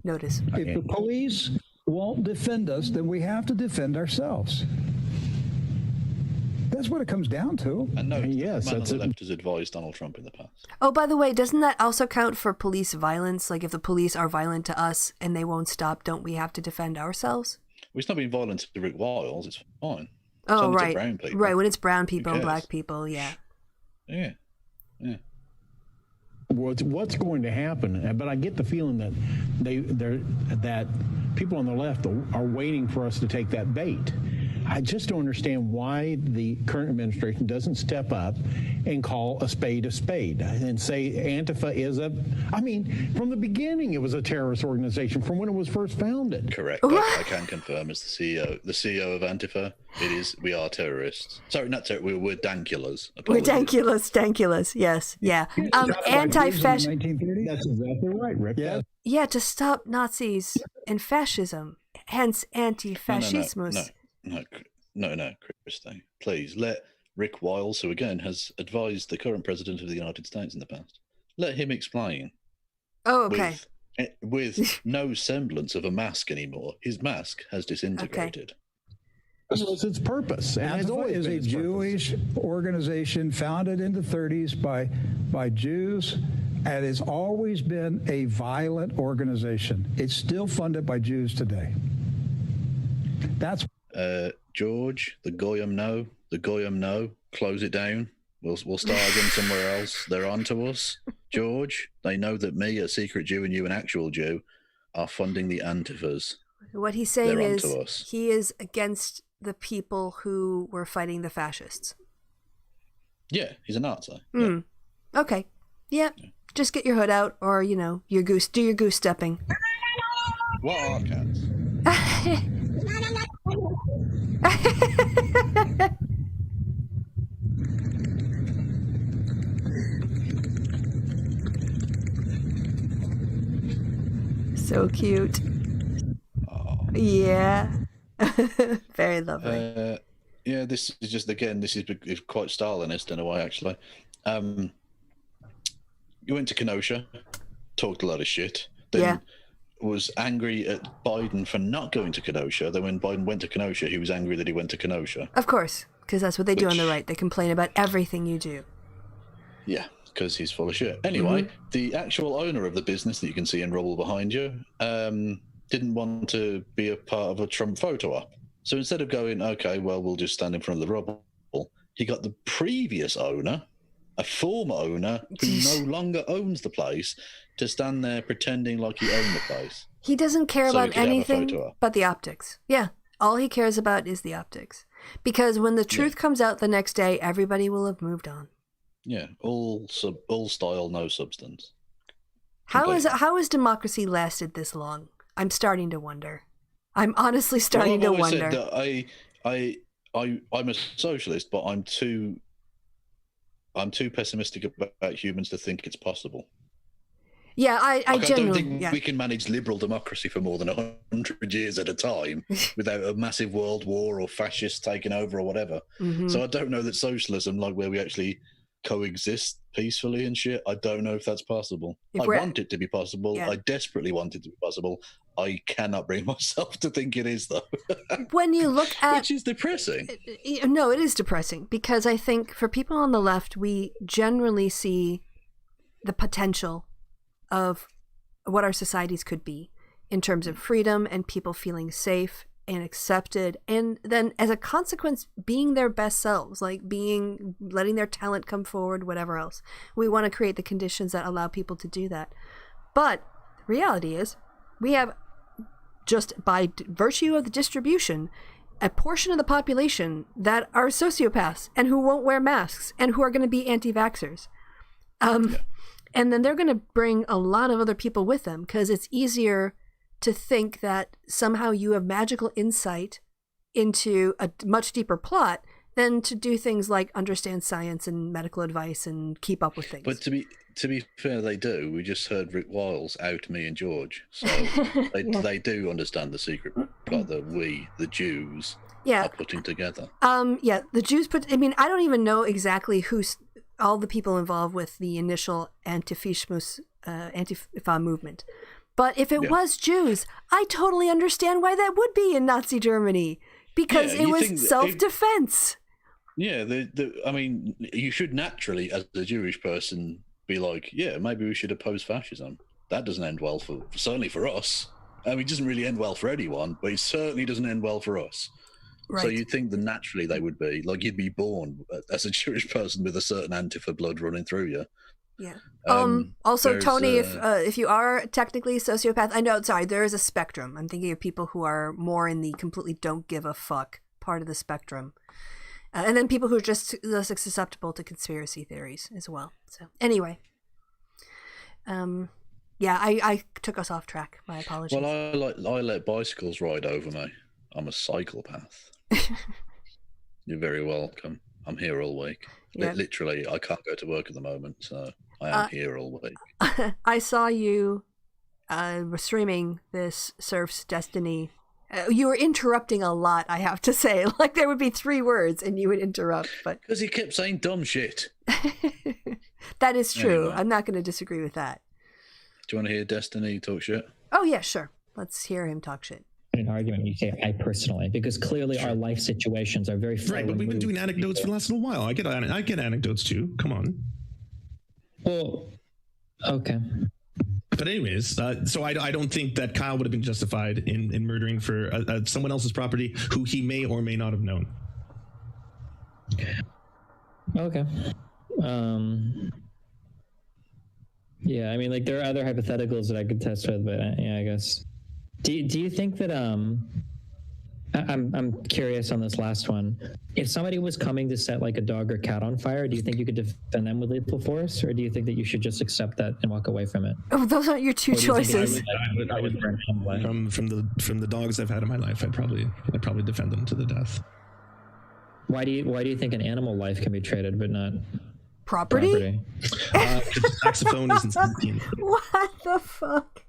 Speaker 1: notice.
Speaker 7: If the police won't defend us, then we have to defend ourselves. That's what it comes down to.
Speaker 2: And no, yes, man on the left has advised Donald Trump in the past.
Speaker 1: Oh, by the way, doesn't that also count for police violence? Like if the police are violent to us and they won't stop, don't we have to defend ourselves?
Speaker 2: Well, it's not being violent to Rick Wiles. It's fine.
Speaker 1: Oh,
Speaker 2: it's
Speaker 1: right.
Speaker 2: Brown people.
Speaker 1: Right, when it's brown people and black people, yeah.
Speaker 2: Yeah.
Speaker 8: What's going to happen? But I get the feeling that that people on the left are waiting for us to take that bait. I just don't understand why the current administration doesn't step up and call a spade and say Antifa is from the beginning it was a terrorist organization from when it was first founded.
Speaker 2: Correct. I can confirm as the CEO of Antifa, we are terrorists. Sorry, not terrorists, we're dankulas.
Speaker 1: We're dankulas, yes, yeah. Anti-fascist.
Speaker 8: That's exactly right, Rick.
Speaker 1: Yeah, to stop Nazis and fascism, hence anti-fascismus.
Speaker 2: No, Kristi. Please let Rick Wiles, who again has advised the current president of the United States in the past, let him explain.
Speaker 1: Oh, okay.
Speaker 2: With no semblance of a mask anymore. His mask has disintegrated.
Speaker 8: Okay. It's its purpose.
Speaker 7: Antifa is a Jewish organization founded in the 30s by Jews. And it's always been a violent organization. It's still funded by Jews today. That's
Speaker 2: George, the Goyim no, close it down. We'll start again somewhere else. They're on to us. George, they know that me, a secret Jew, and you, an actual Jew, are funding the Antifas.
Speaker 1: What he's saying is he is against the people who were fighting the fascists.
Speaker 2: Yeah, he's a Nazi.
Speaker 1: Yeah. Okay. Yeah. Just get your hood out, or do your goose stepping.
Speaker 2: What are cats?
Speaker 1: So cute.
Speaker 2: Oh.
Speaker 1: Yeah. Very lovely.
Speaker 2: Yeah, this is quite Stalinist in a way, actually. You went to Kenosha, talked a lot of shit, then was angry at Biden for not going to Kenosha. Then when Biden went to Kenosha, he was angry that he went to Kenosha.
Speaker 1: Of course, because that's what they do on the right. They complain about everything you do.
Speaker 2: Yeah, because he's full of shit. Anyway, the actual owner of the business that you can see in rubble behind you didn't want to be a part of a Trump photo op. So instead of going, okay, well, we'll just stand in front of the rubble, he got the previous owner, a former owner who no longer owns the place, to stand there pretending like he owned the place.
Speaker 1: He doesn't care about anything but the optics. Yeah, all he cares about is the optics. Because when the truth comes out the next day, everybody will have moved on.
Speaker 2: Yeah, all style, no substance.
Speaker 1: How has democracy lasted this long? I'm starting to wonder. I'm honestly starting to wonder.
Speaker 2: Said that I'm a socialist, but I'm too pessimistic about humans to think it's possible.
Speaker 1: Yeah, I genuinely
Speaker 2: don't think we can manage liberal democracy for more than 100 years at a time without a massive world war or fascists taking over or whatever. So I don't know that socialism, like where we actually coexist peacefully and shit, I don't know if that's possible. I want it to be possible. I desperately want it to be possible. I cannot bring myself to think it is, though.
Speaker 1: When you look at...
Speaker 2: Which is depressing.
Speaker 1: No, it is depressing, because I think for people on the left, we generally see the potential of what our societies could be in terms of freedom and people feeling safe and accepted, and then as a consequence being their best selves, like letting their talent come forward, whatever else. We want to create the conditions that allow people to do that. But reality is we have just by virtue of the distribution, a portion of the population that are sociopaths and who won't wear masks and who are going to be anti-vaxxers. And then they're going to bring a lot of other people with them because it's easier to think that somehow you have magical insight into a much deeper plot than to do things like understand science and medical advice and keep up with things.
Speaker 2: But to be fair, they do. We just heard Rick Wiles out me and George, so they do understand the secret plot that we, the Jews, are putting together.
Speaker 1: The Jews I mean, I don't even know exactly who's all the people involved with the initial Antifa movement. But if it was Jews, I totally understand why that would be in Nazi Germany, because it was self-defense.
Speaker 2: I mean, you should naturally, as a Jewish person, be like, yeah, maybe we should oppose fascism. That doesn't end well certainly for us. I mean, it doesn't really end well for anyone, but it certainly doesn't end well for us. Right. So you'd think that naturally they would be, like, you'd be born as a Jewish person with a certain Antifa blood running through you.
Speaker 1: Yeah. Also, Tony, if you are technically a sociopath, I know, sorry, there is a spectrum. I'm thinking of people who are more in the completely don't give a fuck part of the spectrum. And then people who are just less susceptible to conspiracy theories as well. So anyway, I took us off track. My apologies.
Speaker 2: Well, I let bicycles ride over me. I'm a psychopath. You're very welcome. I'm here all week. Yep. Literally, I can't go to work at the moment, so I am here all week.
Speaker 1: I saw you streaming this Surf's Destiny. You were interrupting a lot, I have to say. Like, there would be 3 words and you would interrupt. But
Speaker 2: because he kept saying dumb shit.
Speaker 1: That is true. I'm not going to disagree with that.
Speaker 2: Do you want to hear Destiny talk shit?
Speaker 1: Oh, yeah, sure. Let's hear him talk shit.
Speaker 9: An argument you say I personally, because clearly our life situations are very
Speaker 10: right, but we've been doing anecdotes for the last little while. I get anecdotes too. Come on.
Speaker 9: Well, okay.
Speaker 10: But anyways, so I don't think that Kyle would have been justified in murdering for someone else's property who he may or may not have known.
Speaker 9: Okay. Yeah, I mean, like, there are other hypotheticals that I could test with, but yeah, I guess. Do you think that I'm curious on this last one. If somebody was coming to set like a dog or cat on fire, do you think you could defend them with lethal force, or do you think that you should just accept that and walk away from it?
Speaker 1: Oh, those aren't your two choices.
Speaker 10: I would from the dogs I've had in my life, I'd probably defend them to the death.
Speaker 9: Why do you think an animal life can be traded but not
Speaker 1: property?
Speaker 10: Saxophone isn't sentient.
Speaker 1: What the fuck?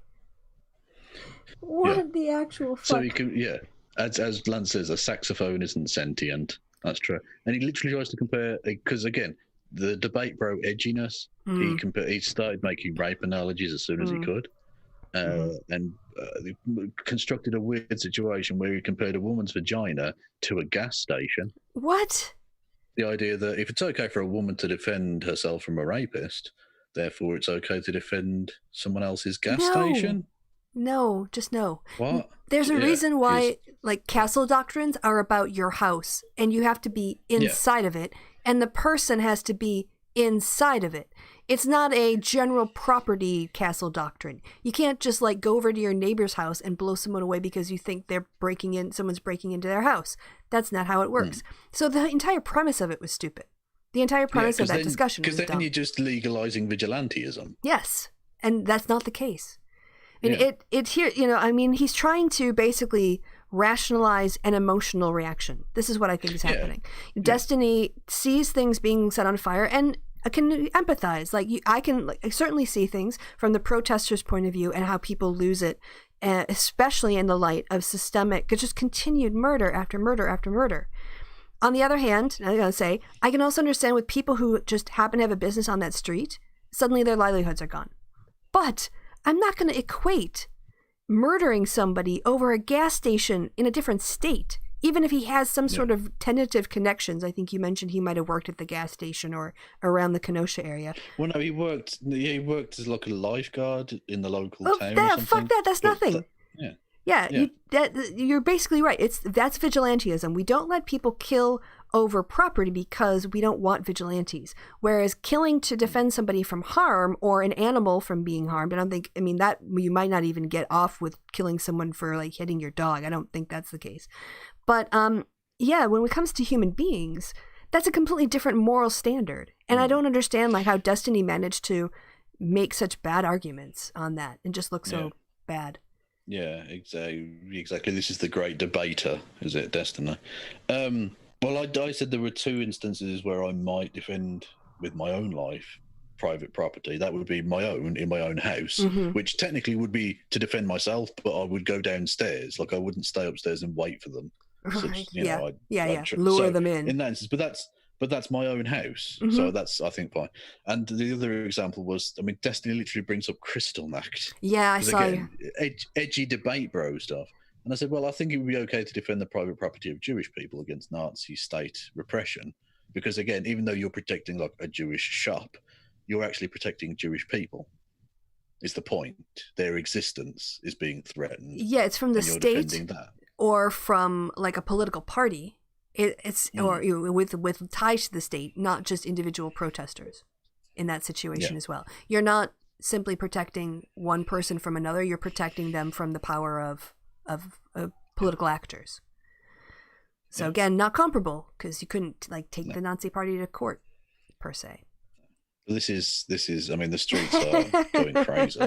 Speaker 1: What the actual fuck?
Speaker 2: So you can, as Lance says, a saxophone isn't sentient. That's true. And he literally tries to compare, because again, the debate broke edginess. He started making rape analogies as soon as he could, and constructed a weird situation where he compared a woman's vagina to a gas station.
Speaker 1: What?
Speaker 2: The idea that if it's okay for a woman to defend herself from a rapist, therefore it's okay to defend someone else's gas station.
Speaker 1: No, just no.
Speaker 2: What?
Speaker 1: There's a reason why, like, castle doctrines are about your house, and you have to be inside of it, and the person has to be inside of it. It's not a general property castle doctrine. You can't just, like, go over to your neighbor's house and blow someone away because you think someone's breaking into their house. That's not how it works. So the entire premise of it was stupid. The entire premise of that discussion was dumb.
Speaker 2: Because then you're just legalizing vigilantism.
Speaker 1: Yes, and that's not the case. I mean, it here, I mean, he's trying to basically rationalize an emotional reaction. This is what I think is happening. Destiny sees things being set on fire and can empathize. Like, I can certainly see things from the protesters' point of view and how people lose it, especially in the light of systemic, just continued murder after murder after murder. On the other hand, I gotta say, I can also understand with people who just happen to have a business on that street, suddenly their livelihoods are gone. But I'm not going to equate murdering somebody over a gas station in a different state, even if he has some sort of tentative connections. I think you mentioned he might have worked at the gas station or around the Kenosha area.
Speaker 2: Well, no, he worked as like a lifeguard in the local town or something.
Speaker 1: Fuck that, that's nothing. You're basically right. That's vigilantism. We don't let people kill over property because we don't want vigilantes. Whereas killing to defend somebody from harm or an animal from being harmed, I mean, that you might not even get off with killing someone for like hitting your dog. I don't think that's the case. But yeah, when it comes to human beings, that's a completely different moral standard. And I don't understand like how Destiny managed to make such bad arguments on that and just look so bad.
Speaker 2: Yeah, exactly. This is the great debater, is it, Destiny? Well, I said there were two instances where I might defend with my own life private property. That would be my own, in my own house, which technically would be to defend myself, but I would go downstairs. Like, I wouldn't stay upstairs and wait for them.
Speaker 1: Right.
Speaker 2: So,
Speaker 1: Lure them in.
Speaker 2: In that instance, but that's my own house, so that's, I think, fine. And the other example was, I mean, Destiny literally brings up Kristallnacht.
Speaker 1: Yeah, I saw you.
Speaker 2: Edgy debate bro stuff. And I said, well, I think it would be okay to defend the private property of Jewish people against Nazi state repression. Because again, even though you're protecting like a Jewish shop, you're actually protecting Jewish people. Is the point. Their existence is being threatened.
Speaker 1: Yeah, it's from the state or from like a political party. It's or with ties to the state, not just individual protesters in that situation as well. You're not simply protecting one person from another. You're protecting them from the power of political actors. So again, not comparable because you couldn't like take the Nazi party to court per se.
Speaker 2: This is. I mean, the streets are going crazy.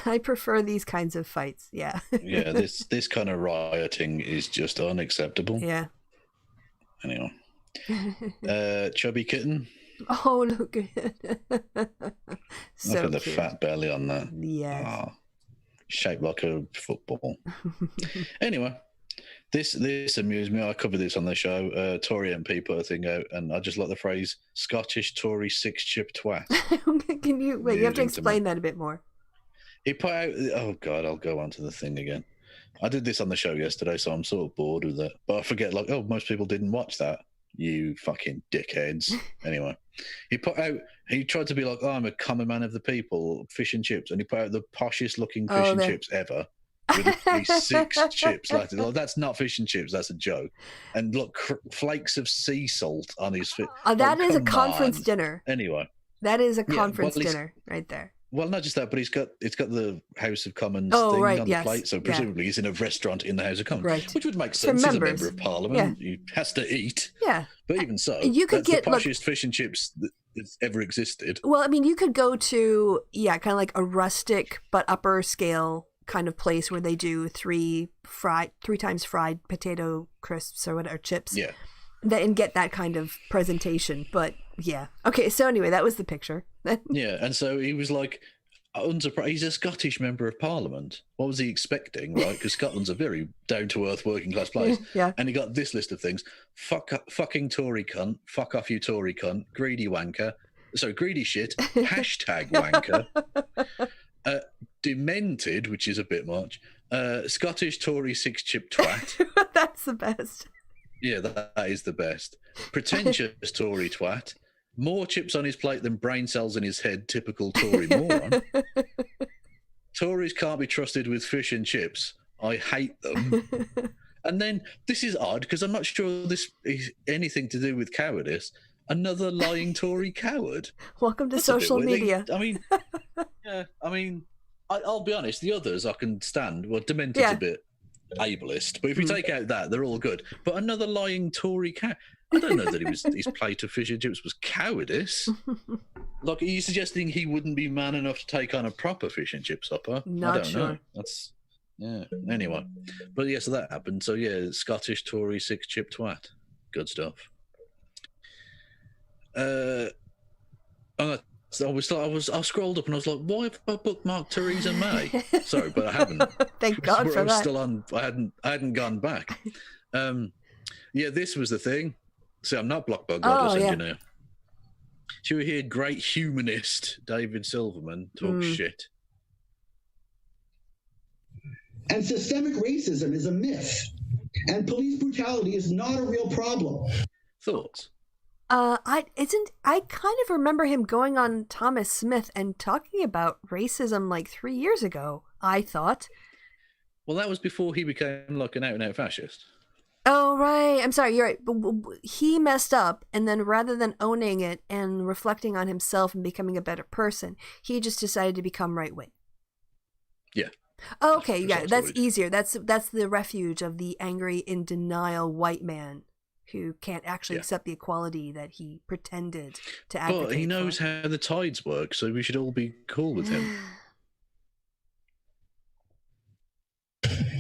Speaker 1: I prefer these kinds of fights. Yeah.
Speaker 2: Yeah. This kind of rioting is just unacceptable.
Speaker 1: Yeah.
Speaker 2: Anyway, chubby kitten.
Speaker 1: Oh, look at so
Speaker 2: look at the
Speaker 1: cute.
Speaker 2: fat belly on that.
Speaker 1: Yes.
Speaker 2: Oh, shaped like a football. Anyway, this amused me. I covered this on the show. Tory MP put a thing out, and I just like the phrase "Scottish Tory six-chip twat."
Speaker 1: Can you wait? You have to explain that a bit more.
Speaker 2: He put out. Oh God, I'll go on to the thing again. I did this on the show yesterday, so I'm sort of bored with it. But I forget, like, most people didn't watch that. You fucking dickheads. Anyway, he tried to be like, I'm a common man of the people, fish and chips. And he put out the poshest looking fish and chips ever. With these 6 chips. Like, that's not fish and chips, that's a joke. And look, flakes of sea salt on his fish.
Speaker 1: That is a conference dinner.
Speaker 2: Anyway.
Speaker 1: That is a conference dinner right there.
Speaker 2: Well, not just that, but it's got the House of Commons thing on the plate, so presumably he's in a restaurant in the House of Commons, which would make sense. He's a member of Parliament; he has to eat.
Speaker 1: Yeah,
Speaker 2: but even so,
Speaker 1: you could get
Speaker 2: the poshest fish and chips that's ever existed.
Speaker 1: Well, I mean, you could go to kind of like a rustic but upper scale kind of place where they do 3 times fried potato crisps or whatever chips.
Speaker 2: Yeah,
Speaker 1: and get that kind of presentation, but. Yeah. Okay. So anyway, that was the picture.
Speaker 2: Yeah, and so he was like, unsurprised. He's a Scottish member of Parliament. What was he expecting, right? Because Scotland's a very down-to-earth, working-class place.
Speaker 1: Yeah.
Speaker 2: And he got this list of things: fucking Tory cunt, fuck off you Tory cunt, greedy wanker, greedy shit, hashtag wanker, demented, which is a bit much, Scottish Tory 6-chip twat.
Speaker 1: That's the best.
Speaker 2: Yeah, that is the best. Pretentious Tory twat. More chips on his plate than brain cells in his head, typical Tory moron. Tories can't be trusted with fish and chips. I hate them. And then, this is odd, because I'm not sure this is anything to do with cowardice. Another lying Tory coward.
Speaker 1: Welcome to social media.
Speaker 2: I'll be honest, the others I can stand. Well, Demented's a bit ableist, but if you take out that, they're all good. But another lying Tory coward. I don't know that his plate of fish and chips was cowardice. Like, are you suggesting he wouldn't be man enough to take on a proper fish and chip supper?
Speaker 1: Not
Speaker 2: I don't
Speaker 1: sure.
Speaker 2: know. Anyway. But yeah, so that happened. So yeah, Scottish Tory 6-chip twat. Good stuff. I scrolled up and I was like, why have I bookmarked Theresa May? Sorry, but I haven't.
Speaker 1: Thank God for that.
Speaker 2: Still on. I hadn't gone back. Yeah, this was the thing. See, I'm not Blockbug Goddess Engineer. Should we hear great humanist David Silverman talk shit?
Speaker 11: And systemic racism is a myth. And police brutality is not a real problem.
Speaker 2: Thoughts?
Speaker 1: I kind of remember him going on Thomas Smith and talking about racism like 3 years ago, I thought.
Speaker 2: Well, that was before he became like an out-and-out fascist.
Speaker 1: Oh, right. I'm sorry. You're right. But he messed up, and then rather than owning it and reflecting on himself and becoming a better person, he just decided to become right-wing.
Speaker 2: Yeah.
Speaker 1: Oh, okay. Yeah, that's easier. That's the refuge of the angry, in denial white man who can't actually accept the equality that he pretended to advocate
Speaker 2: But he knows
Speaker 1: for.
Speaker 2: how the tides work, so we should all be cool with him.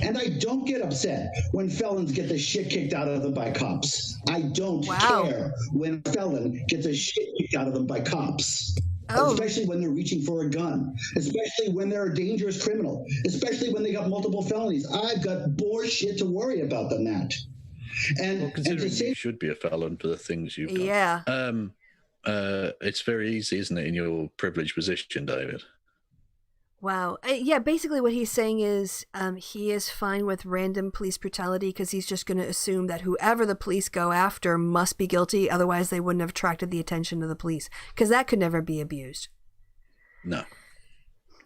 Speaker 11: And I don't get upset when felons get the shit kicked out of them by cops. I don't care when a felon gets the shit kicked out of them by cops. Especially when they're reaching for a gun. Especially when they're a dangerous criminal. Especially when they got multiple felonies. I've got more shit to worry about than that. And
Speaker 2: considering you should be a felon for the things you've done.
Speaker 1: Yeah.
Speaker 2: It's very easy, isn't it, in your privileged position, David?
Speaker 1: Wow. Yeah, basically what he's saying is he is fine with random police brutality because he's just going to assume that whoever the police go after must be guilty. Otherwise, they wouldn't have attracted the attention of the police because that could never be abused.
Speaker 2: No.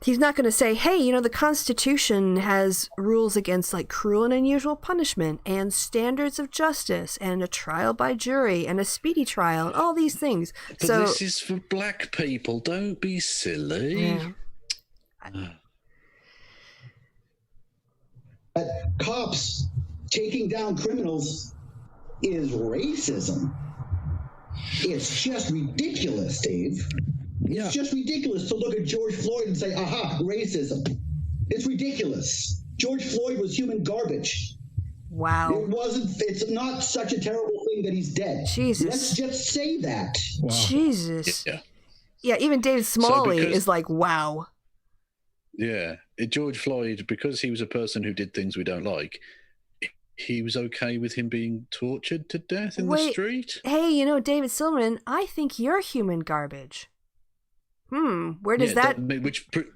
Speaker 1: He's not going to say, hey, you know, the Constitution has rules against like cruel and unusual punishment and standards of justice and a trial by jury and a speedy trial and all these things.
Speaker 2: But this is for black people. Don't be silly.
Speaker 1: Yeah.
Speaker 11: But cops taking down criminals is racism. It's just ridiculous, Dave. It's just ridiculous to look at George Floyd and say, aha, racism. It's ridiculous. George Floyd was human garbage.
Speaker 1: Wow.
Speaker 11: It's not such a terrible thing that he's dead.
Speaker 1: Jesus.
Speaker 11: Let's just say that.
Speaker 1: Wow. Jesus.
Speaker 2: Yeah.
Speaker 1: Yeah, even David Smalley is like, wow.
Speaker 2: Yeah. George Floyd, because he was a person who did things we don't like, he was okay with him being tortured to death in the street?
Speaker 1: Hey, you know, David Silverman, I think you're human garbage. Where does that...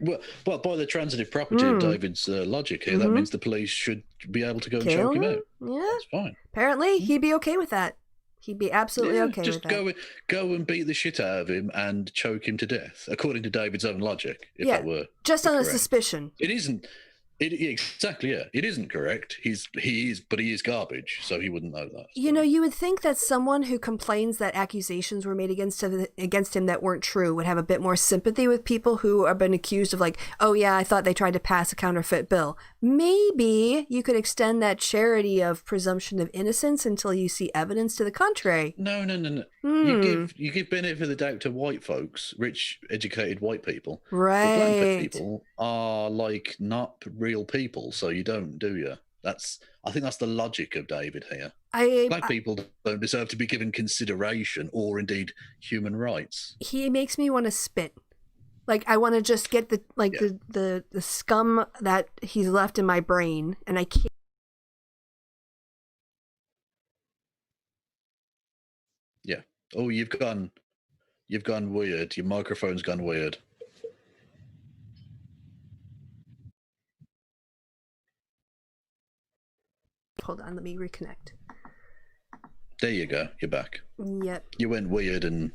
Speaker 2: Well, by the transitive property of David's logic here, that means the police should be able to go and choke him out.
Speaker 1: Yeah.
Speaker 2: That's fine.
Speaker 1: Apparently, he'd be okay with that. He'd be absolutely okay with that.
Speaker 2: Just go and beat the shit out of him and choke him to death, according to David's own logic, if that were
Speaker 1: just on
Speaker 2: correct.
Speaker 1: A suspicion.
Speaker 2: It isn't. Exactly, yeah. It isn't correct. He is garbage, so he wouldn't know that.
Speaker 1: You know, you would think that someone who complains that accusations were made against him that weren't true would have a bit more sympathy with people who have been accused of like, oh yeah, I thought they tried to pass a counterfeit bill. Maybe you could extend that charity of presumption of innocence until you see evidence to the contrary.
Speaker 2: No. You give benefit of the doubt to white folks, rich, educated white people.
Speaker 1: Right.
Speaker 2: But black people are like not real people, so you don't, do you? I think that's the logic of David here. Black people don't deserve to be given consideration or indeed human rights.
Speaker 1: He makes me want to spit. Like I want to just get the scum that he's left in my brain, and I can't.
Speaker 2: Yeah. Oh, you've gone weird. Your microphone's gone weird.
Speaker 1: Hold on, let me reconnect.
Speaker 2: There you go. You're back.
Speaker 1: Yep.
Speaker 2: You went weird and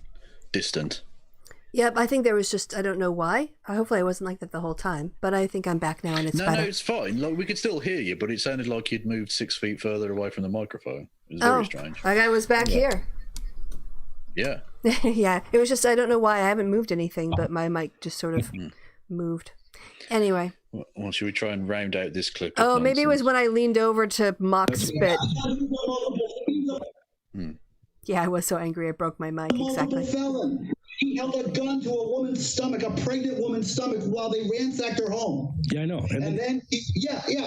Speaker 2: distant.
Speaker 1: Yep, I think there was just, I don't know why. Hopefully I wasn't like that the whole time, but I think I'm back now and it's better.
Speaker 2: No, it's fine. Like, we could still hear you, but it sounded like you'd moved 6 feet further away from the microphone. It was very strange.
Speaker 1: I was back here.
Speaker 2: Yeah.
Speaker 1: Yeah, it was just, I don't know why. I haven't moved anything, but my mic just sort of moved. Anyway.
Speaker 2: Well, should we try and round out this clip?
Speaker 1: Oh, maybe it was when I leaned over to mock spit. Yeah, I was so angry I broke my mic. Exactly.
Speaker 11: Felon. He held a gun to a woman's stomach, a pregnant woman's stomach, while they ransacked her home.
Speaker 12: Yeah, I know.
Speaker 11: And then,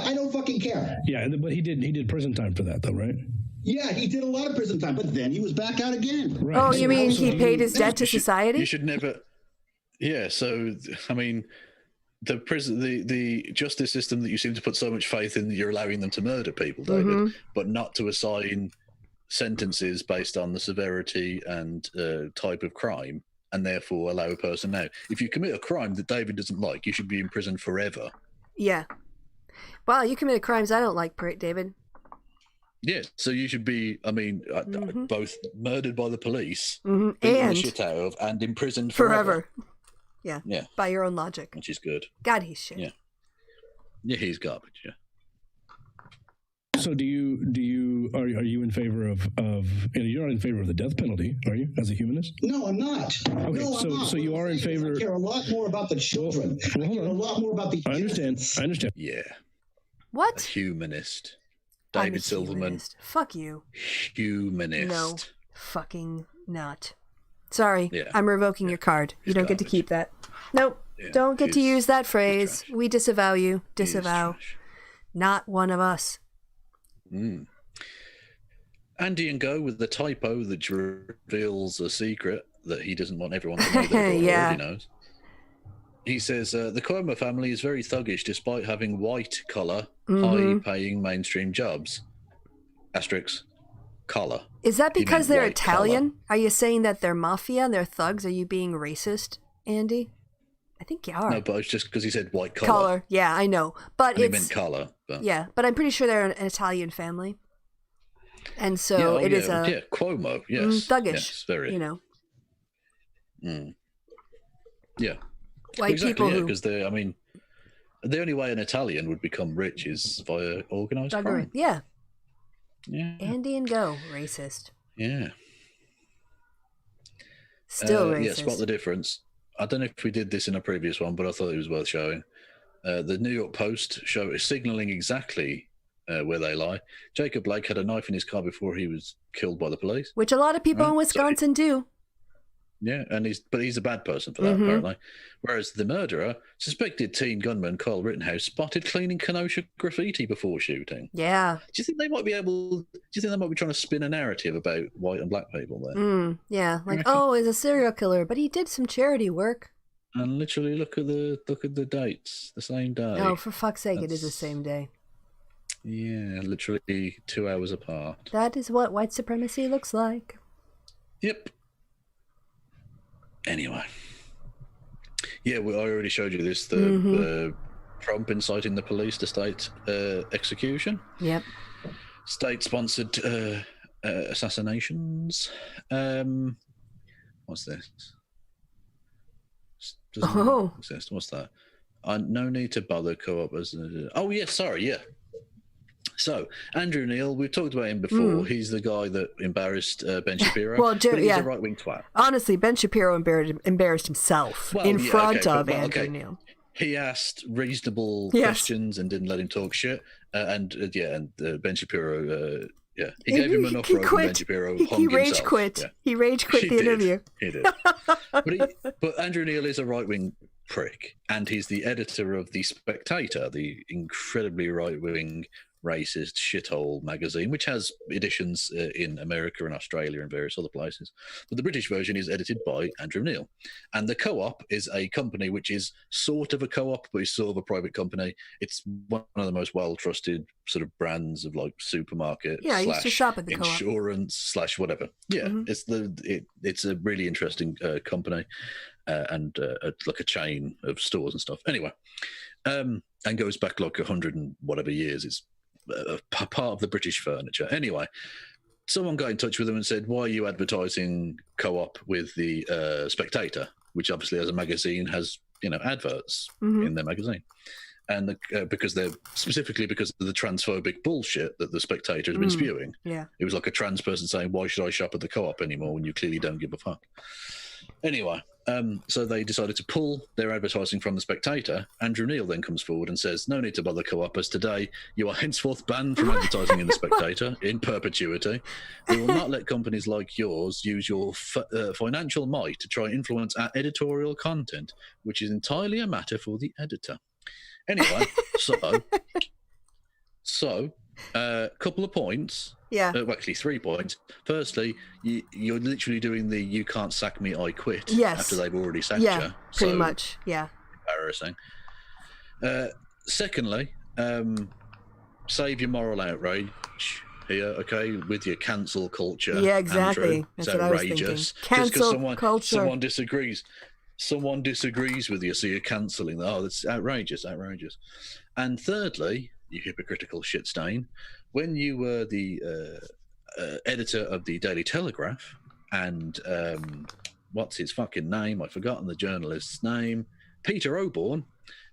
Speaker 11: I don't fucking care.
Speaker 12: Yeah, but he did prison time for that, though, right?
Speaker 11: Yeah, he did a lot of prison time, but then he was back out again.
Speaker 12: Right.
Speaker 1: Oh, you mean he paid his debt to society?
Speaker 2: You should never. Yeah. So, I mean, the justice system that you seem to put so much faith in, that you're allowing them to murder people, David, but not to assign sentences based on the severity and type of crime, and therefore allow a person out. If you commit a crime that David doesn't like, you should be in prison forever.
Speaker 1: Yeah. Wow, you committed crimes I don't like, David.
Speaker 2: Yeah, so you should be, I mean, both murdered by the police,
Speaker 1: and
Speaker 2: the shit out of, and imprisoned forever.
Speaker 1: Yeah. By your own logic.
Speaker 2: Which is good.
Speaker 1: God, he's shit.
Speaker 2: Yeah, he's garbage, yeah.
Speaker 12: So are you in favor of you're not in favor of the death penalty, are you, as a humanist?
Speaker 11: No, I'm not.
Speaker 12: Okay,
Speaker 11: no, I'm not.
Speaker 12: So you are in favor.
Speaker 11: I care a lot more about the children. I care a lot more about the.
Speaker 12: I understand.
Speaker 2: Yeah.
Speaker 1: What?
Speaker 2: A humanist.
Speaker 1: I'm
Speaker 2: David
Speaker 1: a
Speaker 2: Silverman.
Speaker 1: humanist. Fuck you.
Speaker 2: Humanist.
Speaker 1: No, fucking not. Sorry,
Speaker 2: Yeah.
Speaker 1: I'm revoking your card. You don't get to keep that. Nope.
Speaker 2: Yeah,
Speaker 1: Don't get to
Speaker 2: he's-
Speaker 1: use that phrase.
Speaker 2: trash.
Speaker 1: We disavow you.
Speaker 2: He's
Speaker 1: Disavow.
Speaker 2: trash.
Speaker 1: Not one of us.
Speaker 2: Andy and Go with the typo that reveals a secret that he doesn't want everyone to know that everyone
Speaker 1: Yeah.
Speaker 2: already knows. He says, the Cuomo family is very thuggish despite having white-collar, high-paying mainstream jobs. Asterix, collar.
Speaker 1: Is that
Speaker 2: He
Speaker 1: because
Speaker 2: meant
Speaker 1: they're
Speaker 2: white
Speaker 1: Italian? Are you saying that they're mafia and they're thugs? Are you being racist, Andy? I think you are.
Speaker 2: No, but it's just because he said white collar.
Speaker 1: Collar. Yeah, I know. But
Speaker 2: And he
Speaker 1: it's
Speaker 2: meant collar. But...
Speaker 1: yeah, but I'm pretty sure they're an Italian family. And so it is a
Speaker 2: Cuomo, yes.
Speaker 1: thuggish,
Speaker 2: yes, very.
Speaker 1: you know.
Speaker 2: Yeah.
Speaker 1: White
Speaker 2: exactly,
Speaker 1: people
Speaker 2: yeah,
Speaker 1: who
Speaker 2: because I mean, the only way an Italian would become rich is via organized
Speaker 1: thuggery.
Speaker 2: crime.
Speaker 1: Yeah.
Speaker 2: Yeah.
Speaker 1: Andy and Go, racist.
Speaker 2: Yeah.
Speaker 1: Still racist.
Speaker 2: Yeah, spot the difference. I don't know if we did this in a previous one, but I thought it was worth showing. The New York Post is signaling exactly where they lie. Jacob Blake had a knife in his car before he was killed by the police.
Speaker 1: Which a lot of people in Wisconsin do.
Speaker 2: Yeah, but he's a bad person for that, apparently. Whereas the murderer, suspected teen gunman Carl Rittenhouse, spotted cleaning Kenosha graffiti before shooting.
Speaker 1: Yeah.
Speaker 2: Do you think they might be trying to spin a narrative about white and black people there?
Speaker 1: Yeah, like, oh, he's a serial killer, but he did some charity work.
Speaker 2: And literally look at the dates, the same day.
Speaker 1: Oh, for fuck's sake, it is the same day.
Speaker 2: Yeah, literally 2 hours apart.
Speaker 1: That is what white supremacy looks like.
Speaker 2: Yep. Anyway. Yeah, I already showed you this, the Trump inciting the police to state execution.
Speaker 1: Yep.
Speaker 2: State-sponsored assassinations. What's this? Exist. What's that? No need to bother co-op as. Oh yes, sorry, yeah. So Andrew Neal, we've talked about him before. He's the guy that embarrassed Ben Shapiro.
Speaker 1: Well,
Speaker 2: but he's a right-wing twat.
Speaker 1: Honestly, Ben Shapiro embarrassed himself in front of Andrew Neal.
Speaker 2: He asked reasonable questions and didn't let him talk shit. And Ben Shapiro. He gave him enough rope. Ben Shapiro hung
Speaker 1: he rage
Speaker 2: himself.
Speaker 1: quit.
Speaker 2: Yeah.
Speaker 1: He rage quit the interview.
Speaker 2: He did. But Andrew Neal is a right-wing prick, and he's the editor of The Spectator, the incredibly right-wing, racist shithole magazine, which has editions in America and Australia and various other places. But the British version is edited by Andrew Neal. And the Co-op is a company which is sort of a co-op, but it's sort of a private company. It's one of the most well-trusted sort of brands of like supermarket.
Speaker 1: Yeah, I used to shop at the Co-op.
Speaker 2: Insurance / whatever. Yeah, it's a really interesting company and like a chain of stores and stuff. Anyway, and goes back like 100 and whatever years. It's part of the British furniture. Anyway, someone got in touch with them and said, why are you advertising Co-op with the Spectator, which obviously as a magazine has, adverts in their magazine. And because of the transphobic bullshit that the Spectator has been spewing.
Speaker 1: Yeah.
Speaker 2: It was like a trans person saying, why should I shop at the Co-op anymore when you clearly don't give a fuck? Anyway, so they decided to pull their advertising from the Spectator. Andrew Neal then comes forward and says, no need to bother Co-op, as today you are henceforth banned from advertising in the Spectator in perpetuity. We will not let companies like yours use your financial might to try and influence our editorial content, which is entirely a matter for the editor. Anyway, so couple of points.
Speaker 1: Yeah.
Speaker 2: Actually, 3 points. Firstly, you're literally doing the "you can't sack me, I quit" after they've already sacked you.
Speaker 1: Yeah, pretty much. Yeah.
Speaker 2: Embarrassing. Secondly, save your moral outrage here, okay, with your cancel culture.
Speaker 1: Yeah, exactly.
Speaker 2: Andrew.
Speaker 1: That's
Speaker 2: it's
Speaker 1: what
Speaker 2: outrageous.
Speaker 1: I was thinking. Cancel culture.
Speaker 2: Someone disagrees with you, so you're cancelling. Oh, that's outrageous. And thirdly, you hypocritical shit stain, when you were the editor of the Daily Telegraph, and what's his fucking name? I've forgotten the journalist's name. Peter Oborne,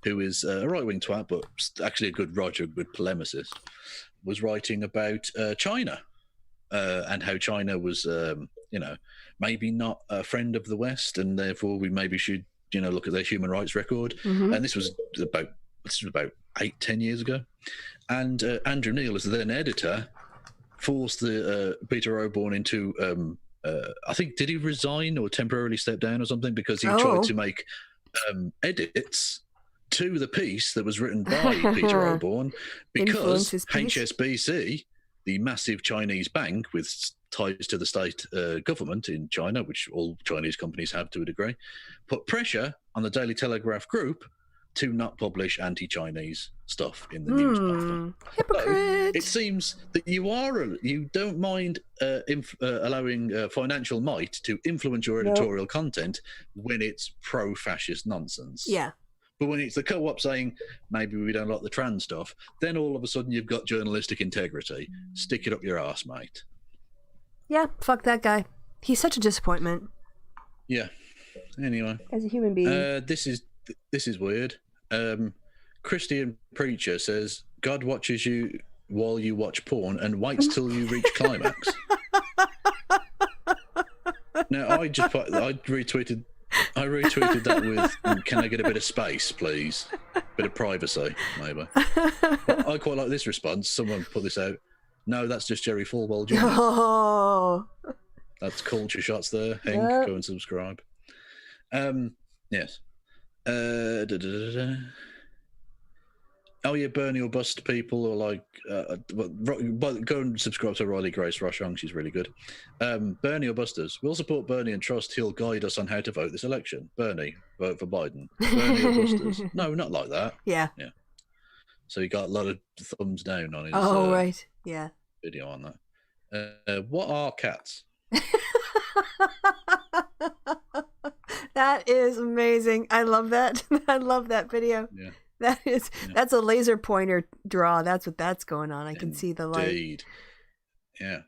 Speaker 2: who is a right-wing twat, but actually a good Roger, a good polemicist. was writing about China and how China was, maybe not a friend of the West, and therefore we maybe should, look at their human rights record. And this was about 8-10 years ago. And Andrew Neal, as the then editor, forced the Peter Oborne into, I think, did he resign or temporarily step down or something? Because he tried to make edits to the piece that was written by Peter Oborne, because HSBC, the massive Chinese bank with ties to the state government in China, which all Chinese companies have to a degree, put pressure on the Daily Telegraph group to not publish anti-Chinese stuff in the news platform.
Speaker 1: Hypocrite.
Speaker 2: So it seems that you don't mind allowing financial might to influence your editorial content when it's pro-fascist nonsense.
Speaker 1: Yeah.
Speaker 2: But when it's the co-op saying, maybe we don't like the trans stuff, then all of a sudden you've got journalistic integrity. Stick it up your arse, mate.
Speaker 1: Yeah, fuck that guy. He's such a disappointment.
Speaker 2: Yeah. Anyway.
Speaker 1: As a human being.
Speaker 2: This is weird. Christian preacher says, God watches you while you watch porn and waits till you reach climax. Now, I retweeted that with, can I get a bit of space, please? Bit of privacy, maybe. But I quite like this response. Someone put this out. No, that's just Jerry Falwell Jr.
Speaker 1: Oh.
Speaker 2: That's culture shots there. Hank, go and subscribe. Yes. Oh yeah, Bernie or bust people, or like, go and subscribe to Riley Grace Rochon. She's really good. Bernie or busters. We'll support Bernie and trust he'll guide us on how to vote this election. Bernie, vote for Biden. Bernie or busters. No, not like that.
Speaker 1: Yeah.
Speaker 2: So he got a lot of thumbs down on his
Speaker 1: right. Yeah.
Speaker 2: video on that. What are cats?
Speaker 1: That is amazing. I love that. I love that video.
Speaker 2: Yeah.
Speaker 1: That's a laser pointer draw. That's what that's going on. I can see the light.
Speaker 2: Indeed. Yeah.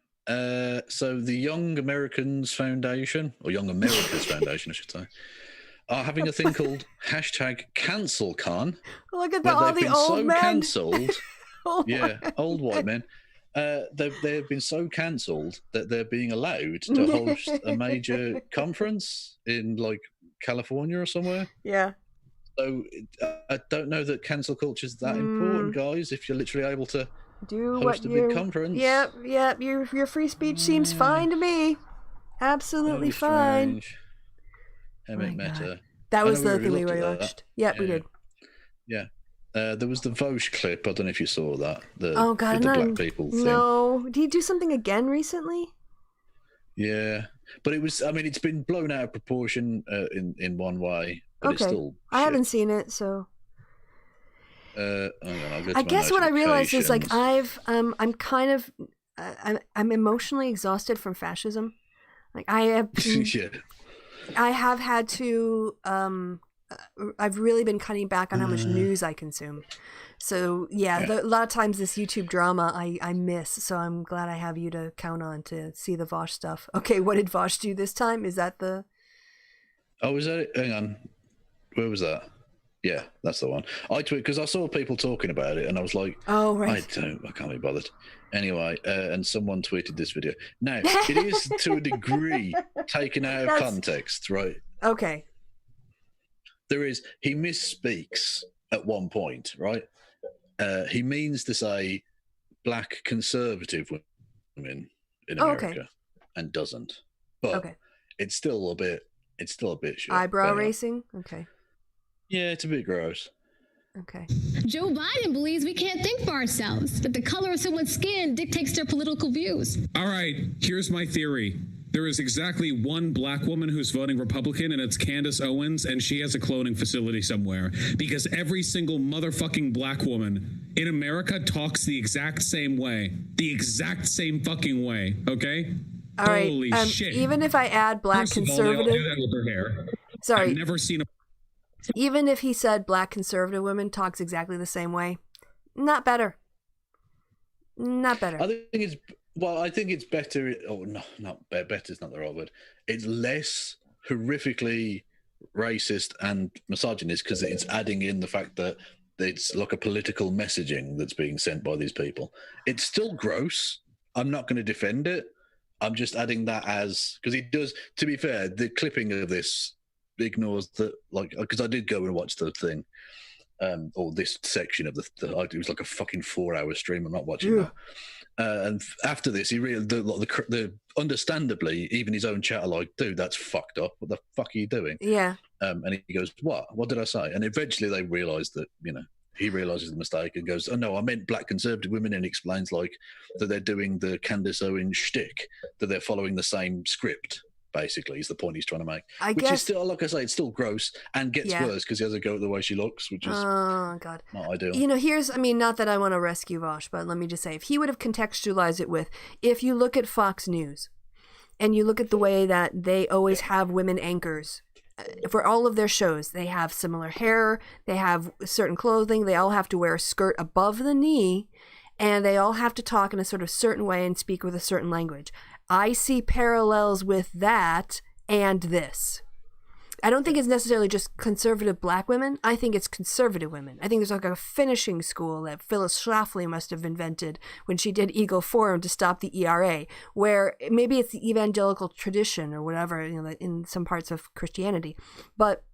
Speaker 2: So the Young Americans Foundation, or Young Americas Foundation, I should say, are having a thing called #CancelCon.
Speaker 1: Look at all the old men.
Speaker 2: Cancelled. Old white men. They've been so cancelled that they're being allowed to host a major conference in like California or somewhere.
Speaker 1: Yeah.
Speaker 2: So I don't know that cancel culture is that important, guys. If you're literally able to host a big conference.
Speaker 1: Yep. Your free speech seems fine to me. Absolutely fine.
Speaker 2: Meta.
Speaker 1: That was the thing we watched. Yeah, we did.
Speaker 2: Yeah. There was the Vosh clip. I don't know if you saw that. The black people thing.
Speaker 1: No. Did he do something again recently?
Speaker 2: Yeah. But it was, it's been blown out of proportion in one way. But it's still
Speaker 1: I haven't seen it, so.
Speaker 2: Hang on,
Speaker 1: I guess what I realized is like I'm kind of I'm emotionally exhausted from fascism. Like I have I have had to I've really been cutting back on how much news I consume. So a lot of times this YouTube drama I miss. So I'm glad I have you to count on to see the Vosh stuff. Okay, what did Vosh do this time? Is that the?
Speaker 2: Oh, was that it? Hang on, where was that? Yeah, that's the one. I tweeted because I saw people talking about it, and I was like,
Speaker 1: "Oh, right."
Speaker 2: I can't be bothered. Anyway, and someone tweeted this video. Now it is to a degree taken out of context, right?
Speaker 1: Okay.
Speaker 2: He misspeaks at one point, right? He means to say black conservative women in America and doesn't. But it's still a bit shit.
Speaker 1: Eyebrow raising? Okay.
Speaker 2: Yeah, it's a bit gross.
Speaker 1: Okay.
Speaker 13: Joe Biden believes we can't think for ourselves, that the color of someone's skin dictates their political views.
Speaker 14: All right, here's my theory. There is exactly one black woman who's voting Republican, and it's Candace Owens, and she has a cloning facility somewhere. Because every single motherfucking black woman in America talks the exact same way. The exact same fucking way, okay?
Speaker 1: All right.
Speaker 14: Holy shit.
Speaker 1: Even if I add black conservative...
Speaker 14: All, they all do that with their hair.
Speaker 1: Sorry.
Speaker 14: I've never seen a...
Speaker 1: Even if he said black conservative women talks exactly the same way, not better. Not better.
Speaker 2: I think it's better. Oh, no, not better is not the right word. It's less horrifically racist and misogynist because it's adding in the fact that it's like a political messaging that's being sent by these people. It's still gross. I'm not going to defend it. I'm just adding that as, because he does, to be fair, the clipping of this ignores that, like, because I did go and watch the thing, or this section of it was like a fucking 4-hour stream. I'm not watching that. And after this, he really, the understandably, even his own chat are like, dude, that's fucked up. What the fuck are you doing?
Speaker 1: Yeah.
Speaker 2: And he goes, what did I say? And eventually they realize that, he realizes the mistake and goes, oh no, I meant black conservative women, and explains like that they're doing the Candace Owens shtick, that they're following the same script, basically, is the point he's trying to make. Which is still, like I say, it's still gross and gets worse because he has a go at the way she looks, which is
Speaker 1: not
Speaker 2: ideal.
Speaker 1: Not that I want to rescue Vosh, but let me just say, if he would have contextualized it with, if you look at Fox News and you look at the way that they always have women anchors, for all of their shows, they have similar hair, they have certain clothing, they all have to wear a skirt above the knee, and they all have to talk in a sort of certain way and speak with a certain language. I see parallels with that and this. I don't think it's necessarily just conservative black women. I think it's conservative women. I think there's like a finishing school that Phyllis Schlafly must have invented when she did Eagle Forum to stop the ERA, where maybe it's the evangelical tradition or whatever, in some parts of Christianity. But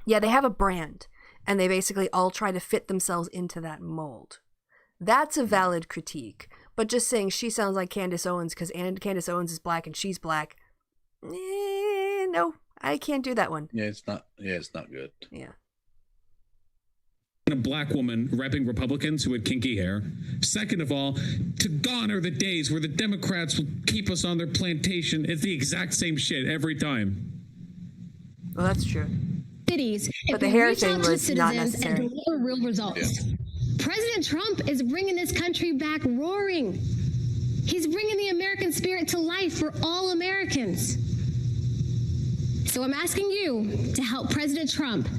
Speaker 1: yeah, they have a brand, and they basically all try to fit themselves into that mold. That's a valid critique. But just saying she sounds like Candace Owens because Candace Owens is black and she's black, no. I can't do that one.
Speaker 2: Yeah, it's not good.
Speaker 1: Yeah.
Speaker 14: A black woman repping Republicans who had kinky hair. Second of all, to gone are the days where the Democrats will keep us on their plantation. It's the exact same shit every time.
Speaker 1: Well, that's true.
Speaker 13: Cities,
Speaker 1: but the hair thing was not necessary.
Speaker 13: And deliver real results. Yeah. President Trump is bringing this country back roaring. He's bringing the American spirit to life for all Americans. So I'm asking you to help President Trump.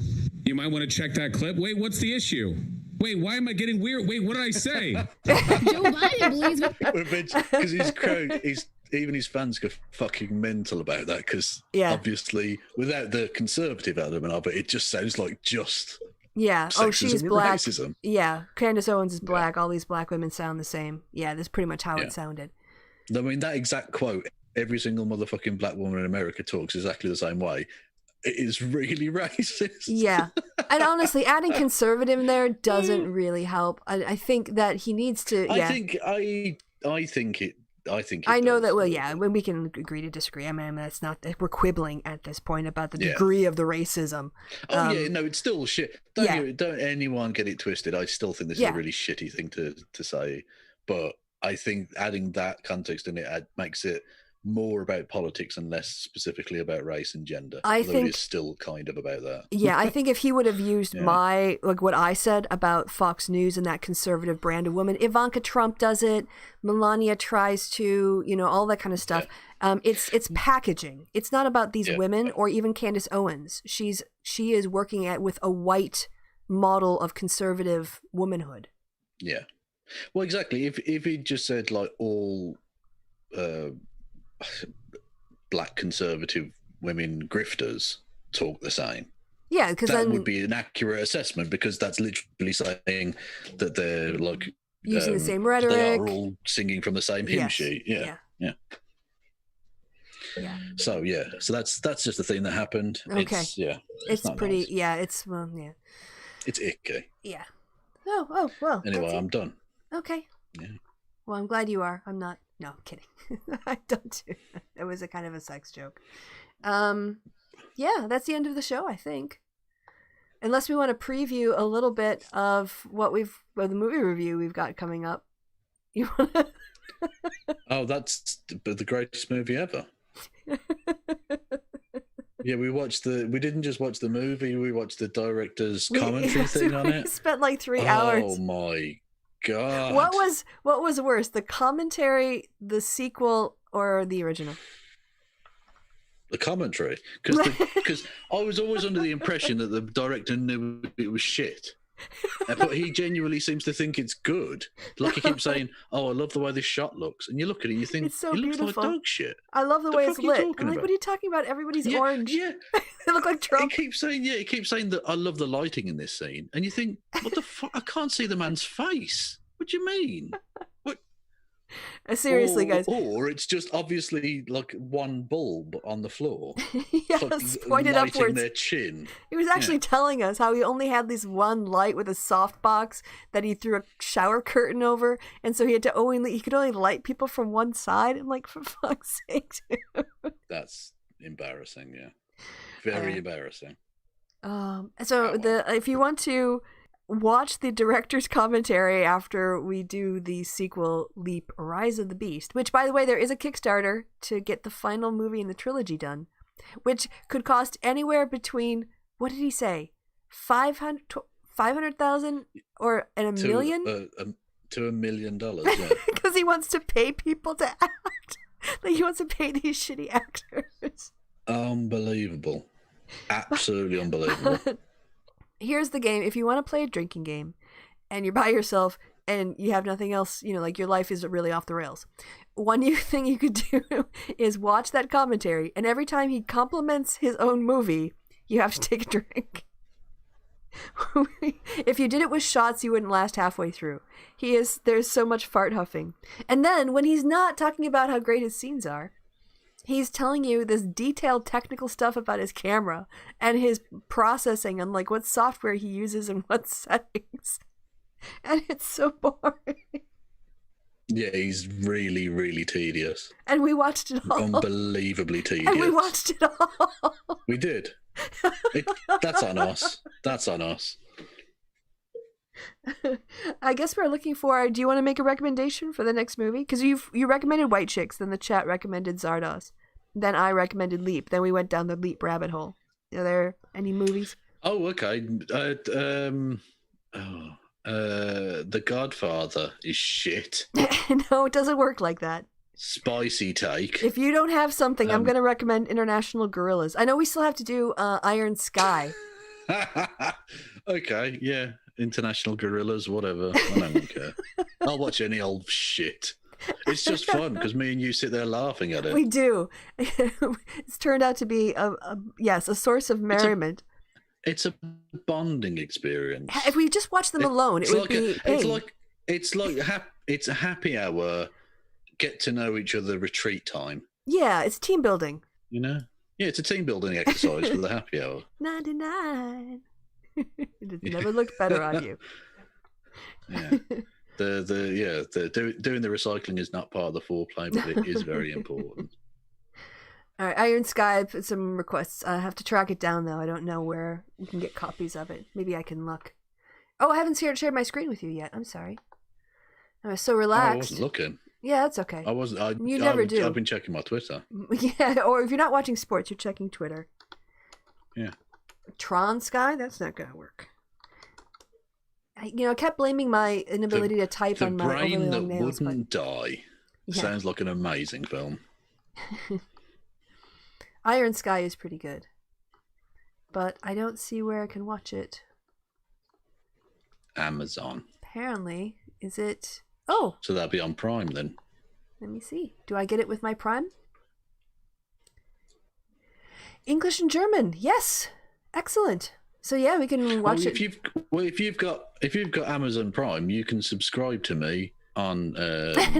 Speaker 14: You might want to check that clip. Wait, what's the issue? Wait, why am I getting weird? Wait, what did I say?
Speaker 13: Joe Biden believes...
Speaker 2: Because even his fans go fucking mental about that, because obviously, without the conservative element of it, it just sounds like just...
Speaker 1: Yeah.
Speaker 2: Sexism,
Speaker 1: she's black.
Speaker 2: Racism.
Speaker 1: Yeah. Candace Owens is black. All these black women sound the same. Yeah, that's pretty much how it sounded.
Speaker 2: I mean, that exact quote, every single motherfucking black woman in America talks exactly the same way. It is really racist.
Speaker 1: Yeah. And honestly, adding conservative in there doesn't really help. I think that he needs to... Yeah.
Speaker 2: I think it
Speaker 1: I know that, well, yeah, when we can agree to disagree. I mean, that's not, we're quibbling at this point about the degree of the racism.
Speaker 2: It's still shit. Don't anyone get it twisted. I still think this is a really shitty thing to say, but I think adding that context in it makes it more about politics and less specifically about race and gender. I think it is still kind of about that.
Speaker 1: Yeah, I think if he would have used what I said about Fox News and that conservative brand of woman, Ivanka Trump does it, Melania tries to, all that kind of stuff. Yeah. It's packaging. It's not about these women or even Candace Owens. She is working with a white model of conservative womanhood.
Speaker 2: Yeah. Well, exactly. If he just said like all black conservative women grifters talk the same.
Speaker 1: Yeah, because
Speaker 2: that would be an accurate assessment, because that's literally saying that they're like
Speaker 1: using the same rhetoric.
Speaker 2: They are all singing from the same hymn sheet. Yeah. So so that's just the thing that happened.
Speaker 1: Okay. It's pretty.
Speaker 2: Nice.
Speaker 1: Yeah. It's
Speaker 2: icky.
Speaker 1: Yeah. Oh well.
Speaker 2: Anyway, I'm done.
Speaker 1: Okay.
Speaker 2: Yeah.
Speaker 1: Well, I'm glad you are. I'm not. No, I'm kidding. I don't do that. It was a kind of a sex joke. Yeah, that's the end of the show, I think. Unless we want to preview a little bit of the movie review we've got coming up. You want to?
Speaker 2: Oh, that's the greatest movie ever. Yeah, we didn't just watch the movie, we watched the director's commentary thing on it.
Speaker 1: We spent like 3 hours.
Speaker 2: Oh my God.
Speaker 1: What was worse, the commentary, the sequel, or the original?
Speaker 2: The commentary, because I was always under the impression that the director knew it was shit. But he genuinely seems to think it's good. Like he keeps saying, "Oh, I love the way this shot looks," and you look at it, you think
Speaker 1: It's so
Speaker 2: it looks
Speaker 1: beautiful.
Speaker 2: like dog shit.
Speaker 1: I love the way it's
Speaker 2: fuck are you
Speaker 1: lit.
Speaker 2: talking
Speaker 1: I'm like,
Speaker 2: about?
Speaker 1: what are you talking about? Everybody's orange.
Speaker 2: Yeah,
Speaker 1: they look like Trump.
Speaker 2: He keeps saying that I love the lighting in this scene, and you think, what the fuck? I can't see the man's face. What do you mean? What?
Speaker 1: Seriously, guys.
Speaker 2: Or it's just obviously like one bulb on the floor.
Speaker 1: Yes,
Speaker 2: like,
Speaker 1: pointed
Speaker 2: lighting
Speaker 1: upwards.
Speaker 2: their chin.
Speaker 1: He was actually telling us how he only had this one light with a softbox that he threw a shower curtain over, and so he could only light people from one side. I'm like, for fuck's sake, dude.
Speaker 2: That's embarrassing. Yeah, very embarrassing.
Speaker 1: If you want to watch the director's commentary after we do the sequel, Leap: Rise of the Beast, which, by the way, there is a Kickstarter to get the final movie in the trilogy done, which could cost anywhere between, what did he say, 500,000 or $1 million?
Speaker 2: To $1 million, yeah.
Speaker 1: Because he wants to pay people to act. Like, he wants to pay these shitty actors.
Speaker 2: Unbelievable. Absolutely unbelievable.
Speaker 1: Here's the game. If you want to play a drinking game and you're by yourself and you have nothing else, like your life is really off the rails, one thing you could do is watch that commentary, and every time he compliments his own movie, you have to take a drink. If you did it with shots, you wouldn't last halfway through. There's so much fart huffing. And then when he's not talking about how great his scenes are, he's telling you this detailed technical stuff about his camera and his processing and like what software he uses and what settings. And it's so boring.
Speaker 2: Yeah, he's really, really tedious.
Speaker 1: And we watched it all.
Speaker 2: Unbelievably tedious.
Speaker 1: And we watched it all.
Speaker 2: We did. That's on us. That's on us.
Speaker 1: I guess we're looking for. Do you want to make a recommendation for the next movie? Because you recommended White Chicks, then the chat recommended Zardoz, then I recommended Leap, then we went down the Leap rabbit hole. Are there any movies?
Speaker 2: Oh, okay. The Godfather is shit.
Speaker 1: No, it doesn't work like that.
Speaker 2: Spicy take.
Speaker 1: If you don't have something, I'm going to recommend International Gorillas. I know we still have to do Iron Sky.
Speaker 2: Okay, yeah. International Gorillas, whatever. I don't care. I'll watch any old shit. It's just fun because me and you sit there laughing at it.
Speaker 1: We do. It's turned out to be a source of merriment.
Speaker 2: It's a bonding experience.
Speaker 1: If we just watch them alone, it would be.
Speaker 2: It's a happy hour. Get to know each other. Retreat time.
Speaker 1: Yeah, it's team building.
Speaker 2: Yeah, it's a team building exercise for the happy hour.
Speaker 1: 99. It never looked better on you.
Speaker 2: Yeah. Doing the recycling is not part of the foreplay, but it is very important.
Speaker 1: All right, Iron Sky, put some requests. I have to track it down, though. I don't know where you can get copies of it. Maybe I can look. Oh, I haven't shared my screen with you yet. I'm sorry. I was so relaxed.
Speaker 2: I wasn't looking.
Speaker 1: Yeah, that's okay.
Speaker 2: I wasn't.
Speaker 1: You never do.
Speaker 2: I've been checking my Twitter.
Speaker 1: Yeah, or if you're not watching sports, you're checking Twitter.
Speaker 2: Yeah.
Speaker 1: Tron Sky? That's not going to work. I kept blaming my inability to type on my overly long nails.
Speaker 2: The Brain That Wouldn't Die. Yeah. Sounds like an amazing film.
Speaker 1: Iron Sky is pretty good. But I don't see where I can watch it.
Speaker 2: Amazon.
Speaker 1: Apparently. Is it... Oh!
Speaker 2: So that'll be on Prime then.
Speaker 1: Let me see. Do I get it with my Prime? English and German. Yes! Excellent. So yeah, we can watch it.
Speaker 2: If you've got Amazon Prime, you can subscribe to me on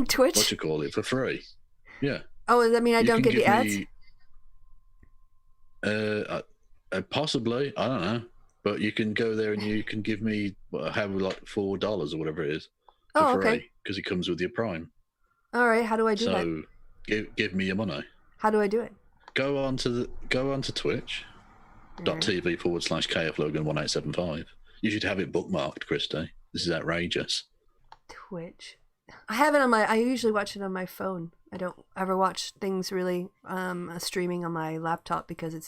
Speaker 1: Twitch.
Speaker 2: What you call it for free? Yeah.
Speaker 1: Oh, does that mean I don't get the ads?
Speaker 2: Possibly. I don't know. But you can go there and you can give me $4 or whatever it is for free because it comes with your Prime.
Speaker 1: All right. How do I do that?
Speaker 2: So give me your money.
Speaker 1: How do I do it?
Speaker 2: Go on to Twitch. .tv/KFLogan1875. You should have it bookmarked, Kristi. This is outrageous.
Speaker 1: Twitch. I have it on I usually watch it on my phone. I don't ever watch things really streaming on my laptop because it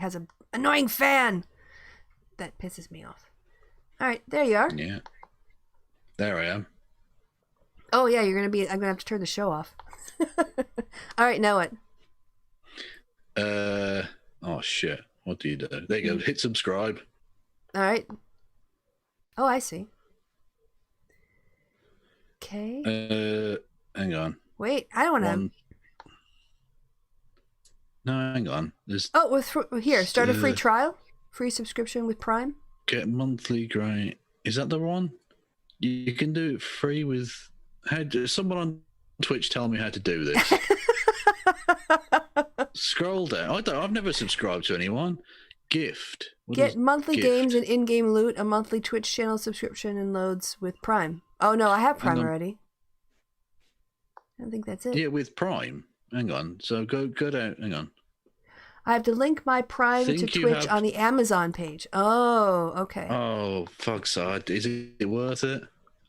Speaker 1: has an annoying fan that pisses me off. All right, there you are.
Speaker 2: Yeah. There I am.
Speaker 1: Oh yeah, I'm gonna have to turn the show off. All right, now what?
Speaker 2: Oh shit. What do you do? There you go. Hit subscribe.
Speaker 1: All right. Oh, I see. Okay.
Speaker 2: Hang on.
Speaker 1: Wait, I don't want to.
Speaker 2: No, hang on. There's
Speaker 1: here. Start a free trial, free subscription with Prime.
Speaker 2: Get monthly grant. Is that the one? You can do it free with. Someone on Twitch tell me how to do this? Scroll down. I've never subscribed to anyone. Gift.
Speaker 1: Get monthly games and in-game loot, a monthly Twitch channel subscription, and loads with Prime. Oh no, I have Prime already. I think that's it.
Speaker 2: Yeah, with Prime. Hang on. So go down. Hang on.
Speaker 1: I have to link my Prime to Twitch on the Amazon page. Oh, okay.
Speaker 2: Oh, fuck's sake. Is it worth it?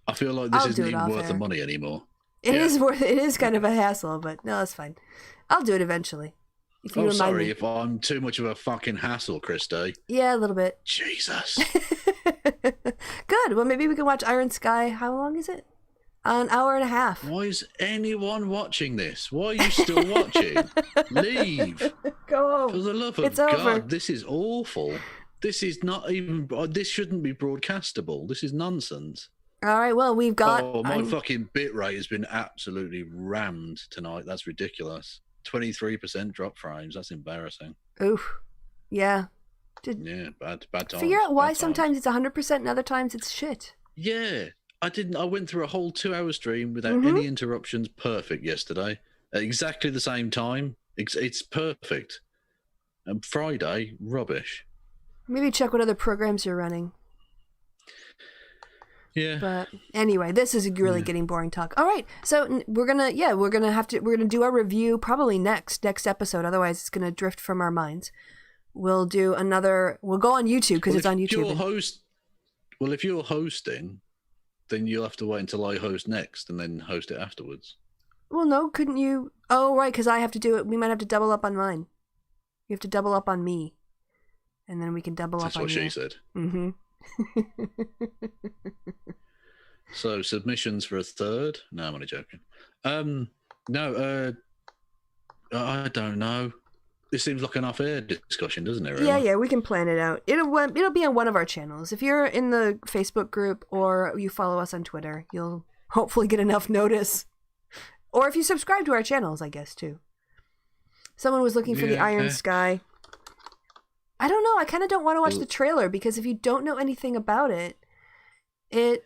Speaker 2: I feel like this isn't even worth the money anymore.
Speaker 1: It is worth it. It is kind of a hassle, but no, that's fine. I'll do it eventually. If you remind me.
Speaker 2: If I'm too much of a fucking hassle, Kristi.
Speaker 1: Yeah, a little bit.
Speaker 2: Jesus.
Speaker 1: Good. Well, maybe we can watch Iron Sky. How long is it? An hour and a half.
Speaker 2: Why is anyone watching this? Why are you still watching? Leave.
Speaker 1: Go home.
Speaker 2: For the love of God, over. This is awful. This is not even. This shouldn't be broadcastable. This is nonsense.
Speaker 1: All right. Well, we've got.
Speaker 2: Oh, my fucking bit rate has been absolutely rammed tonight. That's ridiculous. 23% drop frames. That's embarrassing.
Speaker 1: Oof. Yeah.
Speaker 2: Yeah, bad times.
Speaker 1: Figure out why sometimes it's 100% and other times it's shit.
Speaker 2: Yeah. I went through a whole 2-hour stream without any interruptions. Perfect yesterday. At exactly the same time. It's perfect. And Friday, rubbish.
Speaker 1: Maybe check what other programs you're running.
Speaker 2: Yeah.
Speaker 1: But anyway, this is really getting boring talk. All right. So we're going to do our review probably next episode. Otherwise it's going to drift from our minds. We'll go on YouTube because it's on YouTube.
Speaker 2: If you're hosting, then you'll have to wait until I host next and then host it afterwards.
Speaker 1: Well, no, couldn't you? Oh, right. Because I have to do it. We might have to double up on mine. You have to double up on me. And then we can double up on you.
Speaker 2: That's what she said.
Speaker 1: Mm-hmm.
Speaker 2: So submissions for a third? No, I'm only joking. I don't know. This seems like an off-air discussion, doesn't it? Really?
Speaker 1: Yeah, we can plan it out. It'll be on one of our channels. If you're in the Facebook group or you follow us on Twitter, you'll hopefully get enough notice. Or if you subscribe to our channels, I guess too. Someone was looking for the Iron Sky. I don't know. I kind of don't want to watch the trailer because if you don't know anything about it, it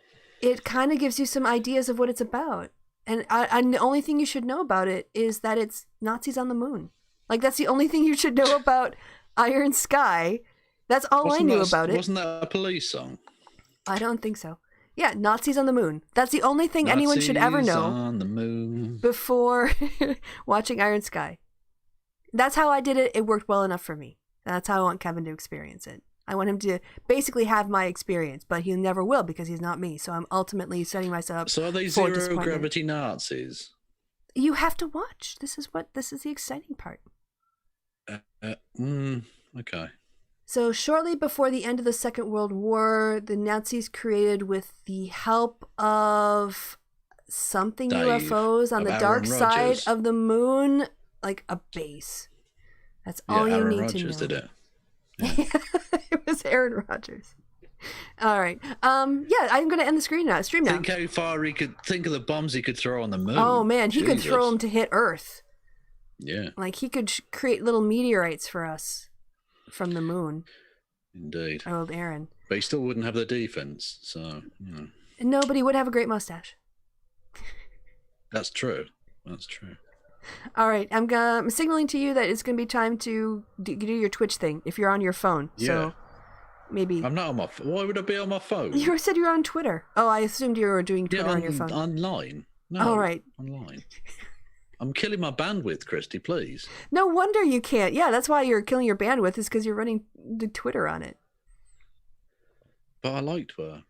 Speaker 1: kind of gives you some ideas of what it's about. And the only thing you should know about it is that it's Nazis on the moon. Like, that's the only thing you should know about Iron Sky. That's all I knew about it.
Speaker 2: Wasn't that a Police song?
Speaker 1: I don't think so. Yeah, Nazis on the moon. That's the only thing anyone should ever know
Speaker 2: on the moon.
Speaker 1: Before watching Iron Sky. That's how I did it. It worked well enough for me. That's how I want Kevin to experience it. I want him to basically have my experience, but he never will because he's not me. So I'm ultimately setting myself up.
Speaker 2: So are they zero gravity Nazis?
Speaker 1: You have to watch. This is the exciting part.
Speaker 2: Okay.
Speaker 1: So shortly before the end of the Second World War, the Nazis created, with the help of something UFOs on the dark side of the moon, like a base. That's all you need to know.
Speaker 2: Did it.
Speaker 1: Yeah. It was Aaron Rodgers. All right. I'm going to end the stream now.
Speaker 2: Think how far he could think of the bombs he could throw on the moon.
Speaker 1: Oh man, he could throw them to hit Earth.
Speaker 2: Yeah.
Speaker 1: Like he could create little meteorites for us from the moon.
Speaker 2: Indeed.
Speaker 1: Old Aaron.
Speaker 2: But he still wouldn't have the defense, so
Speaker 1: No, but he would have a great mustache.
Speaker 2: That's true.
Speaker 1: All right, I'm signaling to you that it's going to be time to do your Twitch thing if you're on your phone. Yeah. So maybe
Speaker 2: I'm not on my phone. Why would I be on my phone?
Speaker 1: You said you were on Twitter. Oh, I assumed you were doing Twitter on your phone.
Speaker 2: Online. No.
Speaker 1: All right.
Speaker 2: Online. I'm killing my bandwidth, Kristi, please.
Speaker 1: No wonder you can't. Yeah, that's why you're killing your bandwidth, is because you're running the Twitter on it.
Speaker 2: But I like Twitter.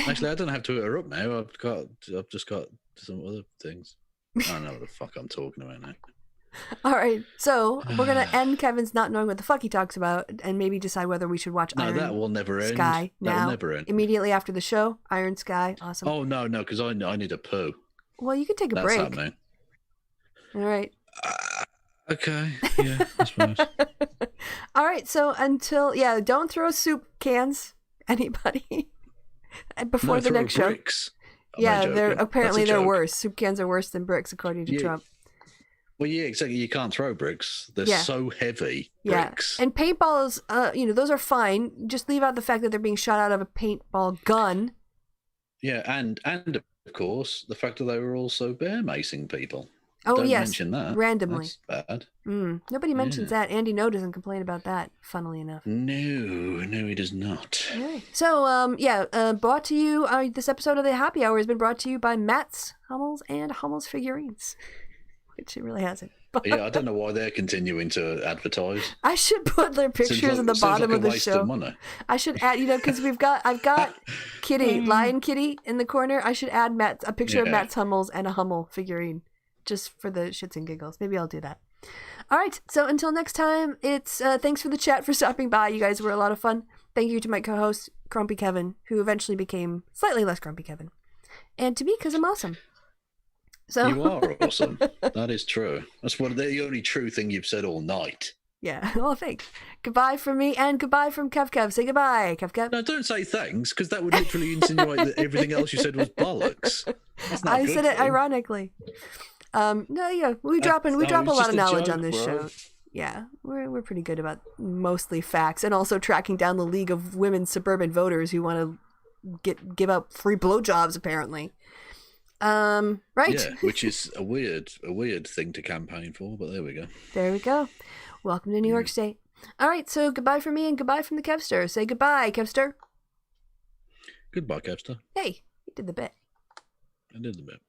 Speaker 2: Actually, I don't have Twitter up now. I've just got some other things. I don't know what the fuck I'm talking about now.
Speaker 1: All right, so we're going to end Kevin's not knowing what the fuck he talks about and maybe decide whether we should watch Iron Sky.
Speaker 2: That will never end.
Speaker 1: That
Speaker 2: will never end.
Speaker 1: Immediately after the show, Iron Sky, awesome.
Speaker 2: Oh, no, because I need a poo.
Speaker 1: Well, you can take a break.
Speaker 2: That's happening.
Speaker 1: All right.
Speaker 2: Okay, yeah, I suppose.
Speaker 1: All right, so don't throw soup cans, anybody. before the next show.
Speaker 2: Bricks.
Speaker 1: Yeah, they're worse. Soup cans are worse than bricks, according to Trump.
Speaker 2: Well, yeah, exactly. You can't throw bricks. They're so heavy.
Speaker 1: Yeah.
Speaker 2: Bricks.
Speaker 1: And paintballs, those are fine. Just leave out the fact that they're being shot out of a paintball gun.
Speaker 2: Yeah, and of course, the fact that they were also bear macing people.
Speaker 1: Oh,
Speaker 2: Don't
Speaker 1: yes.
Speaker 2: mention that.
Speaker 1: Randomly.
Speaker 2: That's bad.
Speaker 1: Nobody mentions that. Andy No doesn't complain about that, funnily enough.
Speaker 2: No, he does not.
Speaker 1: Okay. So, brought to you, this episode of The Happy Hour has been brought to you by Matt's Hummels and Hummels Figurines, which it really hasn't.
Speaker 2: Yeah, I don't know why they're continuing to advertise.
Speaker 1: I should put their pictures in the bottom of the show. I should add, because I've got Kitty, Lion Kitty in the corner. I should add a picture of Matt's Hummels and a Hummel figurine, just for the shits and giggles. Maybe I'll do that. All right. So until next time, it's thanks for the chat, for stopping by. You guys were a lot of fun. Thank you to my co-host Grumpy Kevin, who eventually became slightly less Grumpy Kevin, and to me, because I'm awesome. So
Speaker 2: you are awesome. That is true. That's the only true thing you've said all night.
Speaker 1: Yeah. Well, thanks. Goodbye from me and goodbye from Kev. Say goodbye, Kev.
Speaker 2: No, don't say thanks, because that would literally insinuate that everything else you said was bollocks.
Speaker 1: I said it ironically. We drop a lot of knowledge on this show. Yeah, we're pretty good about mostly facts, and also tracking down the League of Women Suburban Voters who want to give out free blowjobs, apparently. Right.
Speaker 2: Yeah, which is a weird thing to campaign for, but there we go.
Speaker 1: There we go. Welcome to New York State. All right, so goodbye from me and goodbye from the Kevster. Say goodbye, Kevster.
Speaker 2: Goodbye, Kevster.
Speaker 1: Hey, you did the bit.
Speaker 2: I did the bit.